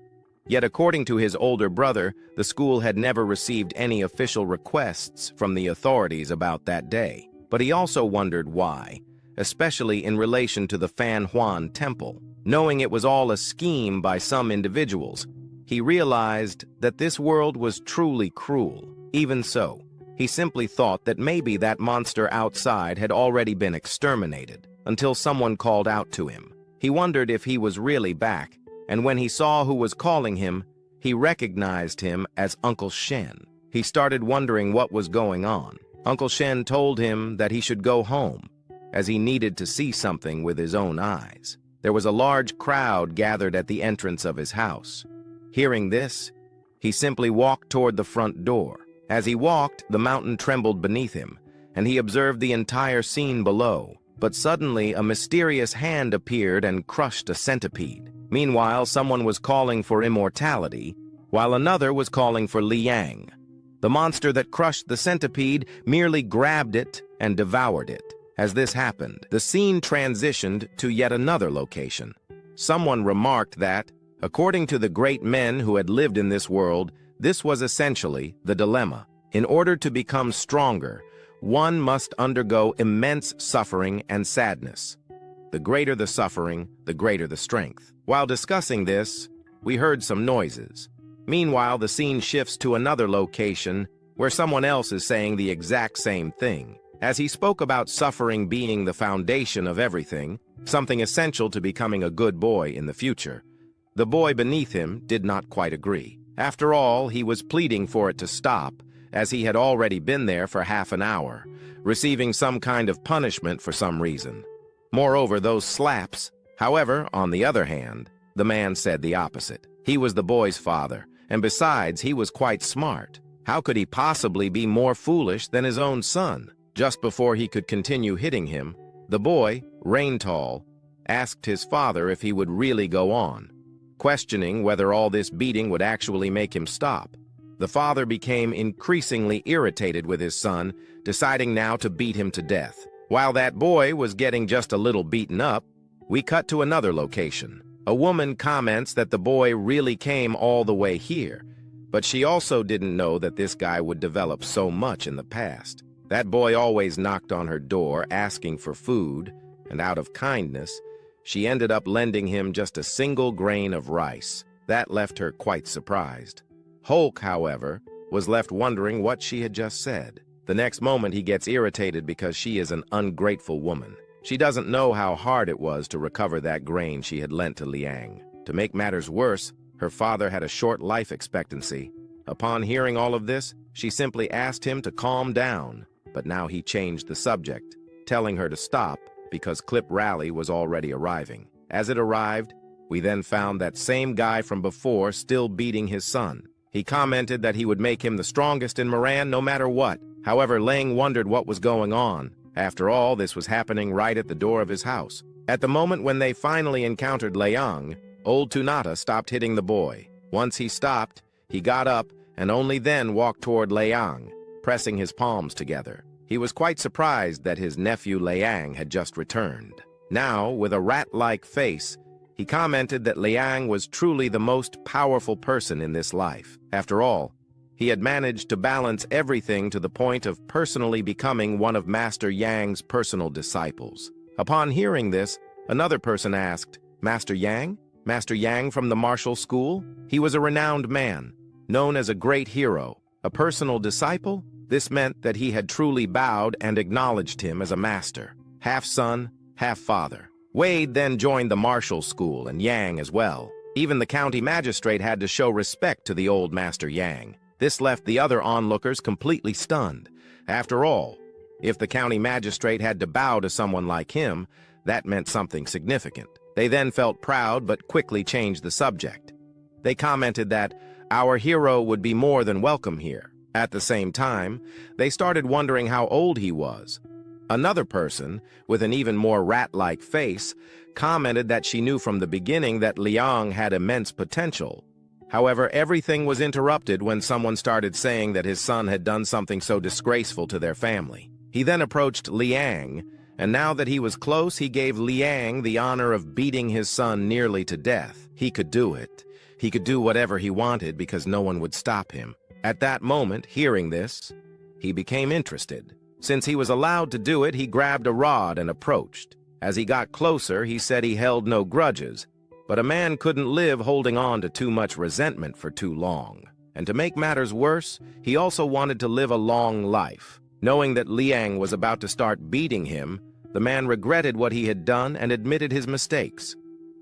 Yet according to his older brother, the school had never received any official requests from the authorities about that day. But he also wondered why, especially in relation to the Fan Huan Temple. Knowing it was all a scheme by some individuals, he realized that this world was truly cruel. Even so, he simply thought that maybe that monster outside had already been exterminated, until someone called out to him. He wondered if he was really back, and when he saw who was calling him, he recognized him as Uncle Shen. He started wondering what was going on. Uncle Shen told him that he should go home, as he needed to see something with his own eyes. There was a large crowd gathered at the entrance of his house. Hearing this, he simply walked toward the front door. As he walked, the mountain trembled beneath him, and he observed the entire scene below. But suddenly, a mysterious hand appeared and crushed a centipede. Meanwhile, someone was calling for immortality, while another was calling for Liang. The monster that crushed the centipede merely grabbed it and devoured it. As this happened, the scene transitioned to yet another location. Someone remarked that, according to the great men who had lived in this world, this was essentially the dilemma. In order to become stronger, one must undergo immense suffering and sadness. The greater the suffering, the greater the strength. While discussing this, we heard some noises. Meanwhile, the scene shifts to another location where someone else is saying the exact same thing. As he spoke about suffering being the foundation of everything, something essential to becoming a good boy in the future, the boy beneath him did not quite agree. After all, he was pleading for it to stop, as he had already been there for half an hour, receiving some kind of punishment for some reason. Moreover, those slaps. However, on the other hand, the man said the opposite. He was the boy's father, and besides, he was quite smart. How could he possibly be more foolish than his own son? Just before he could continue hitting him, the boy, Raintal, asked his father if he would really go on, questioning whether all this beating would actually make him stop. The father became increasingly irritated with his son, deciding now to beat him to death. While that boy was getting just a little beaten up, we cut to another location. A woman comments that the boy really came all the way here, but she also didn't know that this guy would develop so much in the past. That boy always knocked on her door asking for food, and out of kindness, she ended up lending him just a single grain of rice. That left her quite surprised. Hulk, however, was left wondering what she had just said. The next moment he gets irritated because she is an ungrateful woman. She doesn't know how hard it was to recover that grain she had lent to Liang. To make matters worse, her father had a short life expectancy. Upon hearing all of this, she simply asked him to calm down, but now he changed the subject, telling her to stop because Clip Rally was already arriving. As it arrived, we then found that same guy from before still beating his son. He commented that he would make him the strongest in Moran no matter what. However, Leang wondered what was going on. After all, this was happening right at the door of his house. At the moment when they finally encountered Leang, old Tunata stopped hitting the boy. Once he stopped, he got up and only then walked toward Leang, pressing his palms together. He was quite surprised that his nephew Leang had just returned. Now, with a rat-like face, he commented that Liang was truly the most powerful person in this life. After all, he had managed to balance everything to the point of personally becoming one of Master Yang's personal disciples. Upon hearing this, another person asked, "Master Yang? Master Yang from the martial school?" He was a renowned man, known as a great hero. A personal disciple? This meant that he had truly bowed and acknowledged him as a master. Half son, half-father. Wade then joined the martial school and Yang as well. Even the county magistrate had to show respect to the old Master Yang. This left the other onlookers completely stunned. After all, if the county magistrate had to bow to someone like him, that meant something significant. They then felt proud but quickly changed the subject. They commented that our hero would be more than welcome here. At the same time, they started wondering how old he was. Another person, with an even more rat-like face, commented that she knew from the beginning that Leang had immense potential. However, everything was interrupted when someone started saying that his son had done something so disgraceful to their family. He then approached Leang, and now that he was close, he gave Leang the honor of beating his son nearly to death. He could do it. He could do whatever he wanted because no one would stop him. At that moment, hearing this, he became interested. Since he was allowed to do it, he grabbed a rod and approached. As he got closer, he said he held no grudges, but a man couldn't live holding on to too much resentment for too long. And to make matters worse, he also wanted to live a long life. Knowing that Leang was about to start beating him, the man regretted what he had done and admitted his mistakes.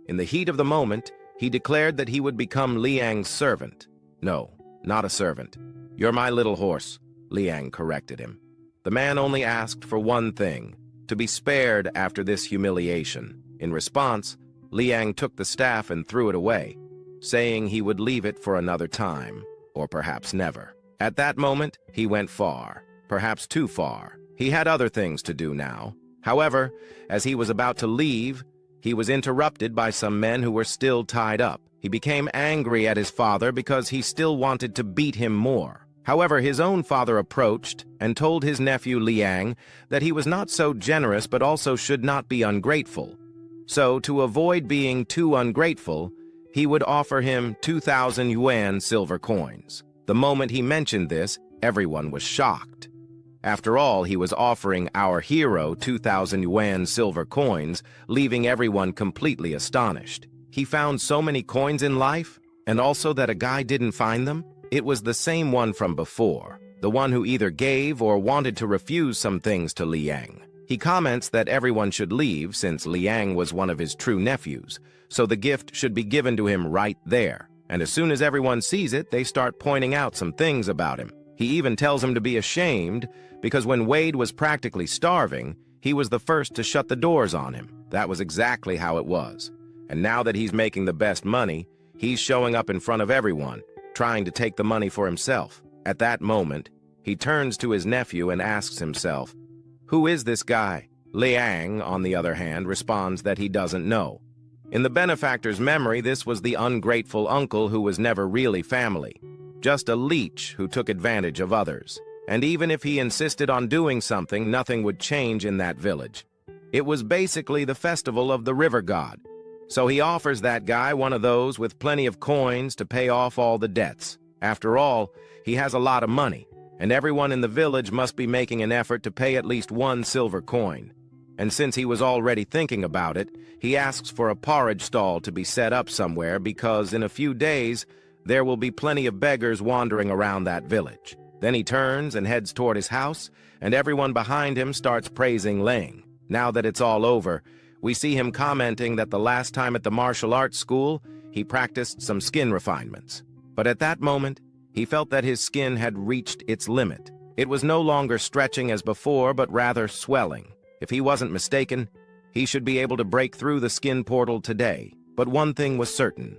In the heat of the moment, he declared that he would become Liang's servant. No, not a servant. You're my little horse, Leang corrected him. The man only asked for one thing, to be spared after this humiliation. In response, Leang took the staff and threw it away, saying he would leave it for another time, or perhaps never. At that moment, he went far, perhaps too far. He had other things to do now. However, as he was about to leave, he was interrupted by some men who were still tied up. He became angry at his father because he still wanted to beat him more. However, his own father approached and told his nephew Leang that he was not so generous but also should not be ungrateful. So, to avoid being too ungrateful, he would offer him 2,000 yuan silver coins. The moment he mentioned this, everyone was shocked. After all, he was offering our hero 2,000 yuan silver coins, leaving everyone completely astonished. He found so many coins in life, and also that a guy didn't find them? It was the same one from before, the one who either gave or wanted to refuse some things to Leang. He comments that everyone should leave since Leang was one of his true nephews, so the gift should be given to him right there. And as soon as everyone sees it, they start pointing out some things about him. He even tells him to be ashamed because when Wade was practically starving, he was the first to shut the doors on him. That was exactly how it was. And now that he's making the best money, he's showing up in front of everyone, trying to take the money for himself. At that moment, he turns to his nephew and asks himself, "Who is this guy?" Leang, on the other hand, responds that he doesn't know. In the benefactor's memory, this was the ungrateful uncle who was never really family, just a leech who took advantage of others. And even if he insisted on doing something, nothing would change in that village. It was basically the festival of the river god. So he offers that guy one of those with plenty of coins to pay off all the debts. After all, he has a lot of money, and everyone in the village must be making an effort to pay at least one silver coin. And since he was already thinking about it, he asks for a porridge stall to be set up somewhere because in a few days, there will be plenty of beggars wandering around that village. Then he turns and heads toward his house, and everyone behind him starts praising Leang. Now that it's all over, we see him commenting that the last time at the martial arts school, he practiced some skin refinements. But at that moment, he felt that his skin had reached its limit. It was no longer stretching as before, but rather swelling. If he wasn't mistaken, he should be able to break through the skin portal today. But one thing was certain.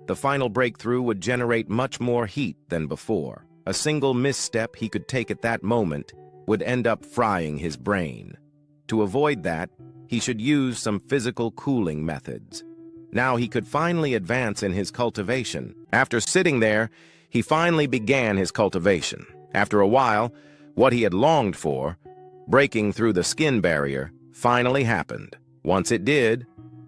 The final breakthrough would generate much more heat than before. A single misstep he could take at that moment would end up frying his brain. To avoid that, he should use some physical cooling methods. Now he could finally advance in his cultivation. After sitting there, he finally began his cultivation. After a while, what he had longed for, breaking through the skin barrier, finally happened. Once it did,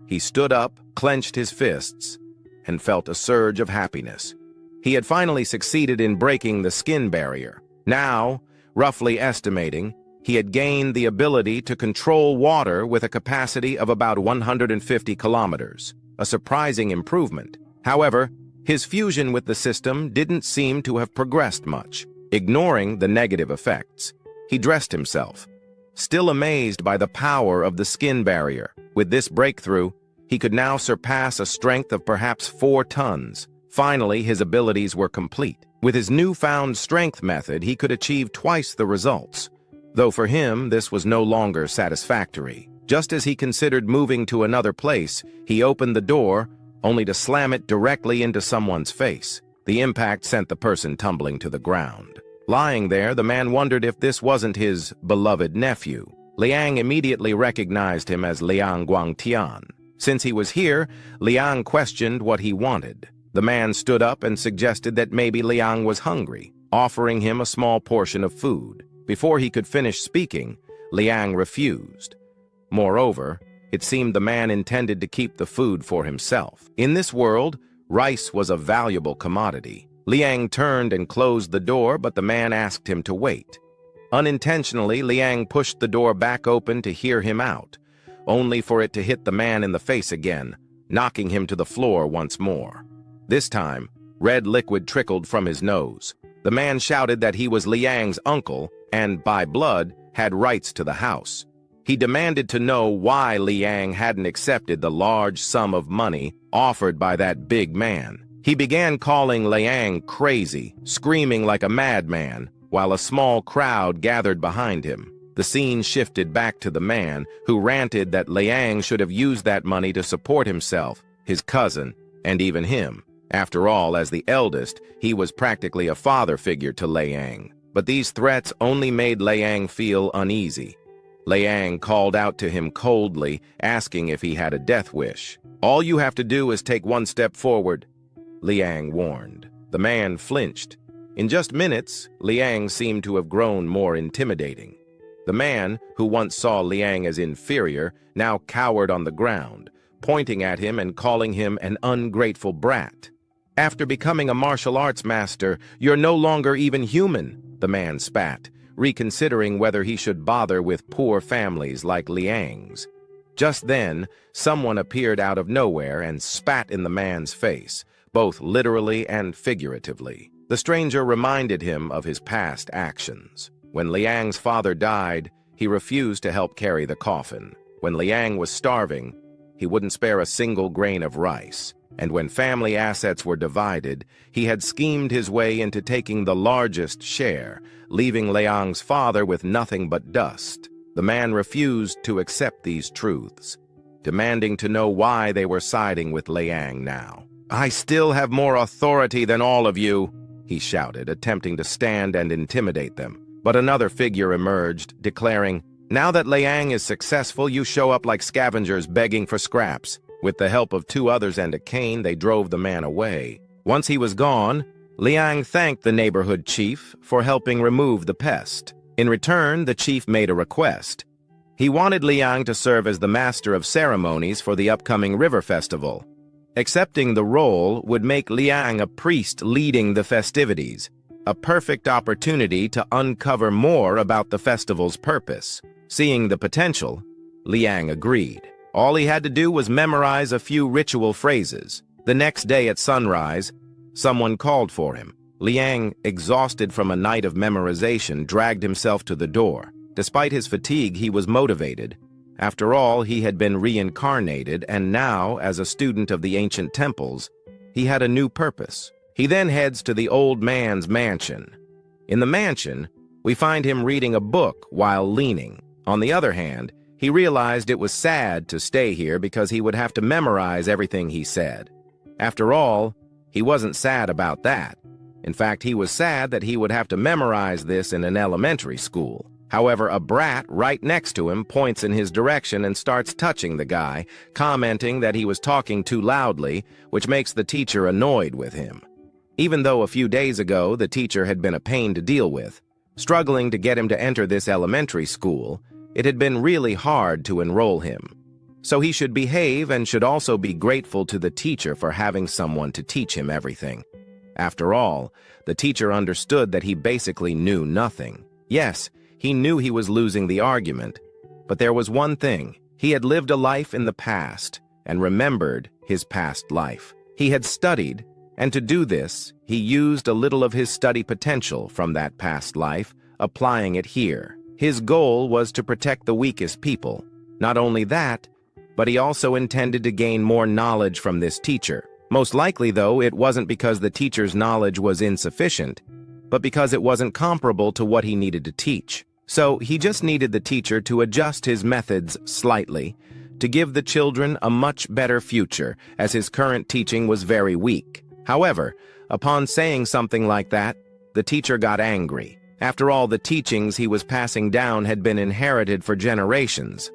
he stood up, clenched his fists, and felt a surge of happiness. He had finally succeeded in breaking the skin barrier. Now, roughly estimating, he had gained the ability to control water with a capacity of about 150 kilometers, a surprising improvement. However, his fusion with the system didn't seem to have progressed much. Ignoring the negative effects, he dressed himself, still amazed by the power of the skin barrier. With this breakthrough, he could now surpass a strength of perhaps 4 tons. Finally, his abilities were complete. With his newfound strength method, he could achieve twice the results. Though for him, this was no longer satisfactory. Just as he considered moving to another place, he opened the door, only to slam it directly into someone's face. The impact sent the person tumbling to the ground. Lying there, the man wondered if this wasn't his beloved nephew. Liang immediately recognized him as Liang Guangtian. Since he was here, Liang questioned what he wanted. The man stood up and suggested that maybe Liang was hungry, offering him a small portion of food. Before he could finish speaking, Liang refused. Moreover, it seemed the man intended to keep the food for himself. In this world, rice was a valuable commodity. Liang turned and closed the door, but the man asked him to wait. Unintentionally, Liang pushed the door back open to hear him out, only for it to hit the man in the face again, knocking him to the floor once more. This time, red liquid trickled from his nose. The man shouted that he was Liang's uncle and, by blood, had rights to the house. He demanded to know why Liang hadn't accepted the large sum of money offered by that big man. He began calling Liang crazy, screaming like a madman, while a small crowd gathered behind him. The scene shifted back to the man, who ranted that Liang should have used that money to support himself, his cousin, and even him. After all, as the eldest, he was practically a father figure to Liang. But these threats only made Liang feel uneasy. Liang called out to him coldly, asking if he had a death wish. "All you have to do is take 1 step forward," Liang warned. The man flinched. In just minutes, Liang seemed to have grown more intimidating. The man, who once saw Liang as inferior, now cowered on the ground, pointing at him and calling him an ungrateful brat. "After becoming a martial arts master, you're no longer even human," the man spat, reconsidering whether he should bother with poor families like Liang's. Just then, someone appeared out of nowhere and spat in the man's face, both literally and figuratively. The stranger reminded him of his past actions. When Liang's father died, he refused to help carry the coffin. When Liang was starving, he wouldn't spare a single grain of rice. And when family assets were divided, he had schemed his way into taking the largest share, leaving Liang's father with nothing but dust. The man refused to accept these truths, demanding to know why they were siding with Liang now. "I still have more authority than all of you," he shouted, attempting to stand and intimidate them. But another figure emerged, declaring, "Now that Liang is successful, you show up like scavengers begging for scraps." With the help of 2 others and a cane, they drove the man away. Once he was gone, Liang thanked the neighborhood chief for helping remove the pest. In return, the chief made a request. He wanted Liang to serve as the master of ceremonies for the upcoming river festival. Accepting the role would make Liang a priest leading the festivities, a perfect opportunity to uncover more about the festival's purpose. Seeing the potential, Liang agreed. All he had to do was memorize a few ritual phrases. The next day at sunrise, someone called for him. Liang, exhausted from a night of memorization, dragged himself to the door. Despite his fatigue, he was motivated. After all, he had been reincarnated, and now, as a student of the ancient temples, he had a new purpose. He then heads to the old man's mansion. In the mansion, we find him reading a book while leaning. On the other hand, he realized it was sad to stay here because he would have to memorize everything he said. After all, he wasn't sad about that. In fact, he was sad that he would have to memorize this in an elementary school. However, a brat right next to him points in his direction and starts touching the guy, commenting that he was talking too loudly, which makes the teacher annoyed with him. Even though a few days ago the teacher had been a pain to deal with, struggling to get him to enter this elementary school, it had been really hard to enroll him. So he should behave and should also be grateful to the teacher for having someone to teach him everything. After all, the teacher understood that he basically knew nothing. Yes, he knew he was losing the argument, but there was one thing. He had lived a life in the past and remembered his past life. He had studied, and to do this, he used a little of his study potential from that past life, applying it here. His goal was to protect the weakest people. Not only that, but he also intended to gain more knowledge from this teacher. Most likely, though, it wasn't because the teacher's knowledge was insufficient, but because it wasn't comparable to what he needed to teach. So he just needed the teacher to adjust his methods slightly, to give the children a much better future, as his current teaching was very weak. However, upon saying something like that, the teacher got angry. After all, the teachings he was passing down had been inherited for generations,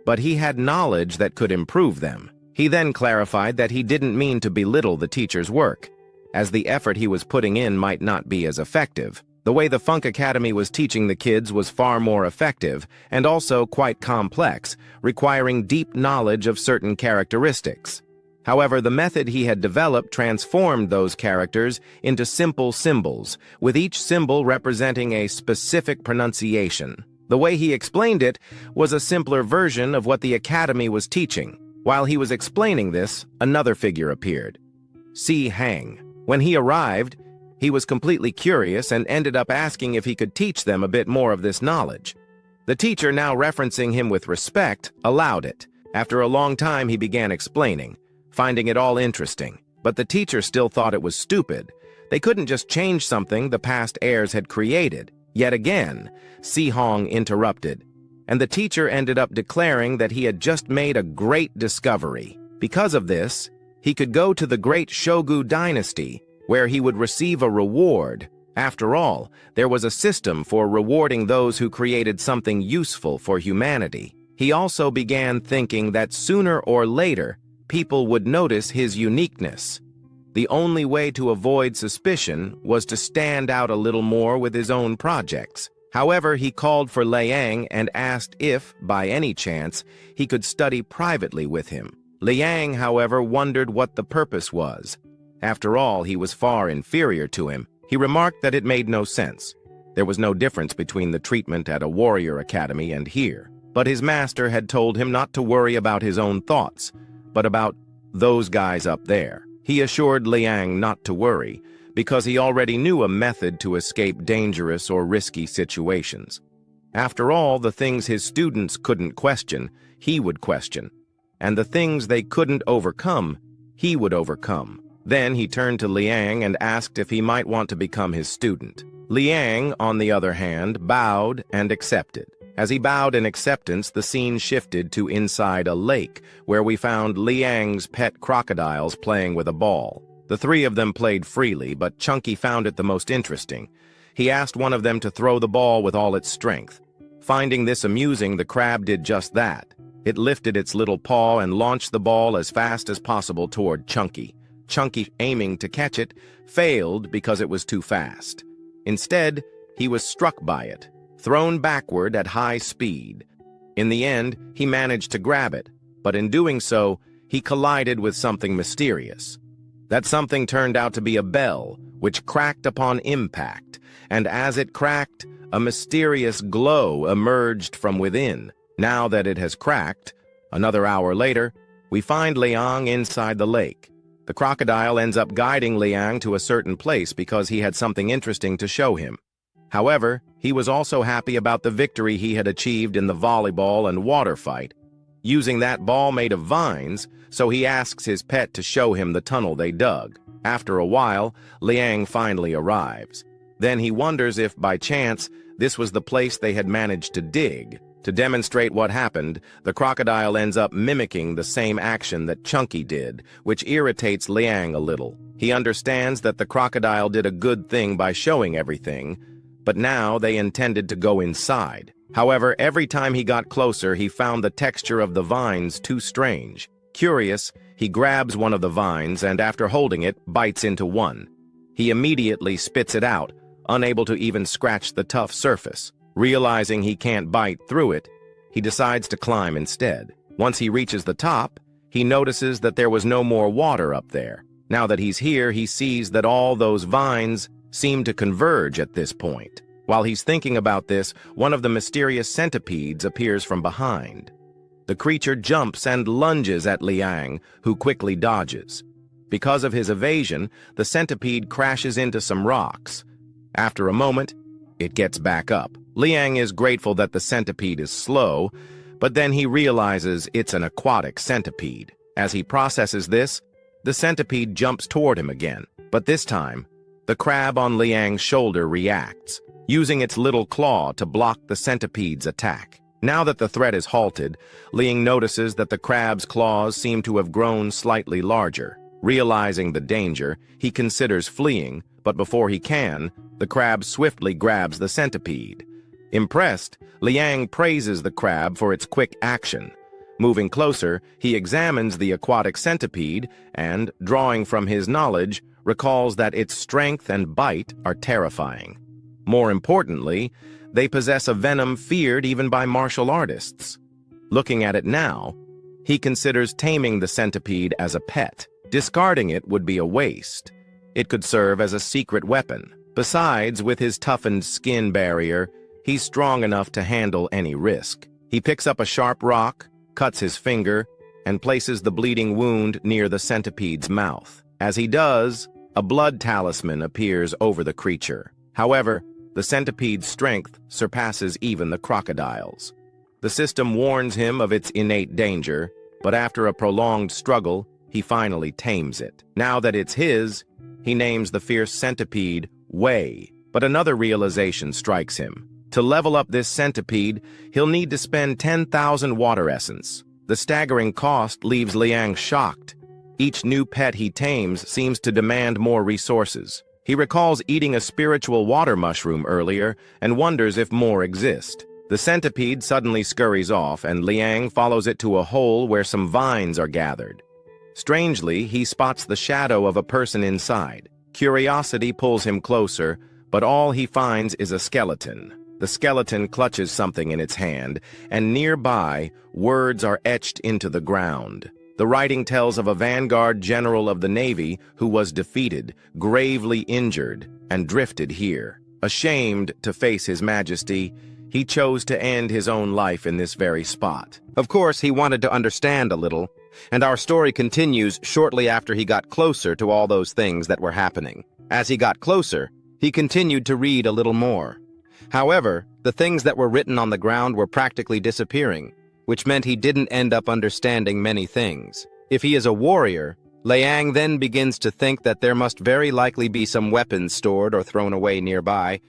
but he had knowledge that could improve them. He then clarified that he didn't mean to belittle the teacher's work, as the effort he was putting in might not be as effective. The way the Funk Academy was teaching the kids was far more effective and also quite complex, requiring deep knowledge of certain characteristics. However, the method he had developed transformed those characters into simple symbols, with each symbol representing a specific pronunciation. The way he explained it was a simpler version of what the Academy was teaching. While he was explaining this, another figure appeared. Si Hang. When he arrived, he was completely curious and ended up asking if he could teach them a bit more of this knowledge. The teacher, now referencing him with respect, allowed it. After a long time, he began explaining, finding it all interesting. But the teacher still thought it was stupid. They couldn't just change something the past heirs had created. Yet again, Si Hong interrupted, and the teacher ended up declaring that he had just made a great discovery. Because of this, he could go to the great Shogu dynasty, where he would receive a reward. After all, there was a system for rewarding those who created something useful for humanity. He also began thinking that sooner or later, people would notice his uniqueness. The only way to avoid suspicion was to stand out a little more with his own projects. However, he called for Leang and asked if, by any chance, he could study privately with him. Liang, however, wondered what the purpose was. After all, he was far inferior to him. He remarked that it made no sense. There was no difference between the treatment at a warrior academy and here. But his master had told him not to worry about his own thoughts, but about those guys up there. He assured Liang not to worry, because he already knew a method to escape dangerous or risky situations. After all, the things his students couldn't question, he would question. And the things they couldn't overcome, he would overcome. Then he turned to Liang and asked if he might want to become his student. Liang, on the other hand, bowed and accepted. As he bowed in acceptance, the scene shifted to inside a lake, where we found Liang's pet crocodiles playing with a ball. The three of them played freely, but Chunky found it the most interesting. He asked one of them to throw the ball with all its strength. Finding this amusing, the crab did just that. It lifted its little paw and launched the ball as fast as possible toward Chunky. Chunky, aiming to catch it, failed because it was too fast. Instead, he was struck by it, thrown backward at high speed. In the end, he managed to grab it, but in doing so, he collided with something mysterious. That something turned out to be a bell, which cracked upon impact, and as it cracked, a mysterious glow emerged from within. Now that it has cracked, another hour later, we find Liang inside the lake. The crocodile ends up guiding Liang to a certain place because he had something interesting to show him. However, he was also happy about the victory he had achieved in the volleyball and water fight, using that ball made of vines, so he asks his pet to show him the tunnel they dug. After a while, Liang finally arrives. Then he wonders if, by chance, this was the place they had managed to dig. To demonstrate what happened, the crocodile ends up mimicking the same action that Chunky did, which irritates Liang a little. He understands that the crocodile did a good thing by showing everything, but now they intended to go inside. However, every time he got closer, he found the texture of the vines too strange. Curious, he grabs one of the vines and, after holding it, bites into one. He immediately spits it out, unable to even scratch the tough surface. Realizing he can't bite through it, he decides to climb instead. Once he reaches the top, he notices that there was no more water up there. Now that he's here, he sees that all those vines seem to converge at this point. While he's thinking about this, one of the mysterious centipedes appears from behind. The creature jumps and lunges at Liang, who quickly dodges. Because of his evasion, the centipede crashes into some rocks. After a moment, it gets back up. Leang is grateful that the centipede is slow, but then he realizes it's an aquatic centipede. As he processes this, the centipede jumps toward him again, but this time, the crab on Liang's shoulder reacts, using its little claw to block the centipede's attack. Now that the threat is halted, Leang notices that the crab's claws seem to have grown slightly larger. Realizing the danger, he considers fleeing, but before he can, the crab swiftly grabs the centipede. Impressed, Liang praises the crab for its quick action. Moving closer, he examines the aquatic centipede and, drawing from his knowledge, recalls that its strength and bite are terrifying. More importantly, they possess a venom feared even by martial artists. Looking at it now, he considers taming the centipede as a pet. Discarding it would be a waste. It could serve as a secret weapon. Besides, with his toughened skin barrier, he's strong enough to handle any risk. He picks up a sharp rock, cuts his finger, and places the bleeding wound near the centipede's mouth. As he does, a blood talisman appears over the creature. However, the centipede's strength surpasses even the crocodile's. The system warns him of its innate danger, but after a prolonged struggle, he finally tames it. Now that it's his, he names the fierce centipede Wei. But another realization strikes him. To level up this centipede, he'll need to spend 10,000 water essence. The staggering cost leaves Liang shocked. Each new pet he tames seems to demand more resources. He recalls eating a spiritual water mushroom earlier and wonders if more exist. The centipede suddenly scurries off, and Liang follows it to a hole where some vines are gathered. Strangely, he spots the shadow of a person inside. Curiosity pulls him closer, but all he finds is a skeleton. The skeleton clutches something in its hand, and nearby, words are etched into the ground. The writing tells of a vanguard general of the Navy who was defeated, gravely injured, and drifted here. Ashamed to face his majesty, he chose to end his own life in this very spot. Of course, he wanted to understand a little, and our story continues shortly after he got closer to all those things that were happening. As he got closer, he continued to read a little more. However, the things that were written on the ground were practically disappearing, which meant he didn't end up understanding many things. If he is a warrior, Leang then begins to think that there must very likely be some weapons stored or thrown away nearby,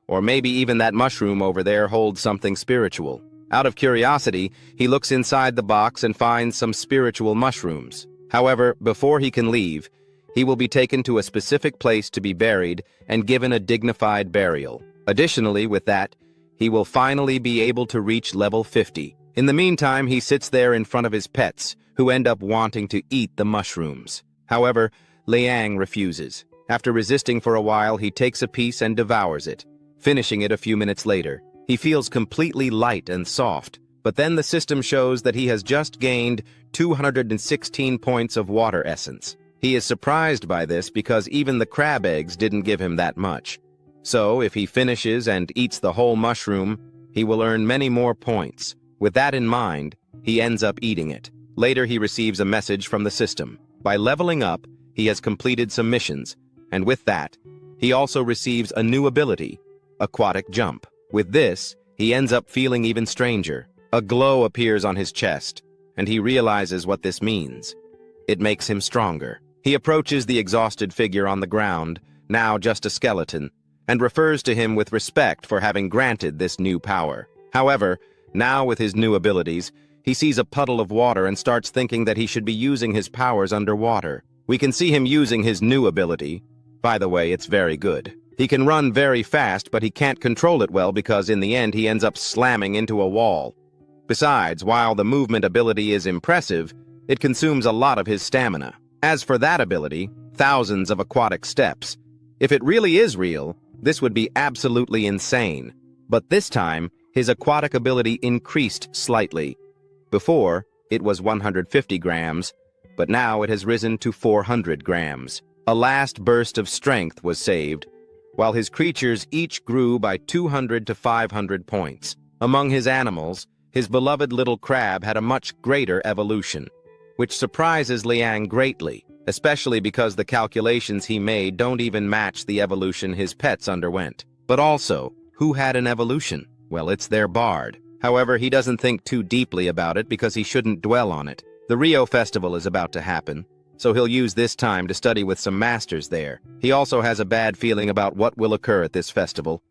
or maybe even that mushroom over there holds something spiritual. Out of curiosity, he looks inside the box and finds some spiritual mushrooms. However, before he can leave, he will be taken to a specific place to be buried and given a dignified burial. Additionally, with that, he will finally be able to reach level 50. In the meantime, he sits there in front of his pets, who end up wanting to eat the mushrooms. However, Liang refuses. After resisting for a while, he takes a piece and devours it, finishing it a few minutes later. He feels completely light and soft, but then the system shows that he has just gained 216 points of water essence. He is surprised by this because even the crab eggs didn't give him that much. So, if he finishes and eats the whole mushroom, he will earn many more points. With that in mind, he ends up eating it. Later, he receives a message from the system. By leveling up, he has completed some missions, and with that, he also receives a new ability, aquatic jump. With this, he ends up feeling even stranger. A glow appears on his chest, and he realizes what this means. It makes him stronger. He approaches the exhausted figure on the ground, now just a skeleton, and refers to him with respect for having granted this new power. However, now with his new abilities, he sees a puddle of water and starts thinking that he should be using his powers underwater. We can see him using his new ability. By the way, it's very good. He can run very fast, but he can't control it well because in the end he ends up slamming into a wall. Besides, while the movement ability is impressive, it consumes a lot of his stamina. As for that ability, thousands of aquatic steps. If it really is real, this would be absolutely insane. But this time, his aquatic ability increased slightly. Before, it was 150 grams, but now it has risen to 400 grams. A last burst of strength was saved, while his creatures each grew by 200 to 500 points. Among his animals, his beloved little crab had a much greater evolution, which surprises Liang greatly, especially because the calculations he made don't even match the evolution his pets underwent. But also, who had an evolution? Well, it's their bard. However, he doesn't think too deeply about it because he shouldn't dwell on it. The Rio Festival is about to happen, so he'll use this time to study with some masters there. He also has a bad feeling about what will occur at this festival,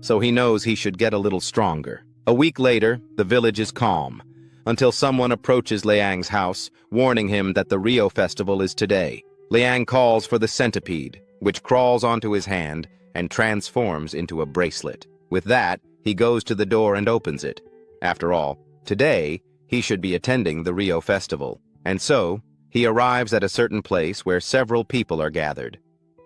so he knows he should get a little stronger. A week later, the village is calm, until someone approaches Liang's house, warning him that the Rio Festival is today. Liang calls for the centipede, which crawls onto his hand and transforms into a bracelet. With that, he goes to the door and opens it. After all, today, he should be attending the Rio Festival, and so, he arrives at a certain place where several people are gathered.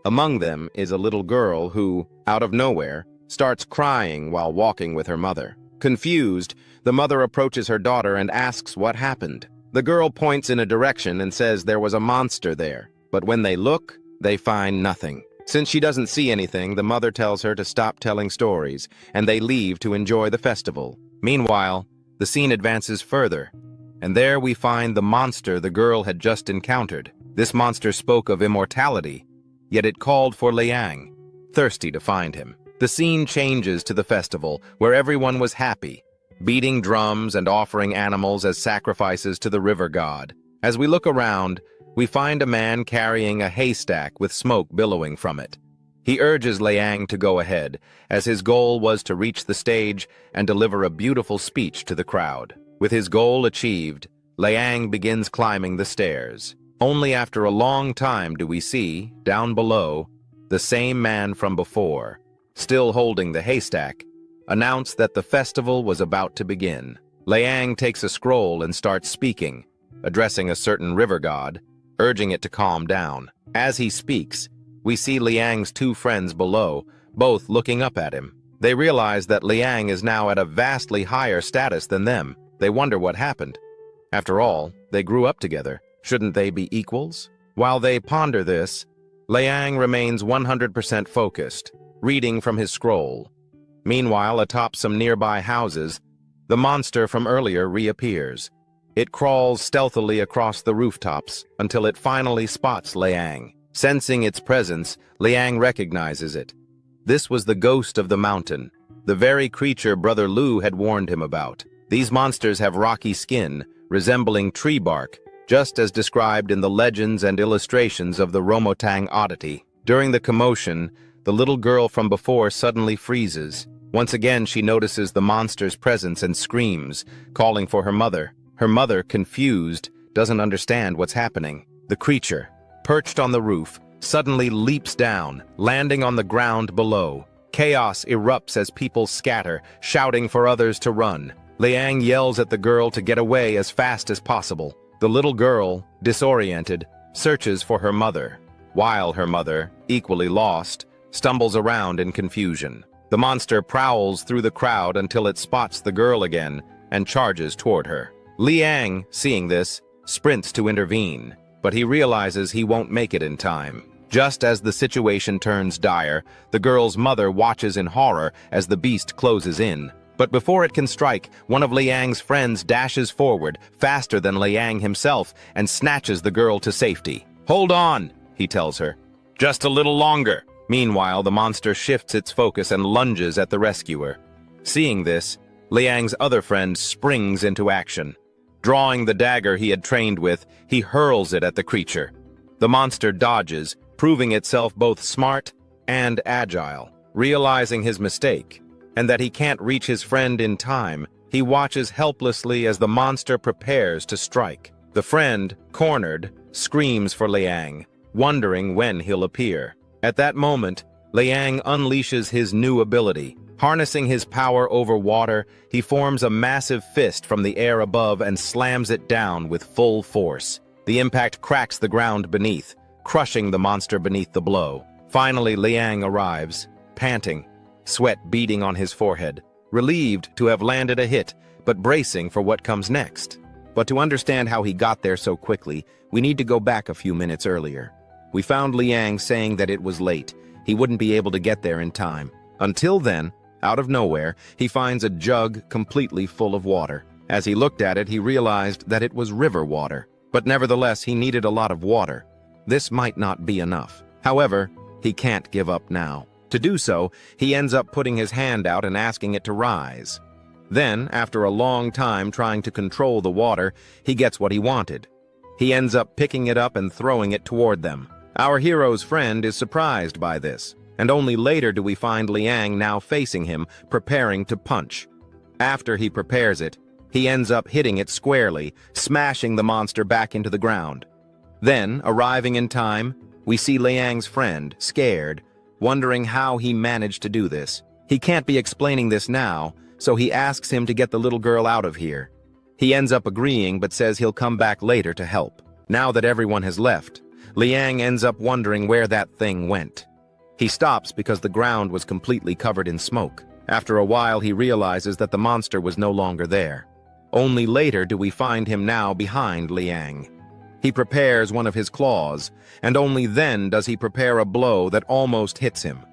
Among them is a little girl who, out of nowhere, starts crying while walking with her mother. Confused, the mother approaches her daughter and asks what happened. The girl points in a direction and says there was a monster there, but when they look, they find nothing. Since she doesn't see anything, the mother tells her to stop telling stories, and they leave to enjoy the festival. Meanwhile, the scene advances further, and there we find the monster the girl had just encountered. This monster spoke of immortality, yet it called for Liang, thirsty to find him. The scene changes to the festival, where everyone was happy, beating drums and offering animals as sacrifices to the river god. As we look around, we find a man carrying a haystack with smoke billowing from it. He urges Liang to go ahead, as his goal was to reach the stage and deliver a beautiful speech to the crowd. With his goal achieved, Liang begins climbing the stairs. Only after a long time do we see, down below, the same man from before, still holding the haystack, announce that the festival was about to begin. Liang takes a scroll and starts speaking, addressing a certain river god, urging it to calm down. As he speaks, we see Liang's two friends below, both looking up at him. They realize that Liang is now at a vastly higher status than them. They wonder what happened. After all, they grew up together. Shouldn't they be equals? While they ponder this, Liang remains 100% focused, reading from his scroll. Meanwhile, atop some nearby houses, the monster from earlier reappears. It crawls stealthily across the rooftops until it finally spots Liang. Sensing its presence, Liang recognizes it. This was the ghost of the mountain, the very creature Brother Lu had warned him about. These monsters have rocky skin, resembling tree bark, just as described in the legends and illustrations of the Romotang oddity. During the commotion, the little girl from before suddenly freezes. Once again, she notices the monster's presence and screams, calling for her mother. Her mother, confused, doesn't understand what's happening. The creature, perched on the roof, suddenly leaps down, landing on the ground below. Chaos erupts as people scatter, shouting for others to run. Liang yells at the girl to get away as fast as possible. The little girl, disoriented, searches for her mother, while her mother, equally lost, stumbles around in confusion. The monster prowls through the crowd until it spots the girl again and charges toward her. Liang, seeing this, sprints to intervene, but he realizes he won't make it in time. Just as the situation turns dire, the girl's mother watches in horror as the beast closes in. But before it can strike, one of Liang's friends dashes forward, faster than Liang himself, and snatches the girl to safety. "Hold on," he tells her. "Just a little longer." Meanwhile, the monster shifts its focus and lunges at the rescuer. Seeing this, Liang's other friend springs into action. Drawing the dagger he had trained with, he hurls it at the creature. The monster dodges, proving itself both smart and agile. Realizing his mistake, and that he can't reach his friend in time, he watches helplessly as the monster prepares to strike. The friend, cornered, screams for Liang, wondering when he'll appear. At that moment, Liang unleashes his new ability. Harnessing his power over water, he forms a massive fist from the air above and slams it down with full force. The impact cracks the ground beneath, crushing the monster beneath the blow. Finally, Liang arrives, panting, sweat beading on his forehead, relieved to have landed a hit, but bracing for what comes next. But to understand how he got there so quickly, we need to go back a few minutes earlier. We found Liang saying that it was late. He wouldn't be able to get there in time. Until then, out of nowhere, he finds a jug completely full of water. As he looked at it, he realized that it was river water. But nevertheless, he needed a lot of water. This might not be enough. However, he can't give up now. To do so, he ends up putting his hand out and asking it to rise. Then, after a long time trying to control the water, he gets what he wanted. He ends up picking it up and throwing it toward them. Our hero's friend is surprised by this, and only later do we find Leang now facing him, preparing to punch. After he prepares it, he ends up hitting it squarely, smashing the monster back into the ground. Then, arriving in time, we see Liang's friend, scared, wondering how he managed to do this. He can't be explaining this now, so he asks him to get the little girl out of here. He ends up agreeing but says he'll come back later to help. Now that everyone has left, Leang ends up wondering where that thing went. He stops because the ground was completely covered in smoke. After a while, he realizes that the monster was no longer there. Only later do we find him now behind Leang. He prepares one of his claws, and only then does he prepare a blow that almost hits him.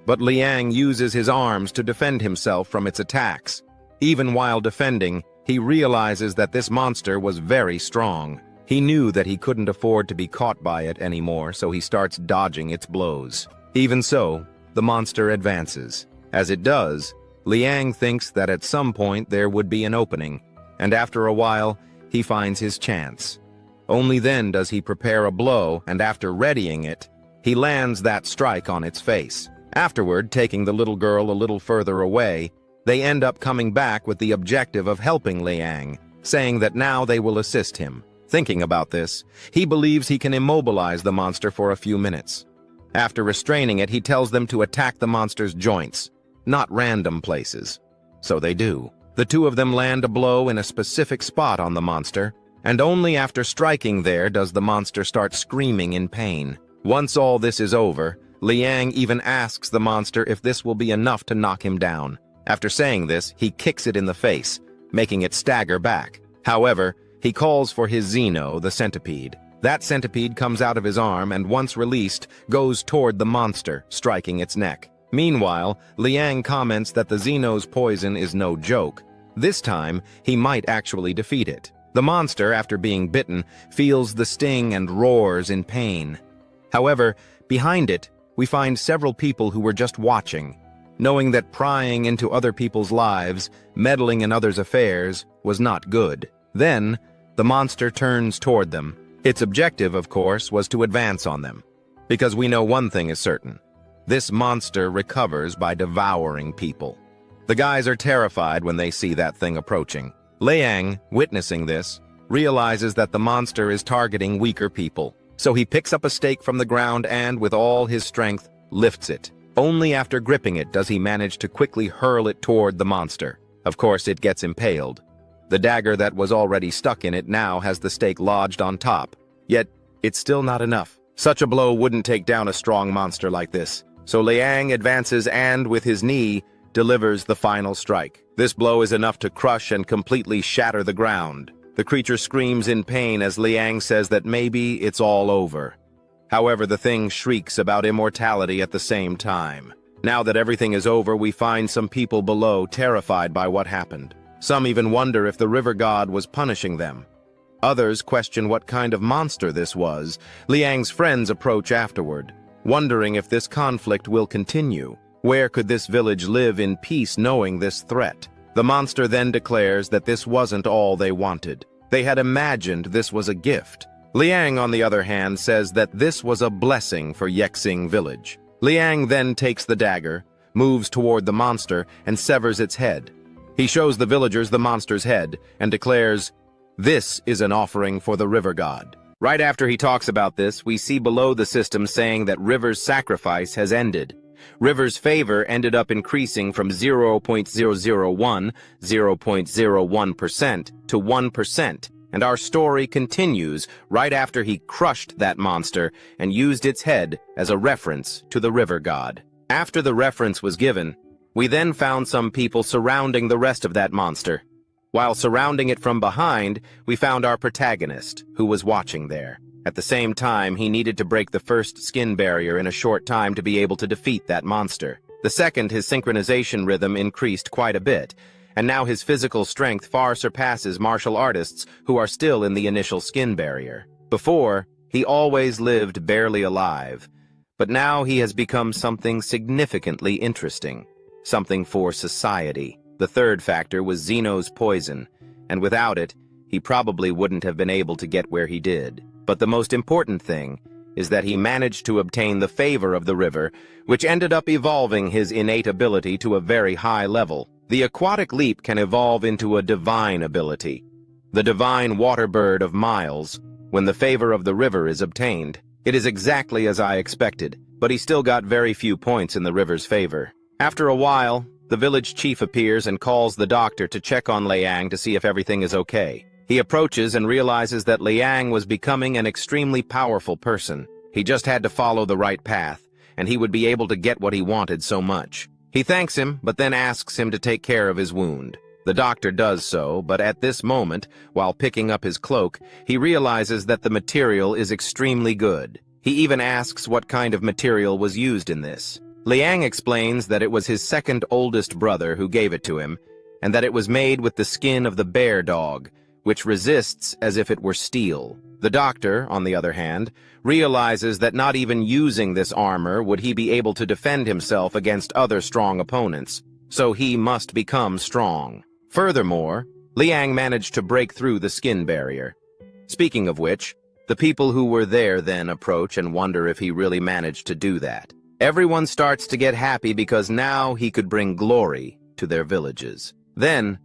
But Leang uses his arms to defend himself from its attacks. Even while defending, he realizes that this monster was very strong. He knew that he couldn't afford to be caught by it anymore, so he starts dodging its blows. Even so, the monster advances. As it does, Leang thinks that at some point there would be an opening, and after a while, he finds his chance. Only then does he prepare a blow, and after readying it, he lands that strike on its face. Afterward, taking the little girl a little further away, they end up coming back with the objective of helping Leang, saying that now they will assist him. Thinking about this, he believes he can immobilize the monster for a few minutes. After restraining it, he tells them to attack the monster's joints, not random places. So they do. The two of them land a blow in a specific spot on the monster, and only after striking there does the monster start screaming in pain. Once all this is over, Leang even asks the monster if this will be enough to knock him down. After saying this, he kicks it in the face, making it stagger back. However, he calls for his Xeno, the centipede. That centipede comes out of his arm and once released, goes toward the monster, striking its neck. Meanwhile, Leang comments that the Xeno's poison is no joke. This time, he might actually defeat it. The monster, after being bitten, feels the sting and roars in pain. However, behind it, we find several people who were just watching, knowing that prying into other people's lives, meddling in others' affairs, was not good. Then, the monster turns toward them. Its objective, of course, was to advance on them. Because we know one thing is certain. This monster recovers by devouring people. The guys are terrified when they see that thing approaching. Leang, witnessing this, realizes that the monster is targeting weaker people. So he picks up a stake from the ground and, with all his strength, lifts it. Only after gripping it does he manage to quickly hurl it toward the monster. Of course, it gets impaled. The dagger that was already stuck in it now has the stake lodged on top. Yet, it's still not enough. Such a blow wouldn't take down a strong monster like this. So Leang advances and, with his knee, delivers the final strike. This blow is enough to crush and completely shatter the ground. The creature screams in pain as Leang says that maybe it's all over. However, the thing shrieks about immortality at the same time. Now that everything is over, we find some people below terrified by what happened. Some even wonder if the river god was punishing them. Others question what kind of monster this was. Liang's friends approach afterward, wondering if this conflict will continue. Where could this village live in peace knowing this threat? The monster then declares that this wasn't all they wanted. They had imagined this was a gift. Leang, on the other hand, says that this was a blessing for Yexing village. Leang then takes the dagger, moves toward the monster, and severs its head. He shows the villagers the monster's head and declares, "This is an offering for the river god." Right after he talks about this, we see below the system saying that River's sacrifice has ended. River's favor ended up increasing from 0.001% to 1%, and our story continues right after he crushed that monster and used its head as a reference to the river god. After the reference was given, we then found some people surrounding the rest of that monster. While surrounding it from behind, we found our protagonist, who was watching there. At the same time, he needed to break the first skin barrier in a short time to be able to defeat that monster. The second, his synchronization rhythm increased quite a bit, and now his physical strength far surpasses martial artists who are still in the initial skin barrier. Before, he always lived barely alive, But now he has become something significantly interesting, something for society. The third factor was Zeno's poison, and without it, he probably wouldn't have been able to get where he did. But the most important thing is that he managed to obtain the favor of the river, which ended up evolving his innate ability to a very high level. The aquatic leap can evolve into a divine ability, the divine water bird of Miles, when the favor of the river is obtained. It is exactly as I expected, but he still got very few points in the river's favor. After a while, the village chief appears and calls the doctor to check on Leang to see if everything is okay. He approaches and realizes that Leang was becoming an extremely powerful person. He just had to follow the right path, and he would be able to get what he wanted so much. He thanks him, but then asks him to take care of his wound. The doctor does so, but at this moment, while picking up his cloak, he realizes that the material is extremely good. He even asks what kind of material was used in this. Leang explains that it was his second oldest brother who gave it to him, and that it was made with the skin of the bear dog, which resists as if it were steel. The doctor, on the other hand, realizes that not even using this armor would he be able to defend himself against other strong opponents, so he must become strong. Furthermore, Leang managed to break through the skin barrier. Speaking of which, the people who were there then approach and wonder if he really managed to do that. Everyone starts to get happy because now he could bring glory to their villages. Then,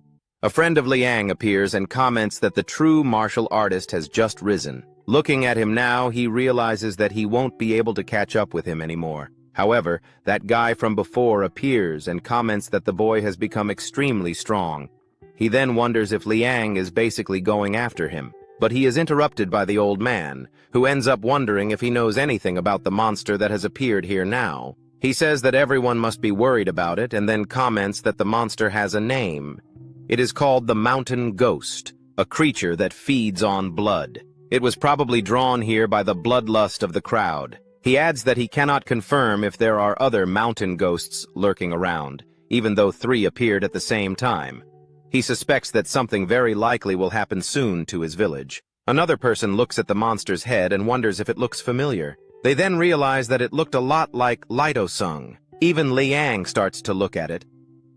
a friend of Leang appears and comments that the true martial artist has just risen. Looking at him now, he realizes that he won't be able to catch up with him anymore. However, that guy from before appears and comments that the boy has become extremely strong. He then wonders if Leang is basically going after him. But he is interrupted by the old man, who ends up wondering if he knows anything about the monster that has appeared here now. He says that everyone must be worried about it and then comments that the monster has a name. It is called the Mountain Ghost, a creature that feeds on blood. It was probably drawn here by the bloodlust of the crowd. He adds that he cannot confirm if there are other mountain ghosts lurking around, even though 3 appeared at the same time. He suspects that something very likely will happen soon to his village. Another person looks at the monster's head and wonders if it looks familiar. They then realize that it looked a lot like Litosung. Even Liang starts to look at it,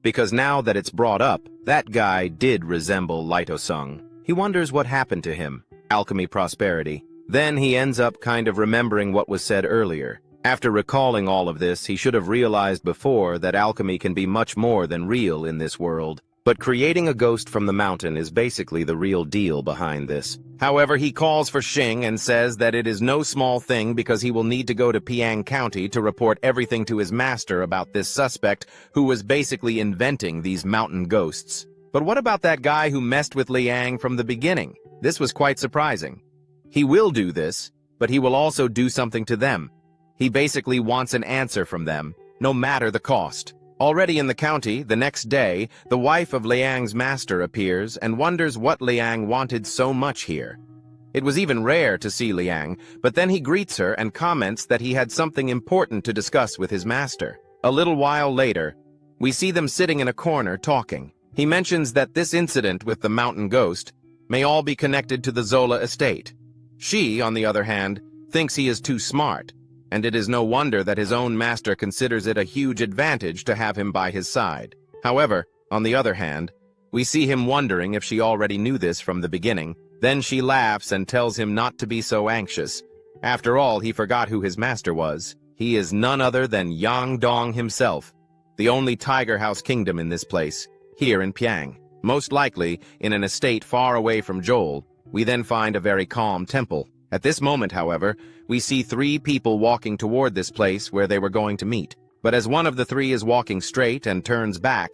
because now that it's brought up, that guy did resemble Litosung. He wonders what happened to him. Alchemy prosperity. Then he ends up kind of remembering what was said earlier. After recalling all of this, he should have realized before that alchemy can be much more than real in this world. But creating a ghost from the mountain is basically the real deal behind this. However, he calls for Xing and says that it is no small thing because he will need to go to Piang County to report everything to his master about this suspect who was basically inventing these mountain ghosts. But what about that guy who messed with Liang from the beginning? This was quite surprising. He will do this, but he will also do something to them. He basically wants an answer from them, no matter the cost. Already in the county, the next day, the wife of Liang's master appears and wonders what Liang wanted so much here. It was even rare to see Liang, but then he greets her and comments that he had something important to discuss with his master. A little while later, we see them sitting in a corner talking. He mentions that this incident with the mountain ghost may all be connected to the Zola estate. She, on the other hand, thinks he is too smart, and it is no wonder that his own master considers it a huge advantage to have him by his side. However, on the other hand, we see him wondering if she already knew this from the beginning. Then she laughs and tells him not to be so anxious. After all, he forgot who his master was. He is none other than Yang Dong himself, the only Tiger House kingdom in this place, here in Piang. Most likely, in an estate far away from Joel, we then find a very calm temple. At this moment, however, we see 3 people walking toward this place where they were going to meet. But as one of the 3 is walking straight and turns back,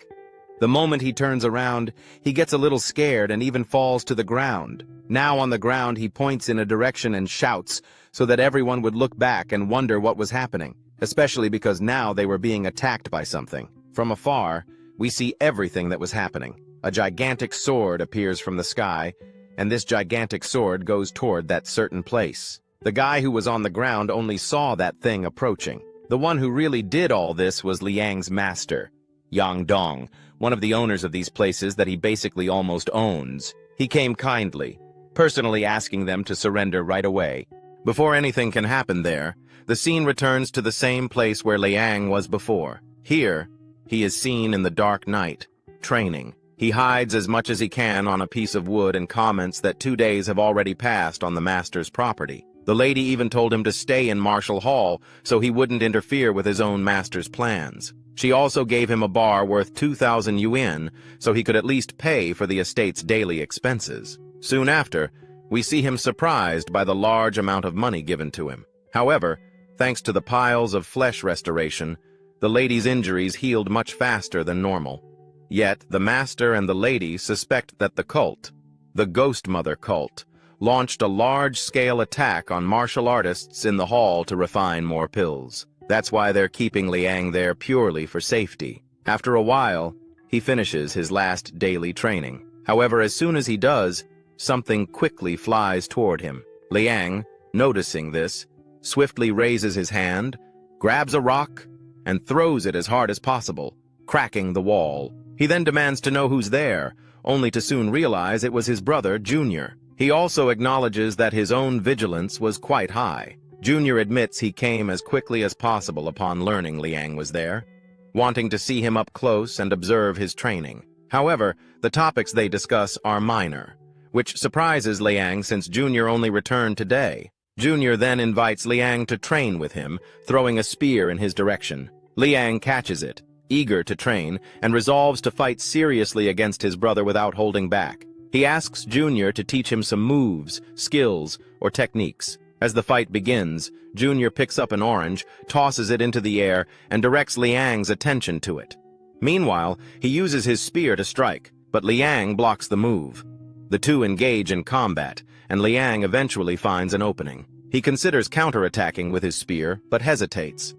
the moment he turns around, he gets a little scared and even falls to the ground. Now on the ground, he points in a direction and shouts so that everyone would look back and wonder what was happening, especially because now they were being attacked by something. From afar, we see everything that was happening. A gigantic sword appears from the sky, and this gigantic sword goes toward that certain place. The guy who was on the ground only saw that thing approaching. The one who really did all this was Liang's master, Yang Dong, one of the owners of these places that he basically almost owns. He came kindly, personally asking them to surrender right away. Before anything can happen there, the scene returns to the same place where Leang was before. Here, he is seen in the dark night, training. He hides as much as he can on a piece of wood and comments that 2 days have already passed on the master's property. The lady even told him to stay in Martial Hall so he wouldn't interfere with his own master's plans. She also gave him a bar worth 2,000 yuan so he could at least pay for the estate's daily expenses. Soon after, we see him surprised by the large amount of money given to him. However, thanks to the piles of flesh restoration, the lady's injuries healed much faster than normal. Yet, the master and the lady suspect that the cult, the Ghost Mother cult, launched a large-scale attack on martial artists in the hall to refine more pills. That's why they're keeping Leang there purely for safety. After a while, he finishes his last daily training. However, as soon as he does, something quickly flies toward him. Leang, noticing this, swiftly raises his hand, grabs a rock, and throws it as hard as possible, cracking the wall. He then demands to know who's there, only to soon realize it was his brother, Junior. He also acknowledges that his own vigilance was quite high. Junior admits he came as quickly as possible upon learning Leang was there, wanting to see him up close and observe his training. However, the topics they discuss are minor, which surprises Leang since Junior only returned today. Junior then invites Leang to train with him, throwing a spear in his direction. Leang catches it, eager to train, and resolves to fight seriously against his brother without holding back. He asks Junior to teach him some moves, skills, or techniques. As the fight begins, Junior picks up an orange, tosses it into the air, and directs Liang's attention to it. Meanwhile, he uses his spear to strike, but Leang blocks the move. The two engage in combat, and Leang eventually finds an opening. He considers counterattacking with his spear, but hesitates.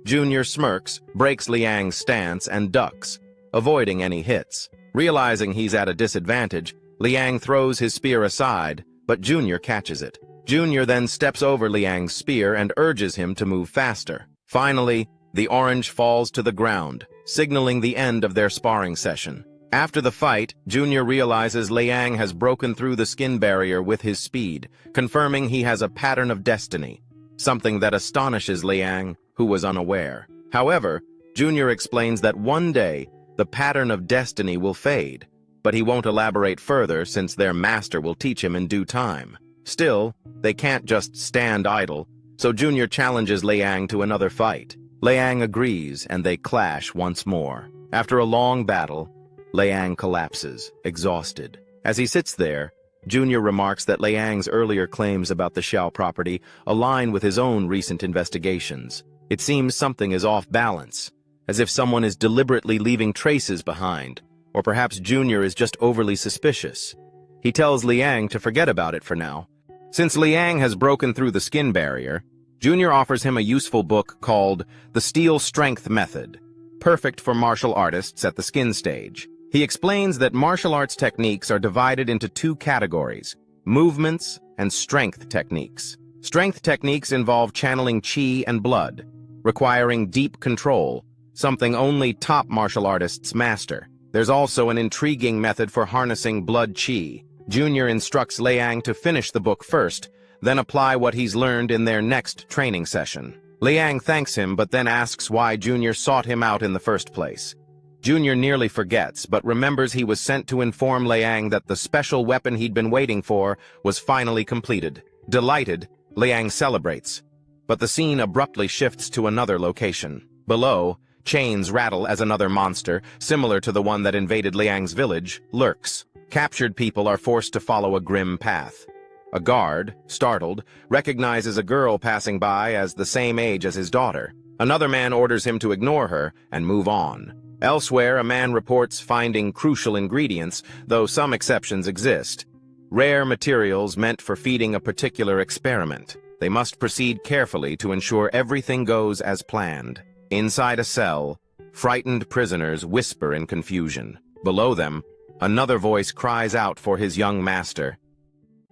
Junior smirks, breaks Liang's stance, and ducks, avoiding any hits. Realizing he's at a disadvantage, Leang throws his spear aside, but Junior catches it. Junior then steps over Liang's spear and urges him to move faster. Finally, the orange falls to the ground, signaling the end of their sparring session. After the fight, Junior realizes Leang has broken through the skin barrier with his speed, confirming he has a pattern of destiny, something that astonishes Leang, who was unaware. However, Junior explains that one day, the pattern of destiny will fade, but he won't elaborate further since their master will teach him in due time. Still, they can't just stand idle, so Junior challenges Leang to another fight. Leang agrees, and they clash once more. After a long battle, Leang collapses, exhausted. As he sits there, Junior remarks that Leang's earlier claims about the Xiao property align with his own recent investigations. It seems something is off balance, as if someone is deliberately leaving traces behind, or perhaps Junior is just overly suspicious. He tells Leang to forget about it for now. Since Leang has broken through the skin barrier, Junior offers him a useful book called The Steel Strength Method, perfect for martial artists at the skin stage. He explains that martial arts techniques are divided into two categories, movements and strength techniques. Strength techniques involve channeling qi and blood, requiring deep control, something only top martial artists master. There's also an intriguing method for harnessing blood qi. Junior instructs Leang to finish the book first, then apply what he's learned in their next training session. Leang thanks him but then asks why Junior sought him out in the first place. Junior nearly forgets, but remembers he was sent to inform Leang that the special weapon he'd been waiting for was finally completed. Delighted, Leang celebrates, but the scene abruptly shifts to another location. Below, chains rattle as another monster, similar to the one that invaded Liang's village, lurks. Captured people are forced to follow a grim path. A guard, startled, recognizes a girl passing by as the same age as his daughter. Another man orders him to ignore her and move on. Elsewhere, a man reports finding crucial ingredients, though some exceptions exist. Rare materials meant for feeding a particular experiment. They must proceed carefully to ensure everything goes as planned. Inside a cell, frightened prisoners whisper in confusion. Below them, another voice cries out for his young master.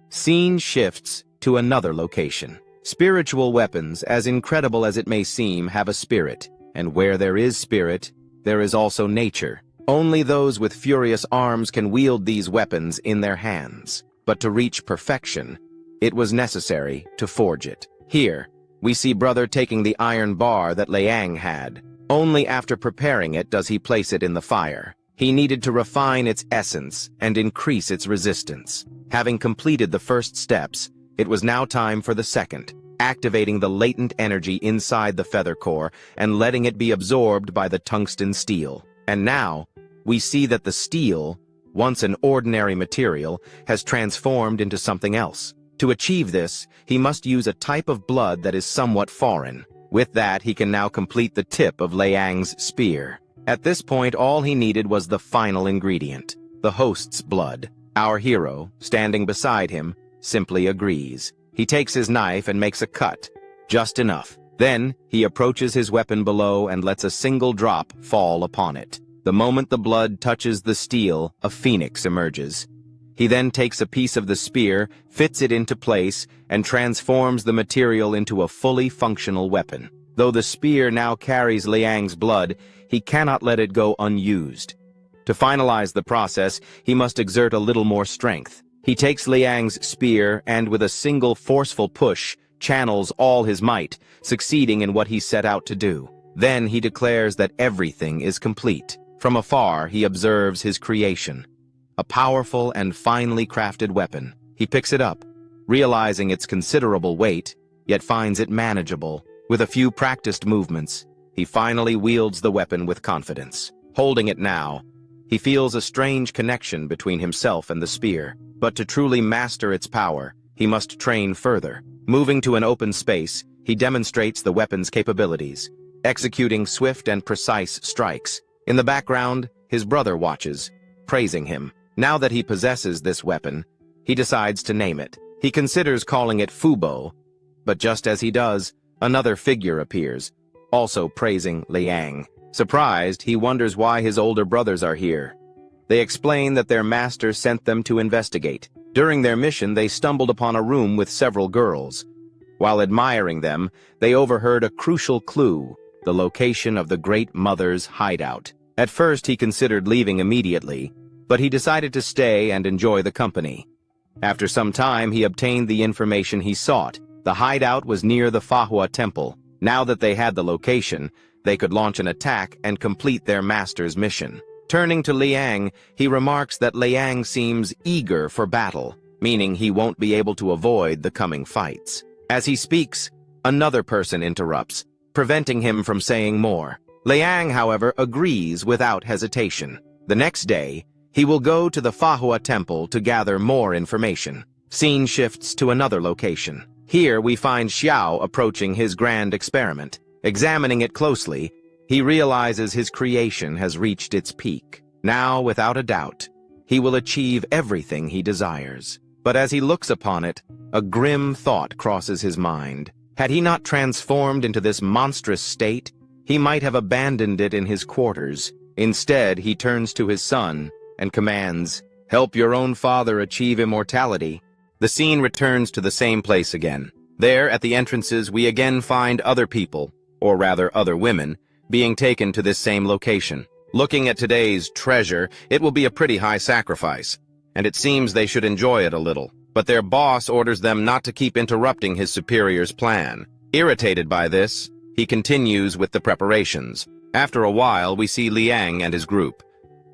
Scene shifts to another location. Spiritual weapons, as incredible as it may seem, have a spirit, and where there is spirit, there is also nature. Only those with furious arms can wield these weapons in their hands. But to reach perfection, it was necessary to forge it. Here, we see brother taking the iron bar that Leang had. Only after preparing it does he place it in the fire. He needed to refine its essence and increase its resistance. Having completed the first steps, it was now time for the second, activating the latent energy inside the feather core and letting it be absorbed by the tungsten steel. And now, we see that the steel, once an ordinary material, has transformed into something else. To achieve this, he must use a type of blood that is somewhat foreign. With that, he can now complete the tip of Liang's spear. At this point, all he needed was the final ingredient, the host's blood. Our hero, standing beside him, simply agrees. He takes his knife and makes a cut, just enough. Then, he approaches his weapon below and lets a single drop fall upon it. The moment the blood touches the steel, a phoenix emerges. He then takes a piece of the spear, fits it into place, and transforms the material into a fully functional weapon. Though the spear now carries Liang's blood, he cannot let it go unused. To finalize the process, he must exert a little more strength. He takes Liang's spear and, with a single forceful push, channels all his might, succeeding in what he set out to do. Then he declares that everything is complete. From afar, he observes his creation. A powerful and finely crafted weapon. He picks it up, realizing its considerable weight, yet finds it manageable. With a few practiced movements, he finally wields the weapon with confidence. Holding it now, he feels a strange connection between himself and the spear. But to truly master its power, he must train further. Moving to an open space, he demonstrates the weapon's capabilities, executing swift and precise strikes. In the background, his brother watches, praising him. Now that he possesses this weapon, he decides to name it. He considers calling it Fubo, but just as he does, another figure appears, also praising Liang. Surprised, he wonders why his older brothers are here. They explain that their master sent them to investigate. During their mission, they stumbled upon a room with several girls. While admiring them, they overheard a crucial clue, the location of the Great Mother's hideout. At first, he considered leaving immediately, but he decided to stay and enjoy the company. After some time, he obtained the information he sought. The hideout was near the Fahua Temple. Now that they had the location, they could launch an attack and complete their master's mission. Turning to Liang, he remarks that Liang seems eager for battle, meaning he won't be able to avoid the coming fights. As he speaks, another person interrupts, preventing him from saying more. Liang, however, agrees without hesitation. The next day, he will go to the Fahua Temple to gather more information. Scene shifts to another location. Here we find Xiao approaching his grand experiment. Examining it closely, he realizes his creation has reached its peak. Now, without a doubt, he will achieve everything he desires. But as he looks upon it, a grim thought crosses his mind. Had he not transformed into this monstrous state, he might have abandoned it in his quarters. Instead, he turns to his son and commands, "Help your own father achieve immortality." The scene returns to the same place again. There, at the entrances, we again find other people, or rather other women, being taken to this same location. Looking at today's treasure, it will be a pretty high sacrifice, and it seems they should enjoy it a little. But their boss orders them not to keep interrupting his superior's plan. Irritated by this, he continues with the preparations. After a while, we see Liang and his group.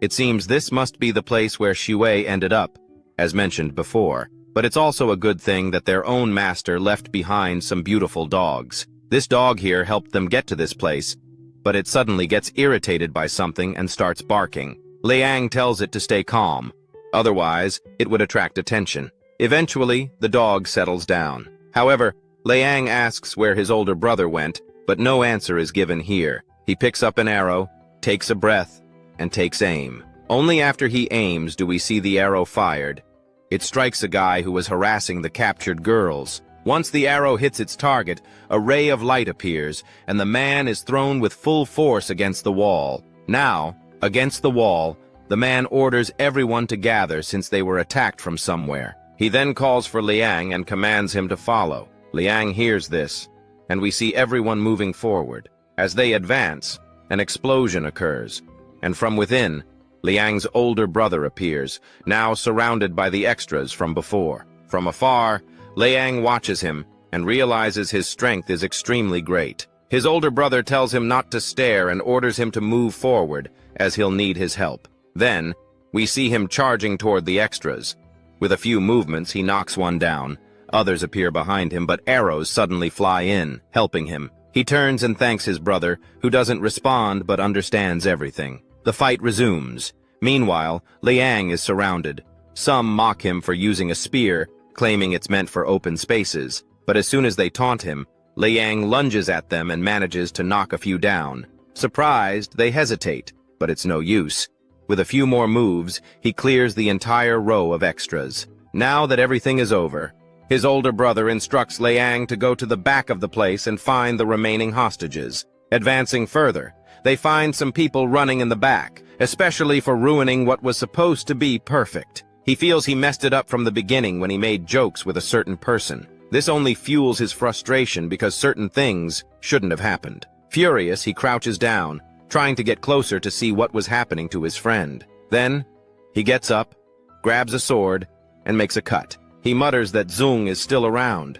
It seems this must be the place where Shui ended up, as mentioned before. But it's also a good thing that their own master left behind some beautiful dogs. This dog here helped them get to this place, but it suddenly gets irritated by something and starts barking. Liang tells it to stay calm. Otherwise, it would attract attention. Eventually, the dog settles down. However, Liang asks where his older brother went, but no answer is given here. He picks up an arrow, takes a breath, and takes aim. Only after he aims do we see the arrow fired. It strikes a guy who was harassing the captured girls. Once the arrow hits its target, a ray of light appears, and the man is thrown with full force against the wall. Now, against the wall, the man orders everyone to gather since they were attacked from somewhere. He then calls for Liang and commands him to follow. Liang hears this, and we see everyone moving forward. As they advance, an explosion occurs, and from within, Liang's older brother appears, now surrounded by the extras from before. From afar, Leang watches him and realizes his strength is extremely great. His older brother tells him not to stare and orders him to move forward, as he'll need his help. Then, we see him charging toward the extras. With a few movements, he knocks one down. Others appear behind him, but arrows suddenly fly in, helping him. He turns and thanks his brother, who doesn't respond but understands everything. The fight resumes. Meanwhile, Liang is surrounded. Some mock him for using a spear, claiming it's meant for open spaces, but as soon as they taunt him, Liang lunges at them and manages to knock a few down. Surprised, they hesitate, but it's no use. With a few more moves, he clears the entire row of extras. Now that everything is over, his older brother instructs Liang to go to the back of the place and find the remaining hostages. Advancing further, they find some people running in the back, especially for ruining what was supposed to be perfect. He feels he messed it up from the beginning when he made jokes with a certain person. This only fuels his frustration because certain things shouldn't have happened. Furious, he crouches down, trying to get closer to see what was happening to his friend. Then, he gets up, grabs a sword, and makes a cut. He mutters that Zung is still around.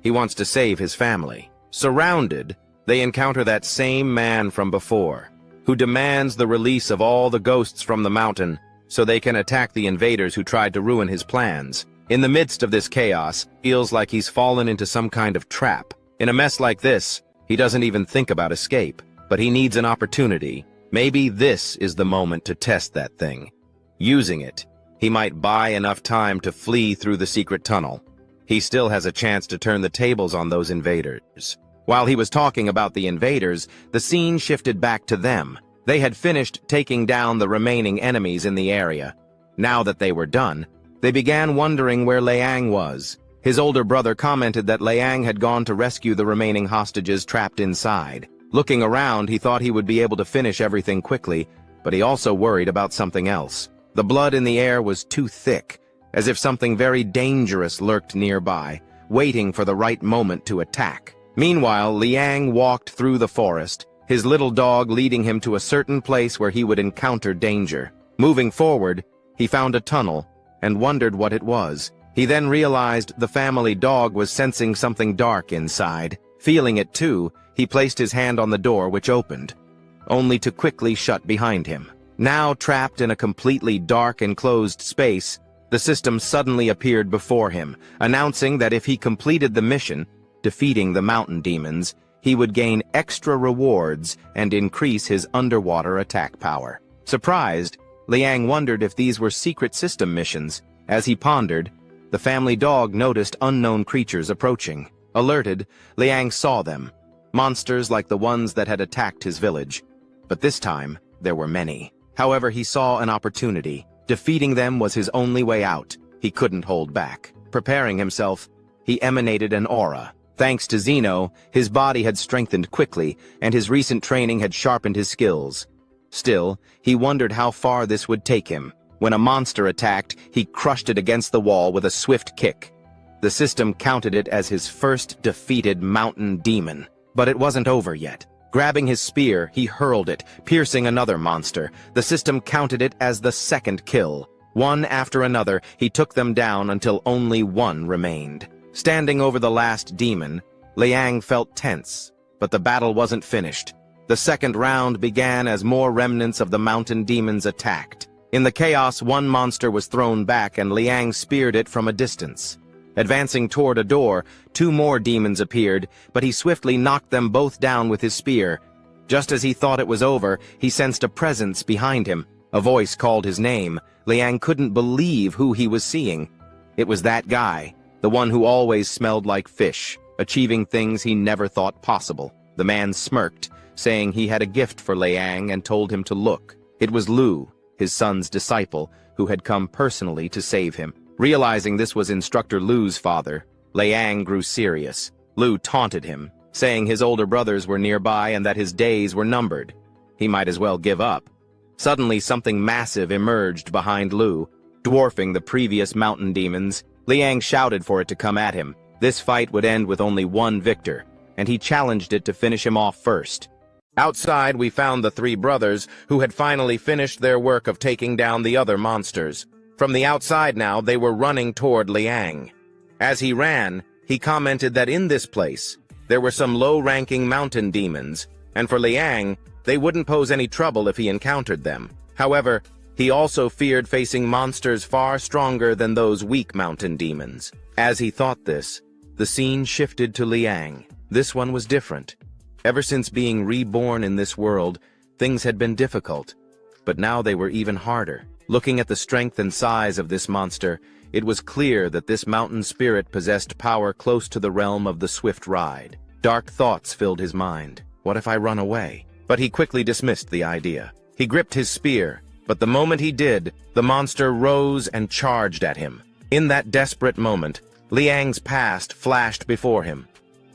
He wants to save his family. Surrounded, they encounter that same man from before, who demands the release of all the ghosts from the mountain so they can attack the invaders who tried to ruin his plans. In the midst of this chaos, feels like he's fallen into some kind of trap. In a mess like this, he doesn't even think about escape, but he needs an opportunity. Maybe this is the moment to test that thing. Using it, he might buy enough time to flee through the secret tunnel. He still has a chance to turn the tables on those invaders. While he was talking about the invaders, the scene shifted back to them. They had finished taking down the remaining enemies in the area. Now that they were done, they began wondering where Liang was. His older brother commented that Liang had gone to rescue the remaining hostages trapped inside. Looking around, he thought he would be able to finish everything quickly, but he also worried about something else. The blood in the air was too thick, as if something very dangerous lurked nearby, waiting for the right moment to attack. Meanwhile, Liang walked through the forest, his little dog leading him to a certain place where he would encounter danger. Moving forward, he found a tunnel and wondered what it was. He then realized the family dog was sensing something dark inside. Feeling it too, he placed his hand on the door, which opened, only to quickly shut behind him. Now trapped in a completely dark enclosed space, the system suddenly appeared before him, announcing that if he completed the mission, defeating the mountain demons, he would gain extra rewards and increase his underwater attack power. Surprised, Liang wondered if these were secret system missions. As he pondered, the family dog noticed unknown creatures approaching. Alerted, Liang saw them, monsters like the ones that had attacked his village. But this time, there were many. However, he saw an opportunity. Defeating them was his only way out. He couldn't hold back. Preparing himself, he emanated an aura. Thanks to Zeno, his body had strengthened quickly, and his recent training had sharpened his skills. Still, he wondered how far this would take him. When a monster attacked, he crushed it against the wall with a swift kick. The system counted it as his first defeated mountain demon. But it wasn't over yet. Grabbing his spear, he hurled it, piercing another monster. The system counted it as the second kill. One after another, he took them down until only one remained. Standing over the last demon, Liang felt tense, but the battle wasn't finished. The second round began as more remnants of the mountain demons attacked. In the chaos, one monster was thrown back and Liang speared it from a distance. Advancing toward a door, two more demons appeared, but he swiftly knocked them both down with his spear. Just as he thought it was over, he sensed a presence behind him. A voice called his name. Liang couldn't believe who he was seeing. It was that guy, the one who always smelled like fish, achieving things he never thought possible. The man smirked, saying he had a gift for Liang and told him to look. It was Lu, his son's disciple, who had come personally to save him. Realizing this was Instructor Lu's father, Liang grew serious. Lu taunted him, saying his older brothers were nearby and that his days were numbered. He might as well give up. Suddenly something massive emerged behind Lu, dwarfing the previous mountain demons. Liang shouted for it to come at him. This fight would end with only one victor, and he challenged it to finish him off first. Outside, we found the three brothers, who had finally finished their work of taking down the other monsters. From the outside now, they were running toward Liang. As he ran, he commented that in this place, there were some low-ranking mountain demons, and for Leang, they wouldn't pose any trouble if he encountered them. However, he also feared facing monsters far stronger than those weak mountain demons. As he thought this, the scene shifted to Leang. This one was different. Ever since being reborn in this world, things had been difficult, but now they were even harder. Looking at the strength and size of this monster, it was clear that this mountain spirit possessed power close to the realm of the swift ride. Dark thoughts filled his mind. What if I run away? But he quickly dismissed the idea. He gripped his spear, but the moment he did, the monster rose and charged at him. In that desperate moment, Liang's past flashed before him.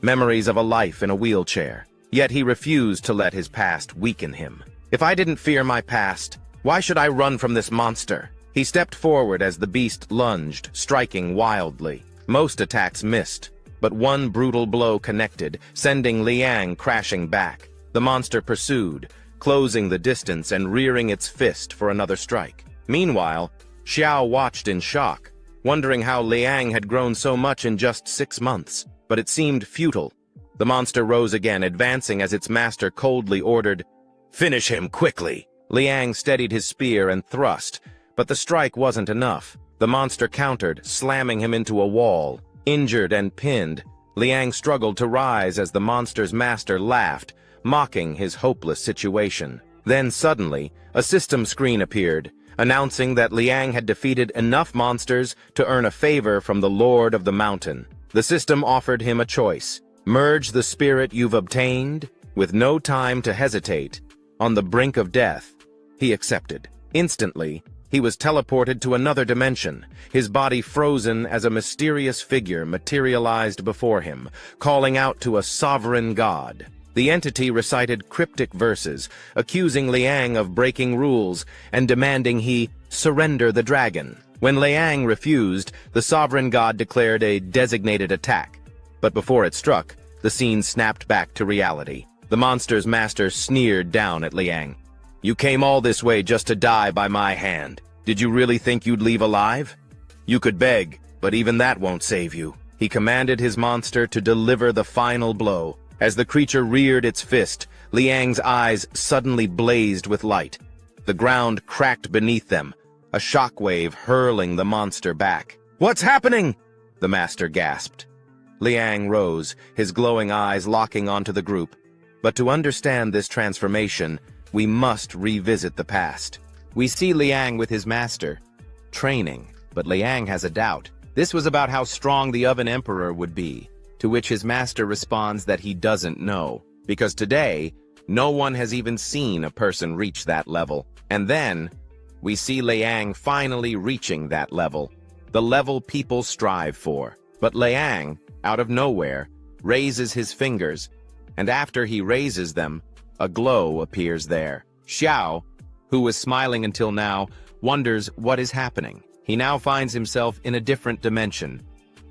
Memories of a life in a wheelchair. Yet he refused to let his past weaken him. If I didn't fear my past, why should I run from this monster? He stepped forward as the beast lunged, striking wildly. Most attacks missed, but one brutal blow connected, sending Leang crashing back. The monster pursued, closing the distance and rearing its fist for another strike. Meanwhile, Xiao watched in shock, wondering how Leang had grown so much in just 6 months, but it seemed futile. The monster rose again, advancing as its master coldly ordered, "Finish him quickly!" Leang steadied his spear and thrust, but the strike wasn't enough. The monster countered, slamming him into a wall. Injured and pinned, Leang struggled to rise as the monster's master laughed, mocking his hopeless situation. Then suddenly, a system screen appeared, announcing that Leang had defeated enough monsters to earn a favor from the Lord of the Mountain. The system offered him a choice. Merge the spirit you've obtained, with no time to hesitate. On the brink of death, he accepted. Instantly, he was teleported to another dimension, his body frozen as a mysterious figure materialized before him, calling out to a sovereign god. The entity recited cryptic verses, accusing Leang of breaking rules and demanding he surrender the dragon. When Leang refused, the sovereign god declared a designated attack. But before it struck, the scene snapped back to reality. The monster's master sneered down at Leang. "You came all this way just to die by my hand. Did you really think you'd leave alive? You could beg, but even that won't save you." He commanded his monster to deliver the final blow. As the creature reared its fist, Liang's eyes suddenly blazed with light. The ground cracked beneath them, a shockwave hurling the monster back. "What's happening?" the master gasped. Leang rose, his glowing eyes locking onto the group. But to understand this transformation, we must revisit the past. We see Leang with his master, training, but Leang has a doubt. This was about how strong the Oven Emperor would be, to which his master responds that he doesn't know, because today, no one has even seen a person reach that level. And then, we see Leang finally reaching that level, the level people strive for. But Leang, out of nowhere, raises his fingers, and after he raises them, a glow appears there. Xiao, who was smiling until now, wonders what is happening. He now finds himself in a different dimension,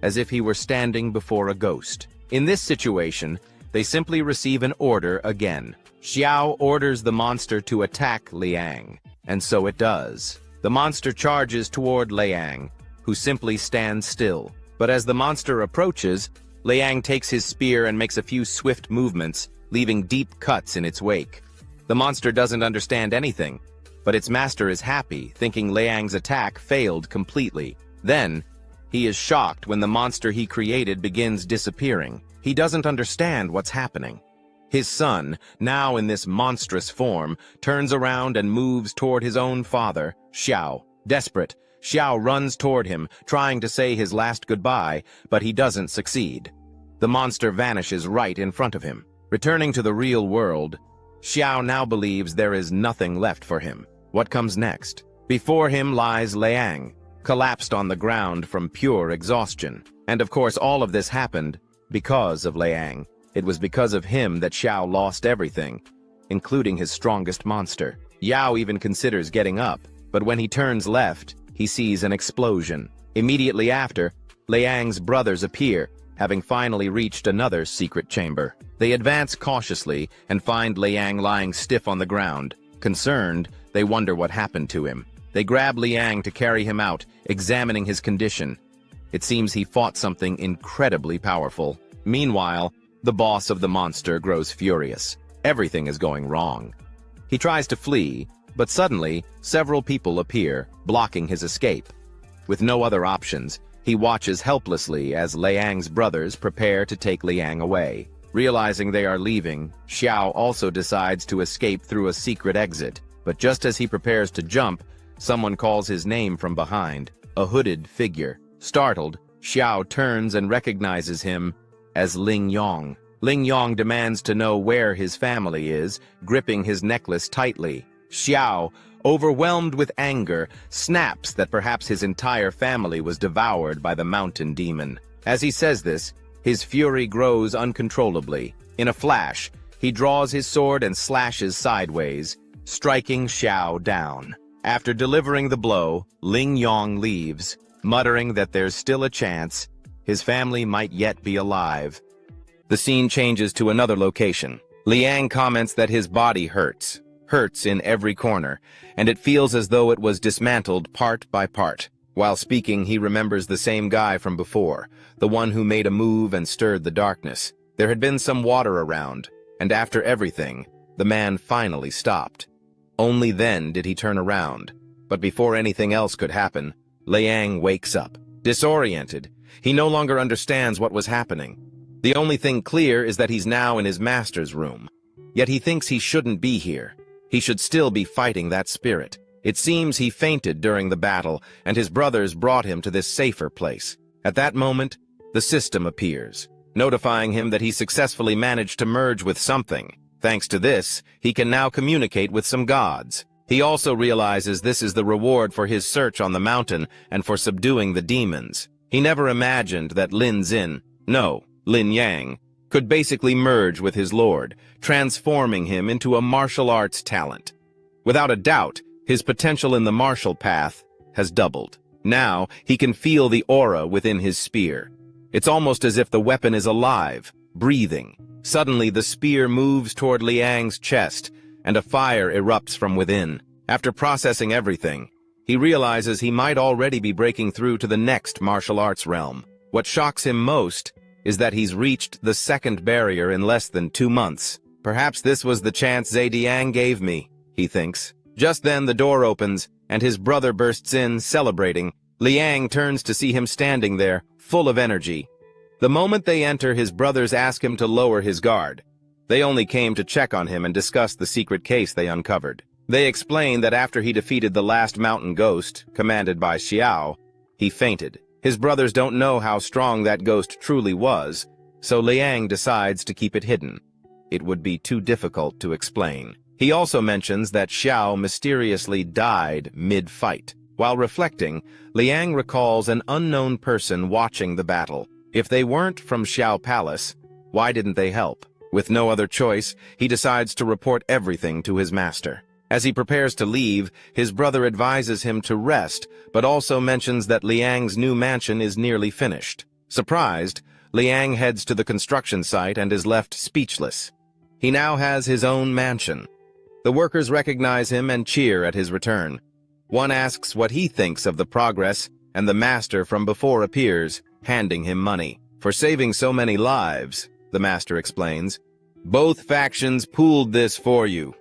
as if he were standing before a ghost. In this situation, they simply receive an order again. Xiao orders the monster to attack Leang, and so it does. The monster charges toward Leang, who simply stands still. But as the monster approaches, Leang takes his spear and makes a few swift movements, leaving deep cuts in its wake. The monster doesn't understand anything, but its master is happy, thinking Leang's attack failed completely. Then, he is shocked when the monster he created begins disappearing. He doesn't understand what's happening. His son, now in this monstrous form, turns around and moves toward his own father, Xiao. Desperate, Xiao runs toward him, trying to say his last goodbye, but he doesn't succeed. The monster vanishes right in front of him. Returning to the real world, Xiao now believes there is nothing left for him. What comes next? Before him lies Leang, collapsed on the ground from pure exhaustion. And of course all of this happened because of Leang. It was because of him that Xiao lost everything, including his strongest monster. Yao even considers getting up, but when he turns left, he sees an explosion. Immediately after, Liang's brothers appear, having finally reached another secret chamber. They advance cautiously and find Leang lying stiff on the ground. Concerned, they wonder what happened to him. They grab Leang to carry him out, examining his condition. It seems he fought something incredibly powerful. Meanwhile, the boss of the monster grows furious. Everything is going wrong. He tries to flee, but suddenly, several people appear, blocking his escape. With no other options, he watches helplessly as Liang's brothers prepare to take Liang away. Realizing they are leaving, Xiao also decides to escape through a secret exit, but just as he prepares to jump, someone calls his name from behind, a hooded figure. Startled, Xiao turns and recognizes him as Ling Yong. Ling Yong demands to know where his family is, gripping his necklace tightly. Xiao, overwhelmed with anger, snaps that perhaps his entire family was devoured by the mountain demon. As he says this, his fury grows uncontrollably. In a flash, he draws his sword and slashes sideways, striking Xiao down. After delivering the blow, Ling Yong leaves, muttering that there's still a chance his family might yet be alive. The scene changes to another location. Liang comments that his body hurts in every corner, and it feels as though it was dismantled part by part. While speaking, he remembers the same guy from before, the one who made a move and stirred the darkness. There had been some water around, and after everything, the man finally stopped. Only then did he turn around, but before anything else could happen, Liang wakes up. Disoriented, he no longer understands what was happening. The only thing clear is that he's now in his master's room. Yet he thinks he shouldn't be here. He should still be fighting that spirit. It seems he fainted during the battle, and his brothers brought him to this safer place. At that moment, the system appears, notifying him that he successfully managed to merge with something. Thanks to this, he can now communicate with some gods. He also realizes this is the reward for his search on the mountain and for subduing the demons. He never imagined that Lin Yang, could basically merge with his lord, transforming him into a martial arts talent. Without a doubt, his potential in the martial path has doubled. Now, he can feel the aura within his spear. It's almost as if the weapon is alive, breathing. Suddenly, the spear moves toward Liang's chest, and a fire erupts from within. After processing everything, he realizes he might already be breaking through to the next martial arts realm. What shocks him most is that he's reached the second barrier in less than 2 months. Perhaps this was the chance Zediang gave me, he thinks. Just then the door opens, and his brother bursts in, celebrating. Liang turns to see him standing there, full of energy. The moment they enter, his brothers ask him to lower his guard. They only came to check on him and discuss the secret case they uncovered. They explain that after he defeated the last mountain ghost, commanded by Xiao, he fainted. His brothers don't know how strong that ghost truly was, so Liang decides to keep it hidden. It would be too difficult to explain. He also mentions that Xiao mysteriously died mid-fight. While reflecting, Liang recalls an unknown person watching the battle. If they weren't from Xiao Palace, why didn't they help? With no other choice, he decides to report everything to his master. As he prepares to leave, his brother advises him to rest, but also mentions that Liang's new mansion is nearly finished. Surprised, Liang heads to the construction site and is left speechless. He now has his own mansion. The workers recognize him and cheer at his return. One asks what he thinks of the progress, and the master from before appears, handing him money. For saving so many lives, the master explains. Both factions pooled this for you.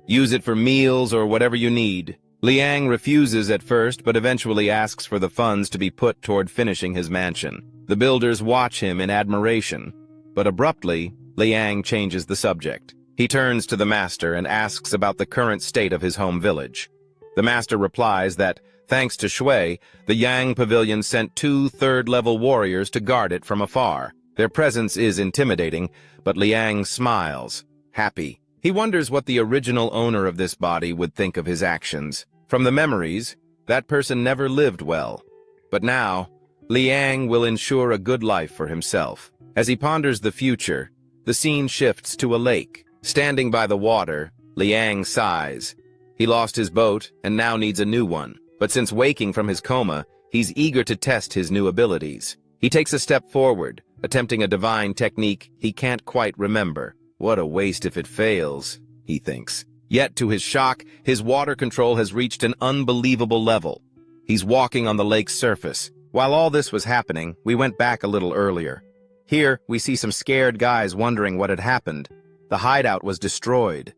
Use it for meals or whatever you need. Liang refuses at first, but eventually asks for the funds to be put toward finishing his mansion. The builders watch him in admiration, but abruptly, Liang changes the subject. He turns to the master and asks about the current state of his home village. The master replies that, thanks to Shui, the Yang Pavilion sent 2 third-level warriors to guard it from afar. Their presence is intimidating, but Liang smiles, happy. He wonders what the original owner of this body would think of his actions. From the memories, that person never lived well. But now, Liang will ensure a good life for himself. As he ponders the future, the scene shifts to a lake. Standing by the water, Liang sighs. He lost his boat and now needs a new one. But since waking from his coma, he's eager to test his new abilities. He takes a step forward, attempting a divine technique he can't quite remember. What a waste if it fails, he thinks. Yet, to his shock, his water control has reached an unbelievable level. He's walking on the lake's surface, While all this was happening, we went back a little earlier. Here, we see some scared guys wondering what had happened. The hideout was destroyed.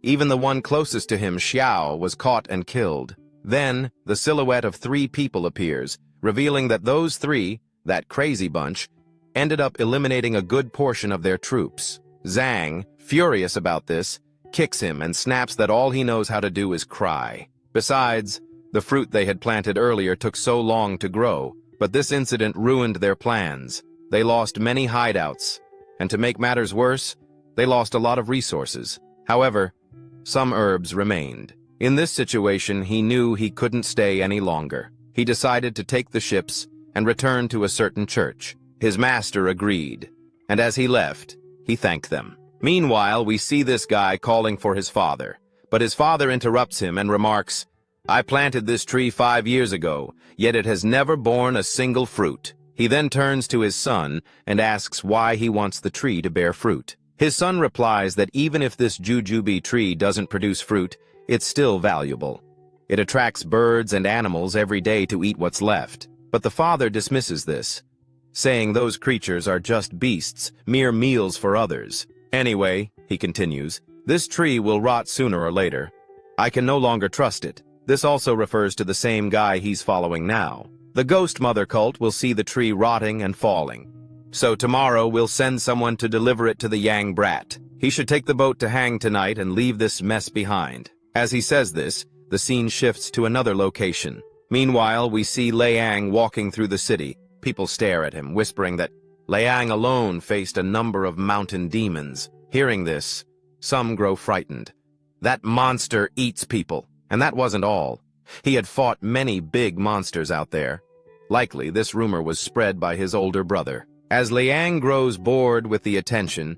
Even the one closest to him, Xiao, was caught and killed. Then, the silhouette of 3 people appears, revealing that those 3, that crazy bunch, ended up eliminating a good portion of their troops. Zhang, furious about this, kicks him and snaps that all he knows how to do is cry. Besides, the fruit they had planted earlier took so long to grow, but this incident ruined their plans. They lost many hideouts, and to make matters worse, they lost a lot of resources. However, some herbs remained. In this situation, he knew he couldn't stay any longer. He decided to take the ships and return to a certain church. His master agreed, and as he left, he thanked them. Meanwhile, we see this guy calling for his father, but his father interrupts him and remarks, "I planted this tree 5 years ago, yet it has never borne a single fruit." He then turns to his son and asks why he wants the tree to bear fruit. His son replies that even if this jujube tree doesn't produce fruit, it's still valuable. It attracts birds and animals every day to eat what's left. But the father dismisses this, saying those creatures are just beasts, mere meals for others. Anyway, he continues, this tree will rot sooner or later. I can no longer trust it. This also refers to the same guy he's following now. The ghost mother cult will see the tree rotting and falling. So tomorrow we'll send someone to deliver it to the Yang brat. He should take the boat to Hang tonight and leave this mess behind. As he says this, the scene shifts to another location. Meanwhile, we see Leang walking through the city. People stare at him, whispering that Leang alone faced a number of mountain demons. Hearing this, some grow frightened. That monster eats people, and that wasn't all. He had fought many big monsters out there. Likely, this rumor was spread by his older brother. As Leang grows bored with the attention,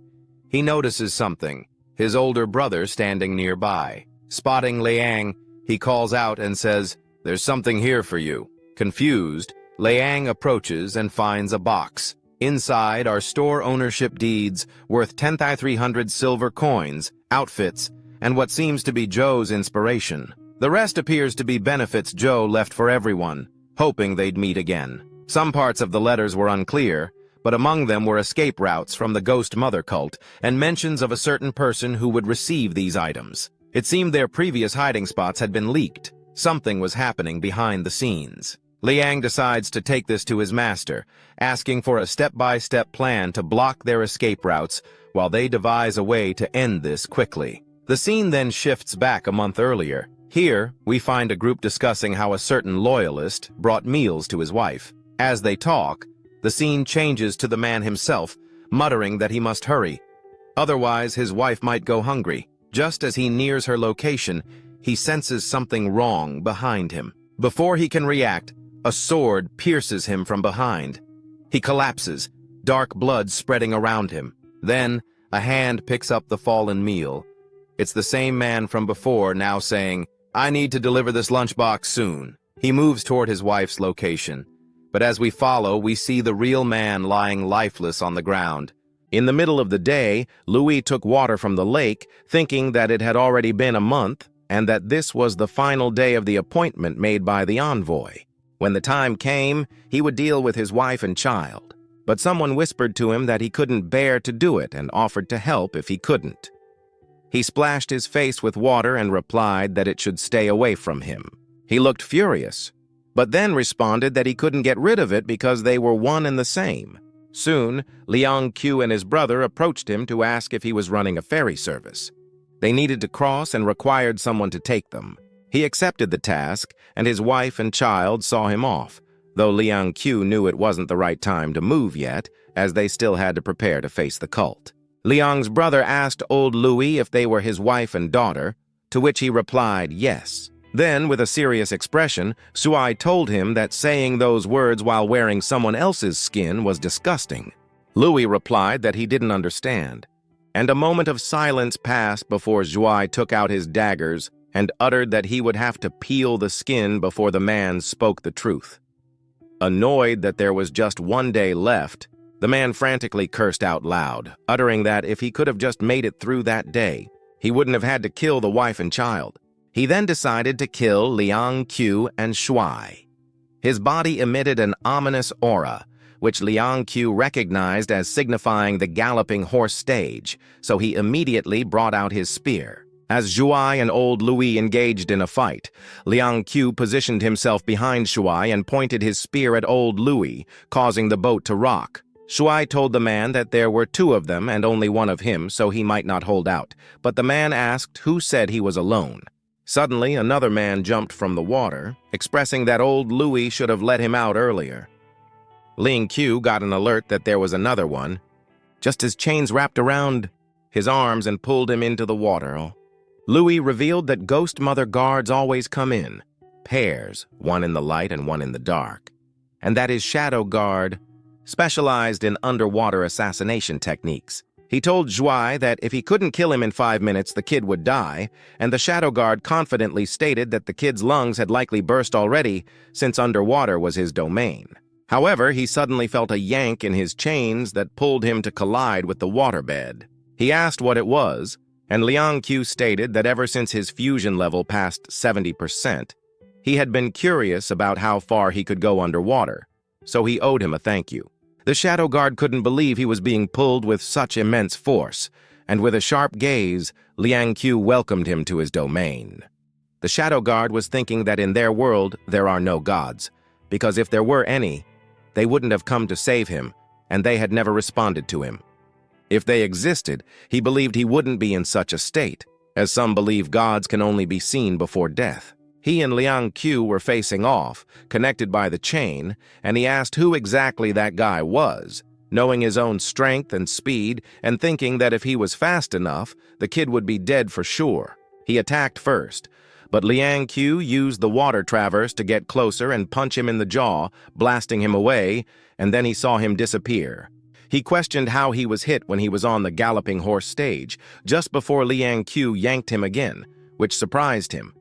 he notices something, his older brother standing nearby. Spotting Leang, he calls out and says, "There's something here for you." Confused, Leang approaches and finds a box. Inside are store ownership deeds worth 10,300 silver coins, outfits, and what seems to be Zhou's inspiration. The rest appears to be benefits Zhou left for everyone, hoping they'd meet again. Some parts of the letters were unclear, but among them were escape routes from the Ghost Mother cult and mentions of a certain person who would receive these items. It seemed their previous hiding spots had been leaked. Something was happening behind the scenes. Liang decides to take this to his master, asking for a step-by-step plan to block their escape routes while they devise a way to end this quickly. The scene then shifts back a month earlier. Here, we find a group discussing how a certain loyalist brought meals to his wife. As they talk, the scene changes to the man himself, muttering that he must hurry. Otherwise, his wife might go hungry. Just as he nears her location, he senses something wrong behind him. Before he can react, a sword pierces him from behind. He collapses, dark blood spreading around him. Then, a hand picks up the fallen meal. It's the same man from before, now saying, "I need to deliver this lunchbox soon." He moves toward his wife's location. But as we follow, we see the real man lying lifeless on the ground. In the middle of the day, Louis took water from the lake, thinking that it had already been a month, and that this was the final day of the appointment made by the envoy. When the time came, he would deal with his wife and child. But someone whispered to him that he couldn't bear to do it and offered to help if he couldn't. He splashed his face with water and replied that it should stay away from him. He looked furious, but then responded that he couldn't get rid of it because they were one and the same. Soon, Liang Q and his brother approached him to ask if he was running a ferry service. They needed to cross and required someone to take them. He accepted the task, and his wife and child saw him off, though Liang Q knew it wasn't the right time to move yet, as they still had to prepare to face the cult. Liang's brother asked old Louis if they were his wife and daughter, to which he replied yes. Then, with a serious expression, Sui told him that saying those words while wearing someone else's skin was disgusting. Louis replied that he didn't understand, and a moment of silence passed before Sui took out his daggers and uttered that he would have to peel the skin before the man spoke the truth. Annoyed that there was just one day left, the man frantically cursed out loud, uttering that if he could have just made it through that day, he wouldn't have had to kill the wife and child. He then decided to kill Liang Q and Shui. His body emitted an ominous aura, which Liang Q recognized as signifying the galloping horse stage, so he immediately brought out his spear. As Zhuai and old Louis engaged in a fight, Liang Q positioned himself behind Shuai and pointed his spear at old Louis, causing the boat to rock. Shuai told the man that there were two of them and only one of him, so he might not hold out, but the man asked who said he was alone. Suddenly, another man jumped from the water, expressing that old Louis should have let him out earlier. Liang Q got an alert that there was another one, just as chains wrapped around his arms and pulled him into the water. Louis revealed that Ghost Mother guards always come in pairs, one in the light and one in the dark, and that his Shadow Guard specialized in underwater assassination techniques. He told Zhuai that if he couldn't kill him in 5 minutes, the kid would die, and the Shadow Guard confidently stated that the kid's lungs had likely burst already since underwater was his domain. However, he suddenly felt a yank in his chains that pulled him to collide with the waterbed. He asked what it was, and Liang Q stated that ever since his fusion level passed 70%, he had been curious about how far he could go underwater, so he owed him a thank you. The Shadow Guard couldn't believe he was being pulled with such immense force, and with a sharp gaze, Liang Q welcomed him to his domain. The Shadow Guard was thinking that in their world there are no gods, because if there were any, they wouldn't have come to save him, and they had never responded to him. If they existed, he believed he wouldn't be in such a state, as some believe gods can only be seen before death. He and Liang Q were facing off, connected by the chain, and he asked who exactly that guy was, knowing his own strength and speed and thinking that if he was fast enough, the kid would be dead for sure. He attacked first, but Liang Q used the water traverse to get closer and punch him in the jaw, blasting him away, and then he saw him disappear. He questioned how he was hit when he was on the galloping horse stage, just before Liang Q yanked him again, which surprised him.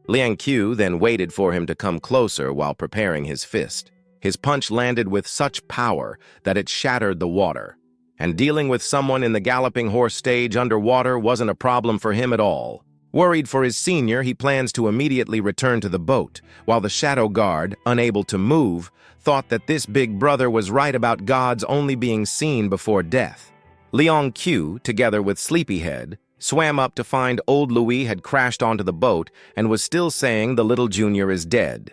Liang Q then waited for him to come closer while preparing his fist. His punch landed with such power that it shattered the water, and dealing with someone in the galloping horse stage underwater wasn't a problem for him at all. Worried for his senior, he plans to immediately return to the boat, while the Shadow Guard, unable to move, thought that this big brother was right about gods only being seen before death. Liang Q, together with Sleepyhead, swam up to find old Louis had crashed onto the boat and was still saying the little junior is dead,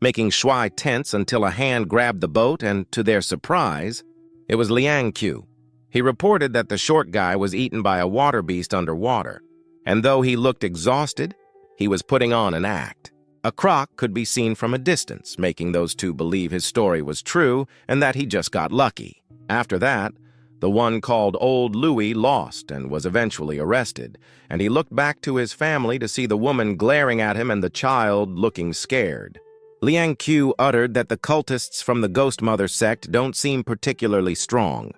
making Shuai tense until a hand grabbed the boat and, to their surprise, it was Liang Q. He reported that the short guy was eaten by a water beast underwater, and though he looked exhausted, he was putting on an act. A croc could be seen from a distance, making those two believe his story was true and that he just got lucky. After that, the one called Old Louis lost and was eventually arrested, and he looked back to his family to see the woman glaring at him and the child looking scared. Liang Q uttered that the cultists from the Ghost Mother sect don't seem particularly strong,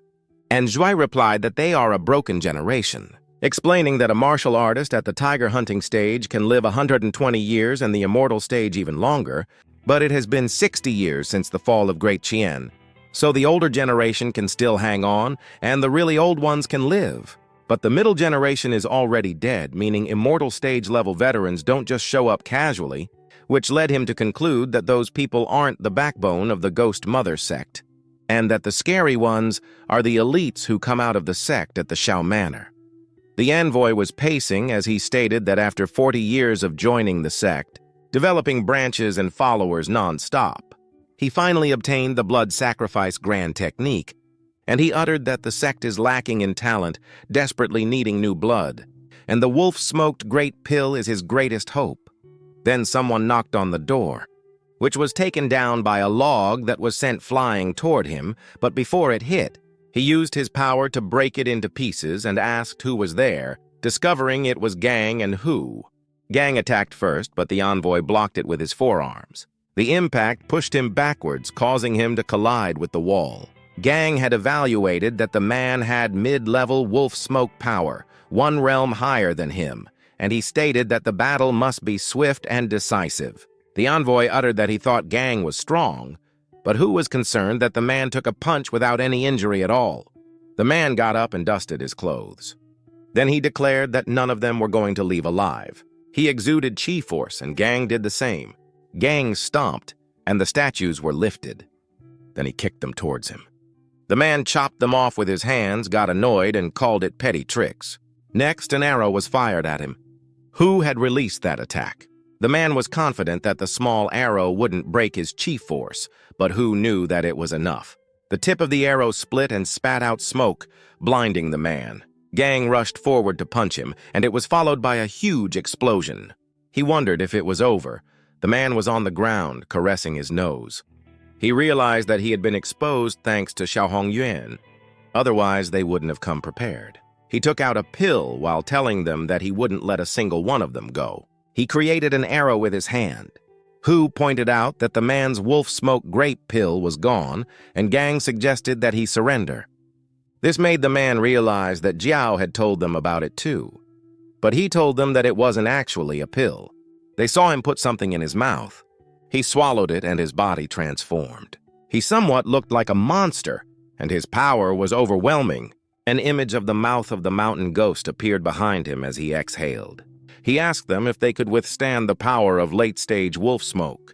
and Zhuai replied that they are a broken generation, explaining that a martial artist at the tiger hunting stage can live 120 years and the immortal stage even longer, but it has been 60 years since the fall of Great Qian, so the older generation can still hang on and the really old ones can live. But the middle generation is already dead, meaning immortal stage level veterans don't just show up casually, which led him to conclude that those people aren't the backbone of the Ghost Mother sect, and that the scary ones are the elites who come out of the sect at the Shao Manor. The envoy was pacing as he stated that after 40 years of joining the sect, developing branches and followers non-stop, he finally obtained the blood sacrifice grand technique, and he uttered that the sect is lacking in talent, desperately needing new blood, and the wolf-smoked great pill is his greatest hope. Then someone knocked on the door, which was taken down by a log that was sent flying toward him, but before it hit, he used his power to break it into pieces and asked who was there, discovering it was Gang and Hu. Gang attacked first, but the envoy blocked it with his forearms. The impact pushed him backwards, causing him to collide with the wall. Gang had evaluated that the man had mid-level wolf smoke power, one realm higher than him, and he stated that the battle must be swift and decisive. The envoy uttered that he thought Gang was strong, but Hu was concerned that the man took a punch without any injury at all. The man got up and dusted his clothes. Then he declared that none of them were going to leave alive. He exuded chi force, and Gang did the same. Gang stomped, and the statues were lifted. Then he kicked them towards him. The man chopped them off with his hands, got annoyed, and called it petty tricks. Next, an arrow was fired at him. Hu had released that attack. The man was confident that the small arrow wouldn't break his chi force, but Hu knew that it was enough. The tip of the arrow split and spat out smoke, blinding the man. Gang rushed forward to punch him, and it was followed by a huge explosion. He wondered if it was over. The man was on the ground, caressing his nose. He realized that he had been exposed thanks to Xiao Hongyuan. Otherwise, they wouldn't have come prepared. He took out a pill while telling them that he wouldn't let a single one of them go. He created an arrow with his hand. Hu pointed out that the man's wolf smoke grape pill was gone, and Gang suggested that he surrender. This made the man realize that Jiao had told them about it too. But he told them that it wasn't actually a pill. They saw him put something in his mouth. He swallowed it and his body transformed. He somewhat looked like a monster, and his power was overwhelming. An image of the mouth of the mountain ghost appeared behind him as he exhaled. He asked them if they could withstand the power of late-stage wolf smoke.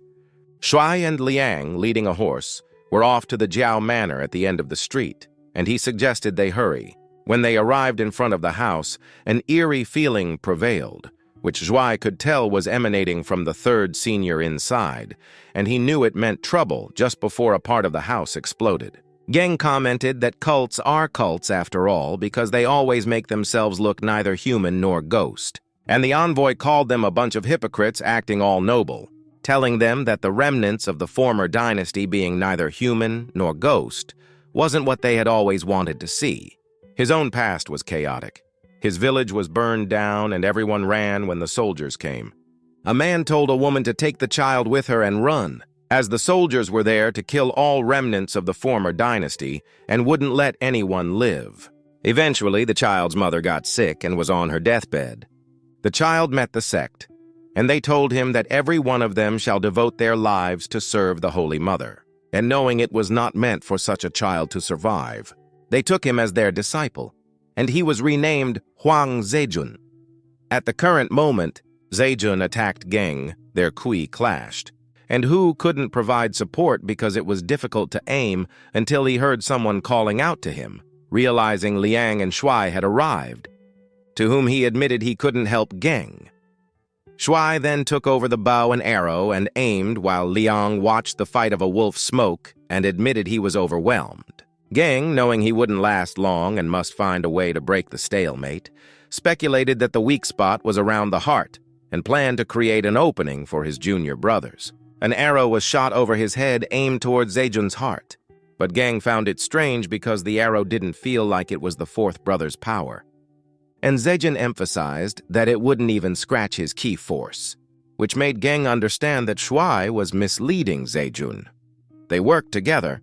Shuai and Liang, leading a horse, were off to the Jiao Manor at the end of the street, and he suggested they hurry. When they arrived in front of the house, an eerie feeling prevailed, which Shuai could tell was emanating from the third senior inside, and he knew it meant trouble just before a part of the house exploded. Geng commented that cults are cults after all because they always make themselves look neither human nor ghost. And the envoy called them a bunch of hypocrites acting all noble, telling them that the remnants of the former dynasty being neither human nor ghost wasn't what they had always wanted to see. His own past was chaotic. His village was burned down and everyone ran when the soldiers came. A man told a woman to take the child with her and run, as the soldiers were there to kill all remnants of the former dynasty and wouldn't let anyone live. Eventually, the child's mother got sick and was on her deathbed. The child met the sect, and they told him that every one of them shall devote their lives to serve the Holy Mother. And knowing it was not meant for such a child to survive, they took him as their disciple, and he was renamed Huang Zejun. At the current moment, Zejun attacked Geng, their kui clashed, and Hu couldn't provide support because it was difficult to aim until he heard someone calling out to him, realizing Liang and Shuai had arrived, to whom he admitted he couldn't help Geng. Shuai then took over the bow and arrow and aimed while Liang watched the fight of a wolf smoke and admitted he was overwhelmed. Geng, knowing he wouldn't last long and must find a way to break the stalemate, speculated that the weak spot was around the heart and planned to create an opening for his junior brothers. An arrow was shot over his head aimed towards Zejun's heart, but Geng found it strange because the arrow didn't feel like it was the fourth brother's power. And Zejun emphasized that it wouldn't even scratch his ki force, which made Geng understand that Shuai was misleading Zejun. They worked together,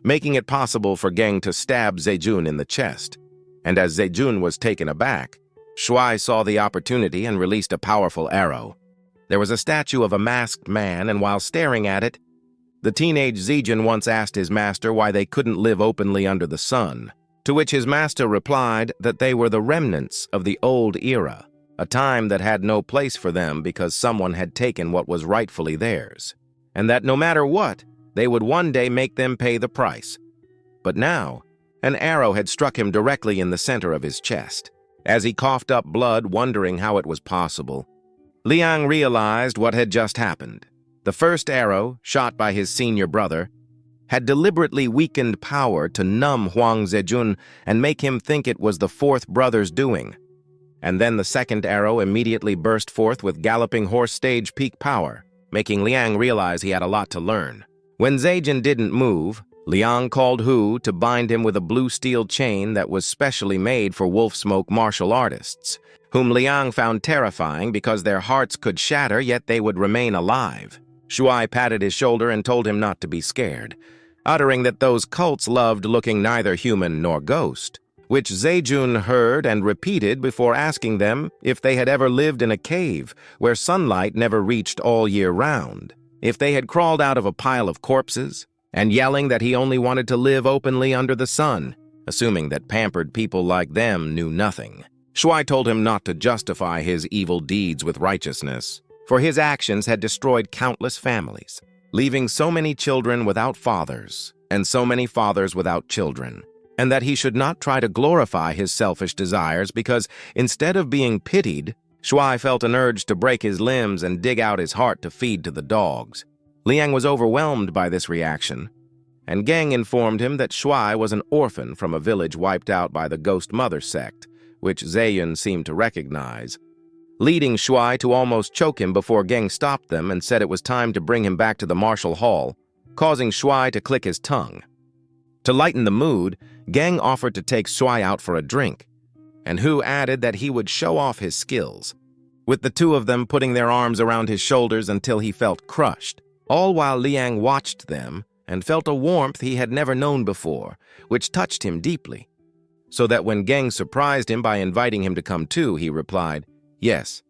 making it possible for Geng to stab Zejun in the chest, and as Zejun was taken aback, Shuai saw the opportunity and released a powerful arrow. There was a statue of a masked man, and while staring at it, the teenage Zejun once asked his master why they couldn't live openly under the sun, to which his master replied that they were the remnants of the old era, a time that had no place for them because someone had taken what was rightfully theirs, and that no matter what, they would one day make them pay the price. But now, an arrow had struck him directly in the center of his chest. As he coughed up blood, wondering how it was possible, Liang realized what had just happened. The first arrow, shot by his senior brother, had deliberately weakened power to numb Huang Zejun and make him think it was the fourth brother's doing. And then the second arrow immediately burst forth with galloping horse stage peak power, making Liang realize he had a lot to learn. When Zejun didn't move, Liang called Hu to bind him with a blue steel chain that was specially made for wolf smoke martial artists, whom Liang found terrifying because their hearts could shatter yet they would remain alive. Shuai patted his shoulder and told him not to be scared, uttering that those cults loved looking neither human nor ghost, which Zejun heard and repeated before asking them if they had ever lived in a cave where sunlight never reached all year round, if they had crawled out of a pile of corpses, and yelling that he only wanted to live openly under the sun, assuming that pampered people like them knew nothing. Shuai told him not to justify his evil deeds with righteousness, for his actions had destroyed countless families. leaving so many children without fathers, and so many fathers without children, and that he should not try to glorify his selfish desires because, instead of being pitied, Shuai felt an urge to break his limbs and dig out his heart to feed to the dogs. Leang was overwhelmed by this reaction, and Gang informed him that Shuai was an orphan from a village wiped out by the Ghost Mother sect, which Zayn seemed to recognize, leading Shuai to almost choke him before Gang stopped them and said it was time to bring him back to the martial hall, causing Shuai to click his tongue. To lighten the mood, Gang offered to take Shuai out for a drink, and Hu added that he would show off his skills, with the two of them putting their arms around his shoulders until he felt crushed, all while Liang watched them and felt a warmth he had never known before, which touched him deeply, so that when Gang surprised him by inviting him to come too, he replied, "Yes,